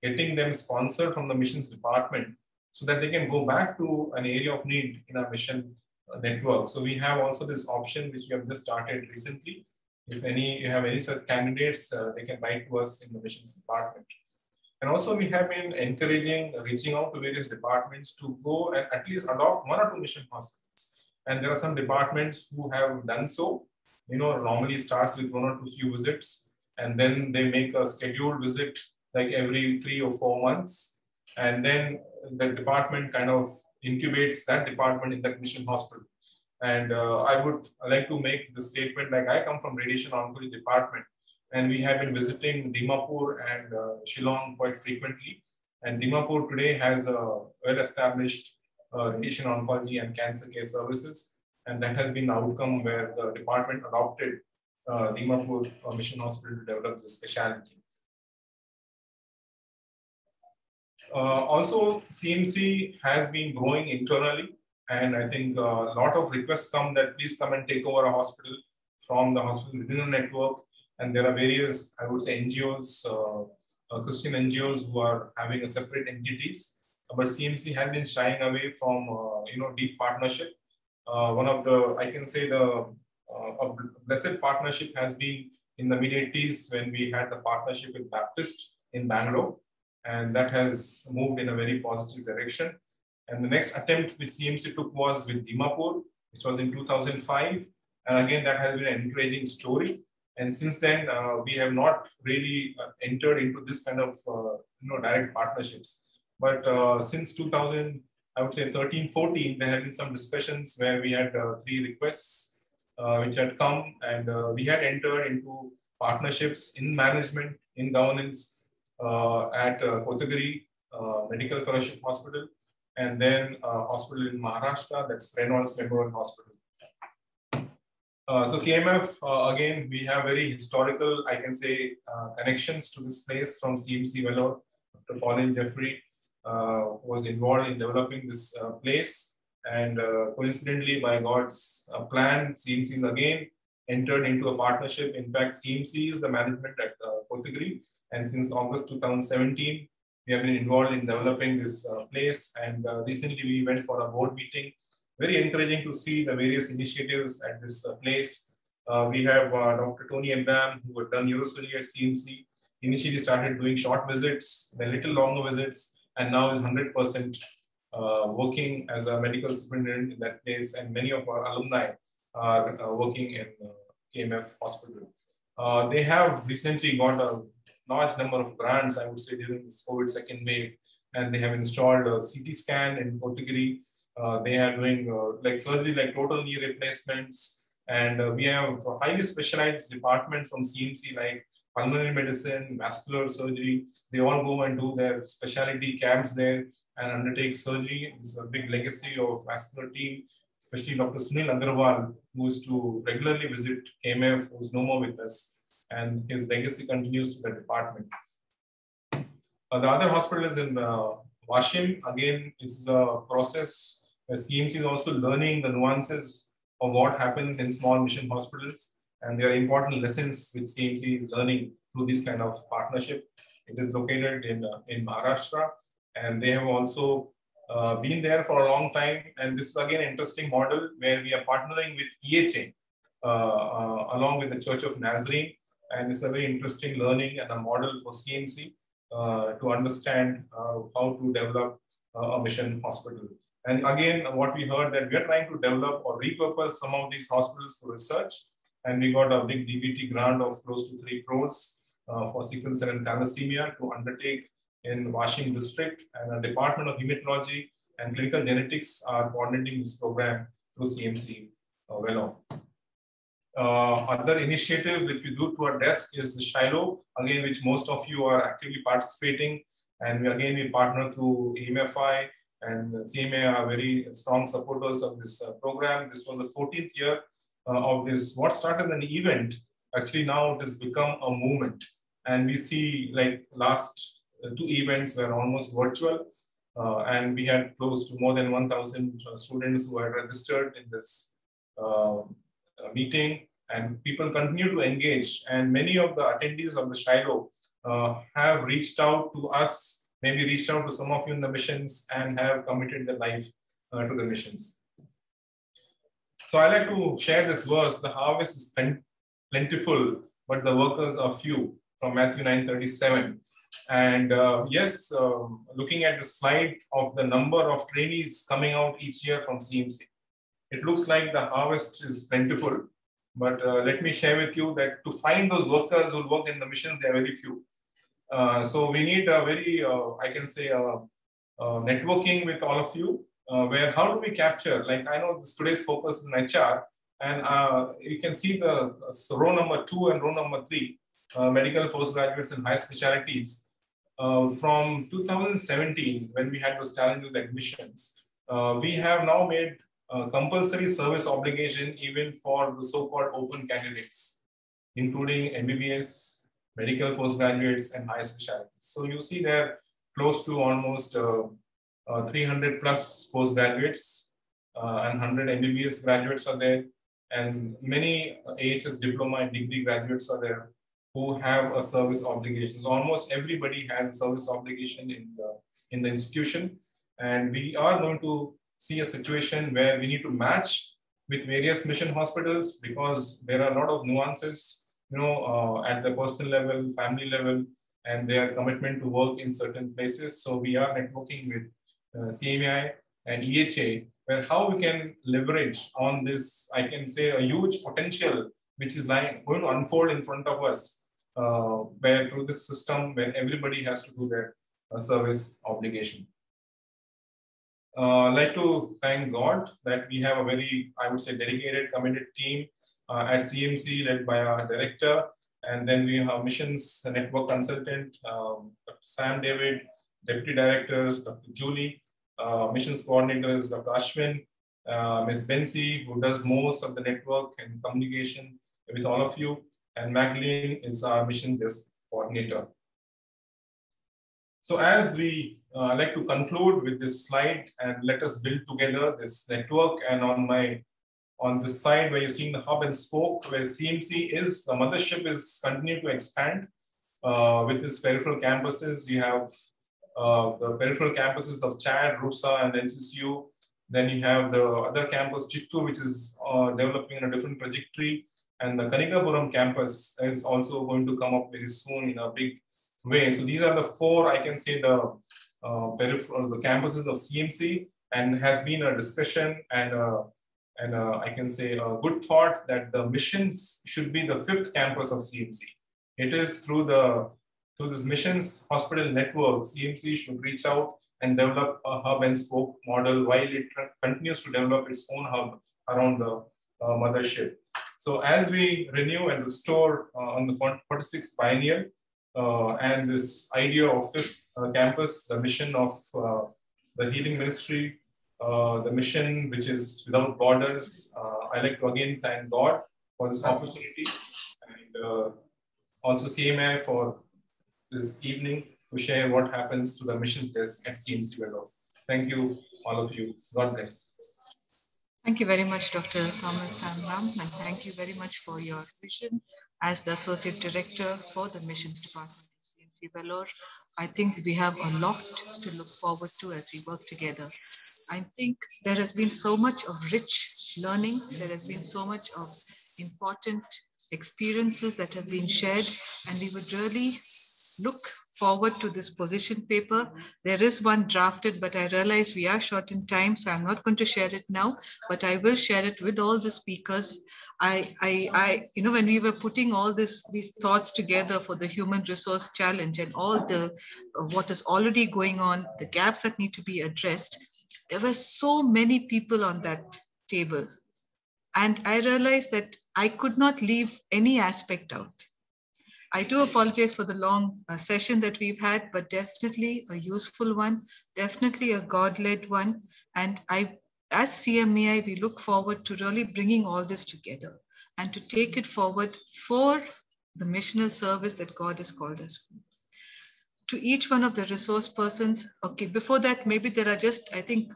getting them sponsored from the missions department so that they can go back to an area of need in our mission network. So we have also this option, which we have just started recently. If you have any such candidates, they can write to us in the missions department. And also we have been reaching out to various departments to go and at least adopt 1 or 2 mission hospitals. And there are some departments who have done so. You know, normally starts with 1 or 2 few visits, and then they make a scheduled visit like every 3 or 4 months. And then the department kind of incubates that department in that mission hospital. And I would like to make the statement, like I come from radiation oncology department, and we have been visiting Dimapur and Shillong quite frequently. And Dimapur today has a well-established radiation oncology and cancer care services. And that has been the outcome where the department adopted Dimapur Mission Hospital to develop this specialty. Also, CMC has been growing internally. And I think a lot of requests come that please come and take over a hospital from the hospital within a network. And there are various, I would say, NGOs, Christian NGOs who are having a separate entities. But CMC has been shying away from, deep partnership. One of the, I can say a blessed partnership has been in the mid-80s when we had the partnership with Baptist in Bangalore. And that has moved in a very positive direction. And the next attempt which CMC took was with Dimapur, which was in 2005. And again, that has been an encouraging story. And since then, we have not really entered into this kind of direct partnerships. But since 2000, I would say 13-14, there have been some discussions where we had 3 requests which had come, and we had entered into partnerships in management, in governance at Kotagiri Medical Fellowship Hospital, and then hospital in Maharashtra, that's Reynolds Memorial Hospital. So KMF, again, we have very historical, I can say, connections to this place from CMC Vellore. Dr. Colin Jeffrey was involved in developing this place. And coincidentally, by God's plan, CMC again entered into a partnership. In fact, CMC is the management at Kotagiri. And since August 2017, we have been involved in developing this place. And recently we went for a board meeting. Very encouraging to see the various initiatives at this place. We have Dr. Tony Abraham, who had done neurosurgery at CMC. Initially started doing short visits, then little longer visits, and now is 100% working as a medical superintendent in that place. And many of our alumni are working in KMF Hospital. They have recently got a large number of grants, I would say, during this COVID second wave, and they have installed a CT scan in Kotagiri. They are doing like surgery, like total knee replacements. And we have a highly specialized department from CMC, like pulmonary medicine, vascular surgery. They all go and do their specialty camps there and undertake surgery. It's a big legacy of vascular team, especially Dr. Sunil Agarwal, who is to regularly visit KMF, who's no more with us. And his legacy continues to the department. The other hospital is in Washim. Again, it's a process where CMC is also learning the nuances of what happens in small mission hospitals. And there are important lessons which CMC is learning through this kind of partnership. It is located in Maharashtra, and they have also been there for a long time. And this is again an interesting model where we are partnering with EHA along with the Church of Nazarene. And it's a very interesting learning and a model for CMC to understand how to develop a mission hospital. And again, what we heard that we are trying to develop or repurpose some of these hospitals for research. And we got a big DBT grant of close to 3 crores for sickle cell and thalassemia to undertake in Washing district, and a Department of Hematology and Clinical Genetics are coordinating this program through CMC Vellore. Other initiative which we do to our desk is the Shiloh, again, which most of you are actively participating. And we partner through Emfi, and CMAI are very strong supporters of this program. This was the 14th year of this. What started as an event, actually now it has become a movement. And we see like last 2 events were almost virtual. And we had close to more than 1,000 students who are registered in this meeting, and people continue to engage. And many of the attendees of the Shiloh have reached out to us, maybe reached out to some of you in the missions, and have committed their life to the missions. So I like to share this verse: the harvest is plentiful, but the workers are few, from Matthew 9:37. And yes, looking at the slide of the number of trainees coming out each year from CMC, it looks like the harvest is plentiful. But let me share with you that to find those workers who work in the missions, they are very few. So we need a very, I can say, networking with all of you, where how do we capture, like I know today's focus is in HR, and you can see the row number 2 and row number 3, medical postgraduates and high specialties. From 2017, when we had those challenges with admissions, we have now made compulsory service obligation even for the so-called open candidates, including MBBS, medical postgraduates, and high specialties. So you see there close to almost 300 plus postgraduates and 100 MBBS graduates are there, and many AHS diploma and degree graduates are there who have a service obligation. Almost everybody has a service obligation in the institution, and we are going to see a situation where we need to match with various mission hospitals, because there are a lot of nuances, at the personal level, family level, and their commitment to work in certain places. So we are networking with CMAI and EHA, where how we can leverage on this, I can say, a huge potential which is going to unfold in front of us, where through this system, where everybody has to do their service obligation. I'd like to thank God that we have a very, I would say, dedicated, committed team at CMC led by our director. And then we have missions network consultant, Dr. Sam David, deputy directors, Dr. Julie, missions coordinators, Dr. Ashwin, Ms. Bensi, who does most of the network and communication with all of you. And Magdalene is our mission desk coordinator. So as we like to conclude with this slide, and let us build together this network. And on this side where you're seeing the hub and spoke, where CMC is, the mothership is continuing to expand with its peripheral campuses. You have the peripheral campuses of Chad, Rusa, and NCCU. Then you have the other campus, Chittoor, which is developing in a different trajectory. And the Kanikapuram campus is also going to come up very soon in a big way. So these are the 4, I can say, the campuses of CMC, and has been a discussion and I can say a good thought that the missions should be the 5th campus of CMC. It is through this missions hospital network, CMC should reach out and develop a hub and spoke model while it continues to develop its own hub around the mothership. So as we renew and restore on the 46th Biennial and this idea of 5th campus, the mission of the healing ministry, the mission which is without borders, I like to again thank God for this opportunity, and also CMAI for this evening to share what happens to the missions desk at CMC Vellore. Thank you, all of you. God bless. Thank you very much, Dr. Thomas and Ram, and thank you very much for your vision as the Associate Director for the Missions Department of CMT Vellore. I think we have a lot to look forward to as we work together. I think there has been so much of rich learning. There has been so much of important experiences that have been shared, and we would really look forward to this position paper. There is one drafted, but I realize we are short in time, so I'm not going to share it now, but I will share it with all the speakers. You know, when we were putting all these thoughts together for the human resource challenge and all the what is already going on, the gaps that need to be addressed, there were so many people on that table. And I realized that I could not leave any aspect out. I do apologize for the long session that we've had, but definitely a useful one, definitely a God-led one. And as CMAI, we look forward to really bringing all this together and to take it forward for the missional service that God has called us for. To each one of the resource persons, okay, before that, maybe there are just, I think,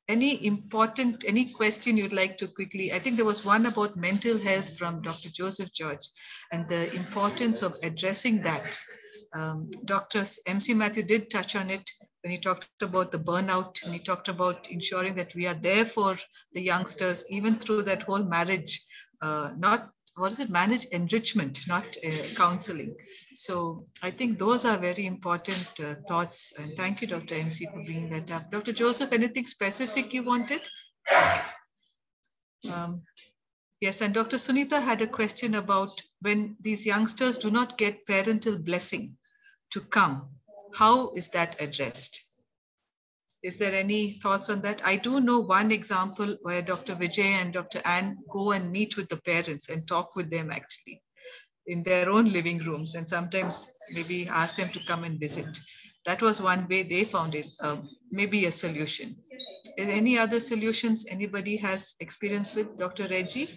any question you'd like to quickly, I think there was one about mental health from Dr. Joseph George and the importance of addressing that. Dr. MC Matthew did touch on it when he talked about the burnout, and he talked about ensuring that we are there for the youngsters, even through that whole marriage, manage enrichment, not counseling. So I think those are very important thoughts. And thank you, Dr. MC, for bringing that up. Dr. Joseph, anything specific you wanted? Yes, and Dr. Sunita had a question about when these youngsters do not get parental blessing to come, how is that addressed? Is there any thoughts on that? I do know one example where Dr. Vijay and Dr. Ann go and meet with the parents and talk with them actually in their own living rooms, and sometimes maybe ask them to come and visit. That was one way they found it, maybe a solution. Any other solutions anybody has experience with? Dr. Reggie?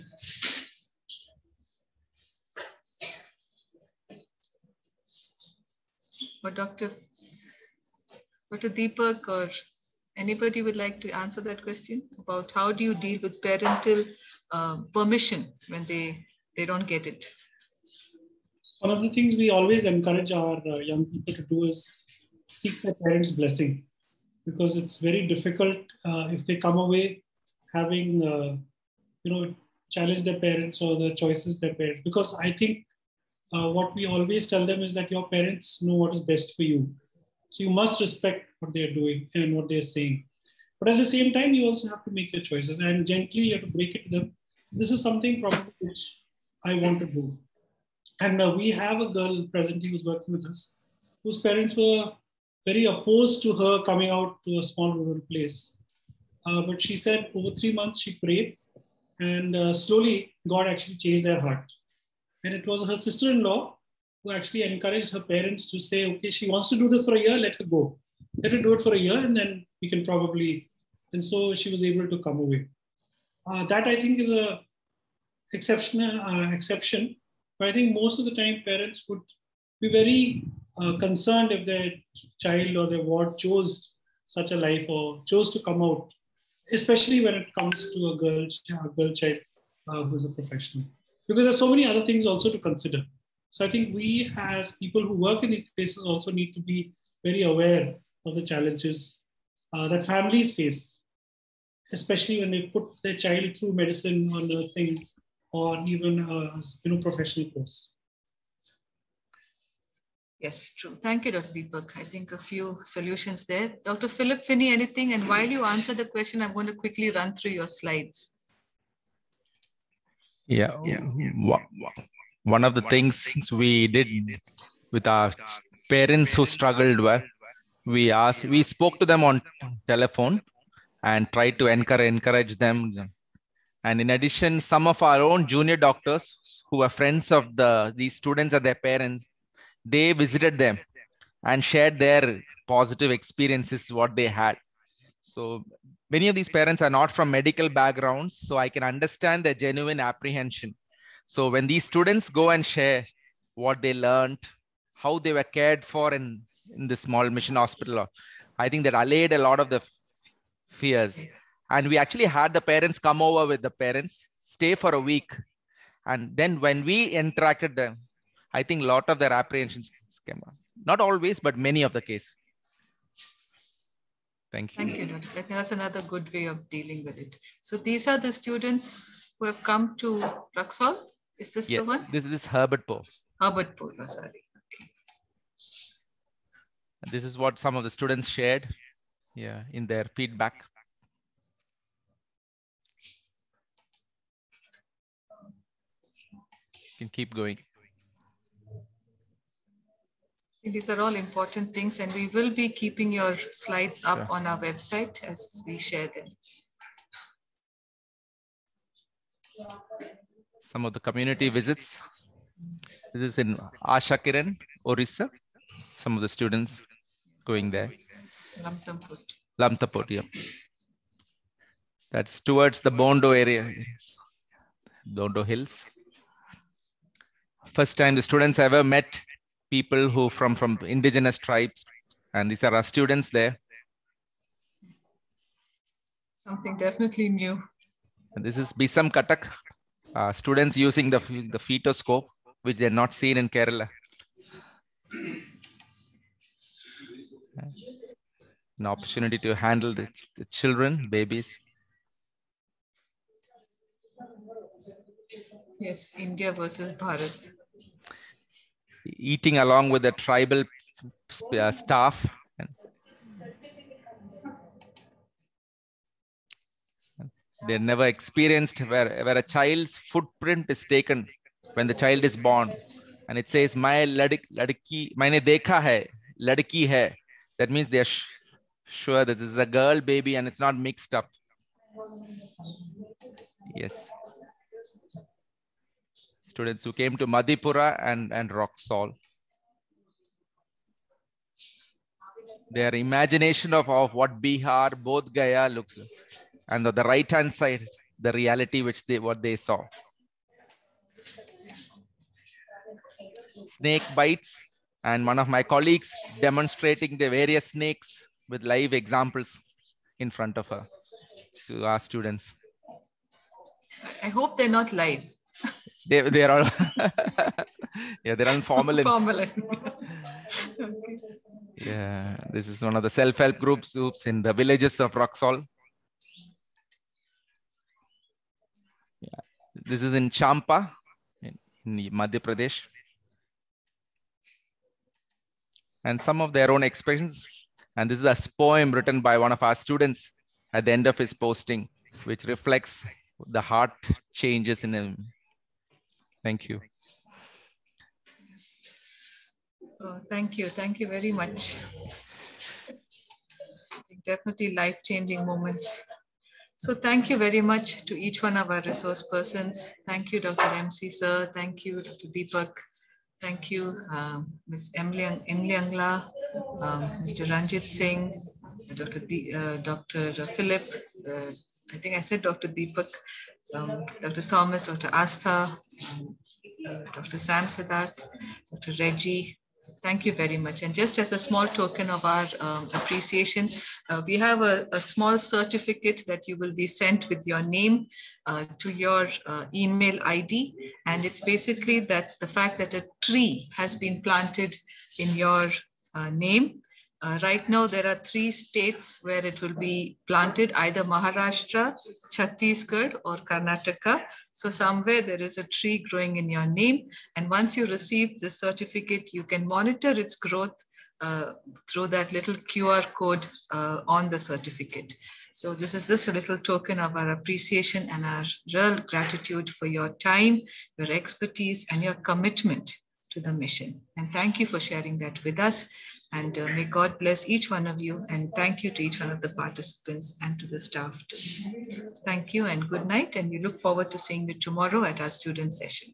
Or Dr. Deepak, or anybody would like to answer that question about how do you deal with parental permission when they don't get it? One of the things we always encourage our young people to do is seek their parents' blessing, because it's very difficult if they come away having, challenged their parents or the choices their parents. Because I think what we always tell them is that your parents know what is best for you. So you must respect what they're doing and what they're saying. But at the same time, you also have to make your choices, and gently you have to break it to them. This is something probably which I want to do. And we have a girl presently who's working with us, whose parents were very opposed to her coming out to a small rural place. But she said over 3 months she prayed, and slowly God actually changed their heart. And it was her sister-in-law who actually encouraged her parents to say, okay, she wants to do this for a year, let her go. Let her do it for a year, and then we can probably, and so she was able to come away. That I think is a exception. But I think most of the time parents would be very concerned if their child or their ward chose such a life or chose to come out, especially when it comes to a girl child who's a professional. Because there's so many other things also to consider. So I think we as people who work in these places also need to be very aware of the challenges that families face, especially when they put their child through medicine or nursing or even a professional course. Yes, true. Thank you, Dr. Deepak. I think a few solutions there. Dr. Philip Finney, anything? And while you answer the question, I'm going to quickly run through your slides. Yeah. One of the things we did with our parents who struggled were, we spoke to them on telephone and tried to encourage them. And in addition, some of our own junior doctors who were friends of these students and their parents, they visited them and shared their positive experiences, what they had. So many of these parents are not from medical backgrounds, so I can understand their genuine apprehension. So when these students go and share what they learned, how they were cared for in the small mission hospital, I think that allayed a lot of the fears. And we actually had the parents come over with the parents, stay for a week. And then when we interacted them, I think a lot of their apprehensions came up. Not always, but many of the cases. Thank you. Thank you, Dr. I think that's another good way of dealing with it. So these are the students who have come to Raxol. Is this the one? This is Herbertpur. Herbertpur, oh, sorry. Okay. And this is what some of the students shared in their feedback. You can keep going. These are all important things, and we will be keeping your slides up on our website as we share them. Some of the community visits. This is in Ashakiran, Orissa. Some of the students going there. Lamtaput, yeah. That's towards the Bondo area, Bondo Hills. First time the students ever met people who from indigenous tribes, and these are our students there. Something definitely new. And this is Bisam Katak, students using the fetoscope, which they're not seen in Kerala. An opportunity to handle the children, babies. Yes, India versus Bharat. Eating along with the tribal staff. They never experienced where a child's footprint is taken when the child is born, and it says "My ladki, maine dekha hai, ladki hai." That means they are sure that this is a girl baby and it's not mixed up. Yes. Students who came to Madhipura and Roxol. Their imagination of what Bihar, Bodh Gaya looks like. And on the right-hand side, the reality what they saw. Snake bites, and one of my colleagues demonstrating the various snakes with live examples in front of her to our students. I hope they're not live. They're all they're all formalin. Okay. Yeah, this is one of the self-help groups in the villages of Roxol. Yeah. This is in Champa in Madhya Pradesh. And some of their own expressions. And this is a poem written by one of our students at the end of his posting, which reflects the heart changes in him. Thank you. Oh, thank you. Thank you very much. Definitely life-changing moments. So thank you very much to each one of our resource persons. Thank you, Dr. MC Sir. Thank you, Dr. Deepak. Thank you, Ms. Emily Angla, Mr. Ranjit Singh, Dr. Philip. I think I said Dr. Deepak, Dr. Thomas, Dr. Astha, Dr. Sam Siddharth, Dr. Reggie. Thank you very much. And just as a small token of our appreciation, we have a small certificate that you will be sent with your name to your email ID. And it's basically that the fact that a tree has been planted in your name. Right now, there are 3 states where it will be planted, either Maharashtra, Chhattisgarh, or Karnataka. So somewhere there is a tree growing in your name. And once you receive the certificate, you can monitor its growth through that little QR code on the certificate. So this is just a little token of our appreciation and our real gratitude for your time, your expertise, and your commitment to the mission. And thank you for sharing that with us. And may God bless each one of you. And thank you to each one of the participants and to the staff too. Thank you and good night. And we look forward to seeing you tomorrow at our student session.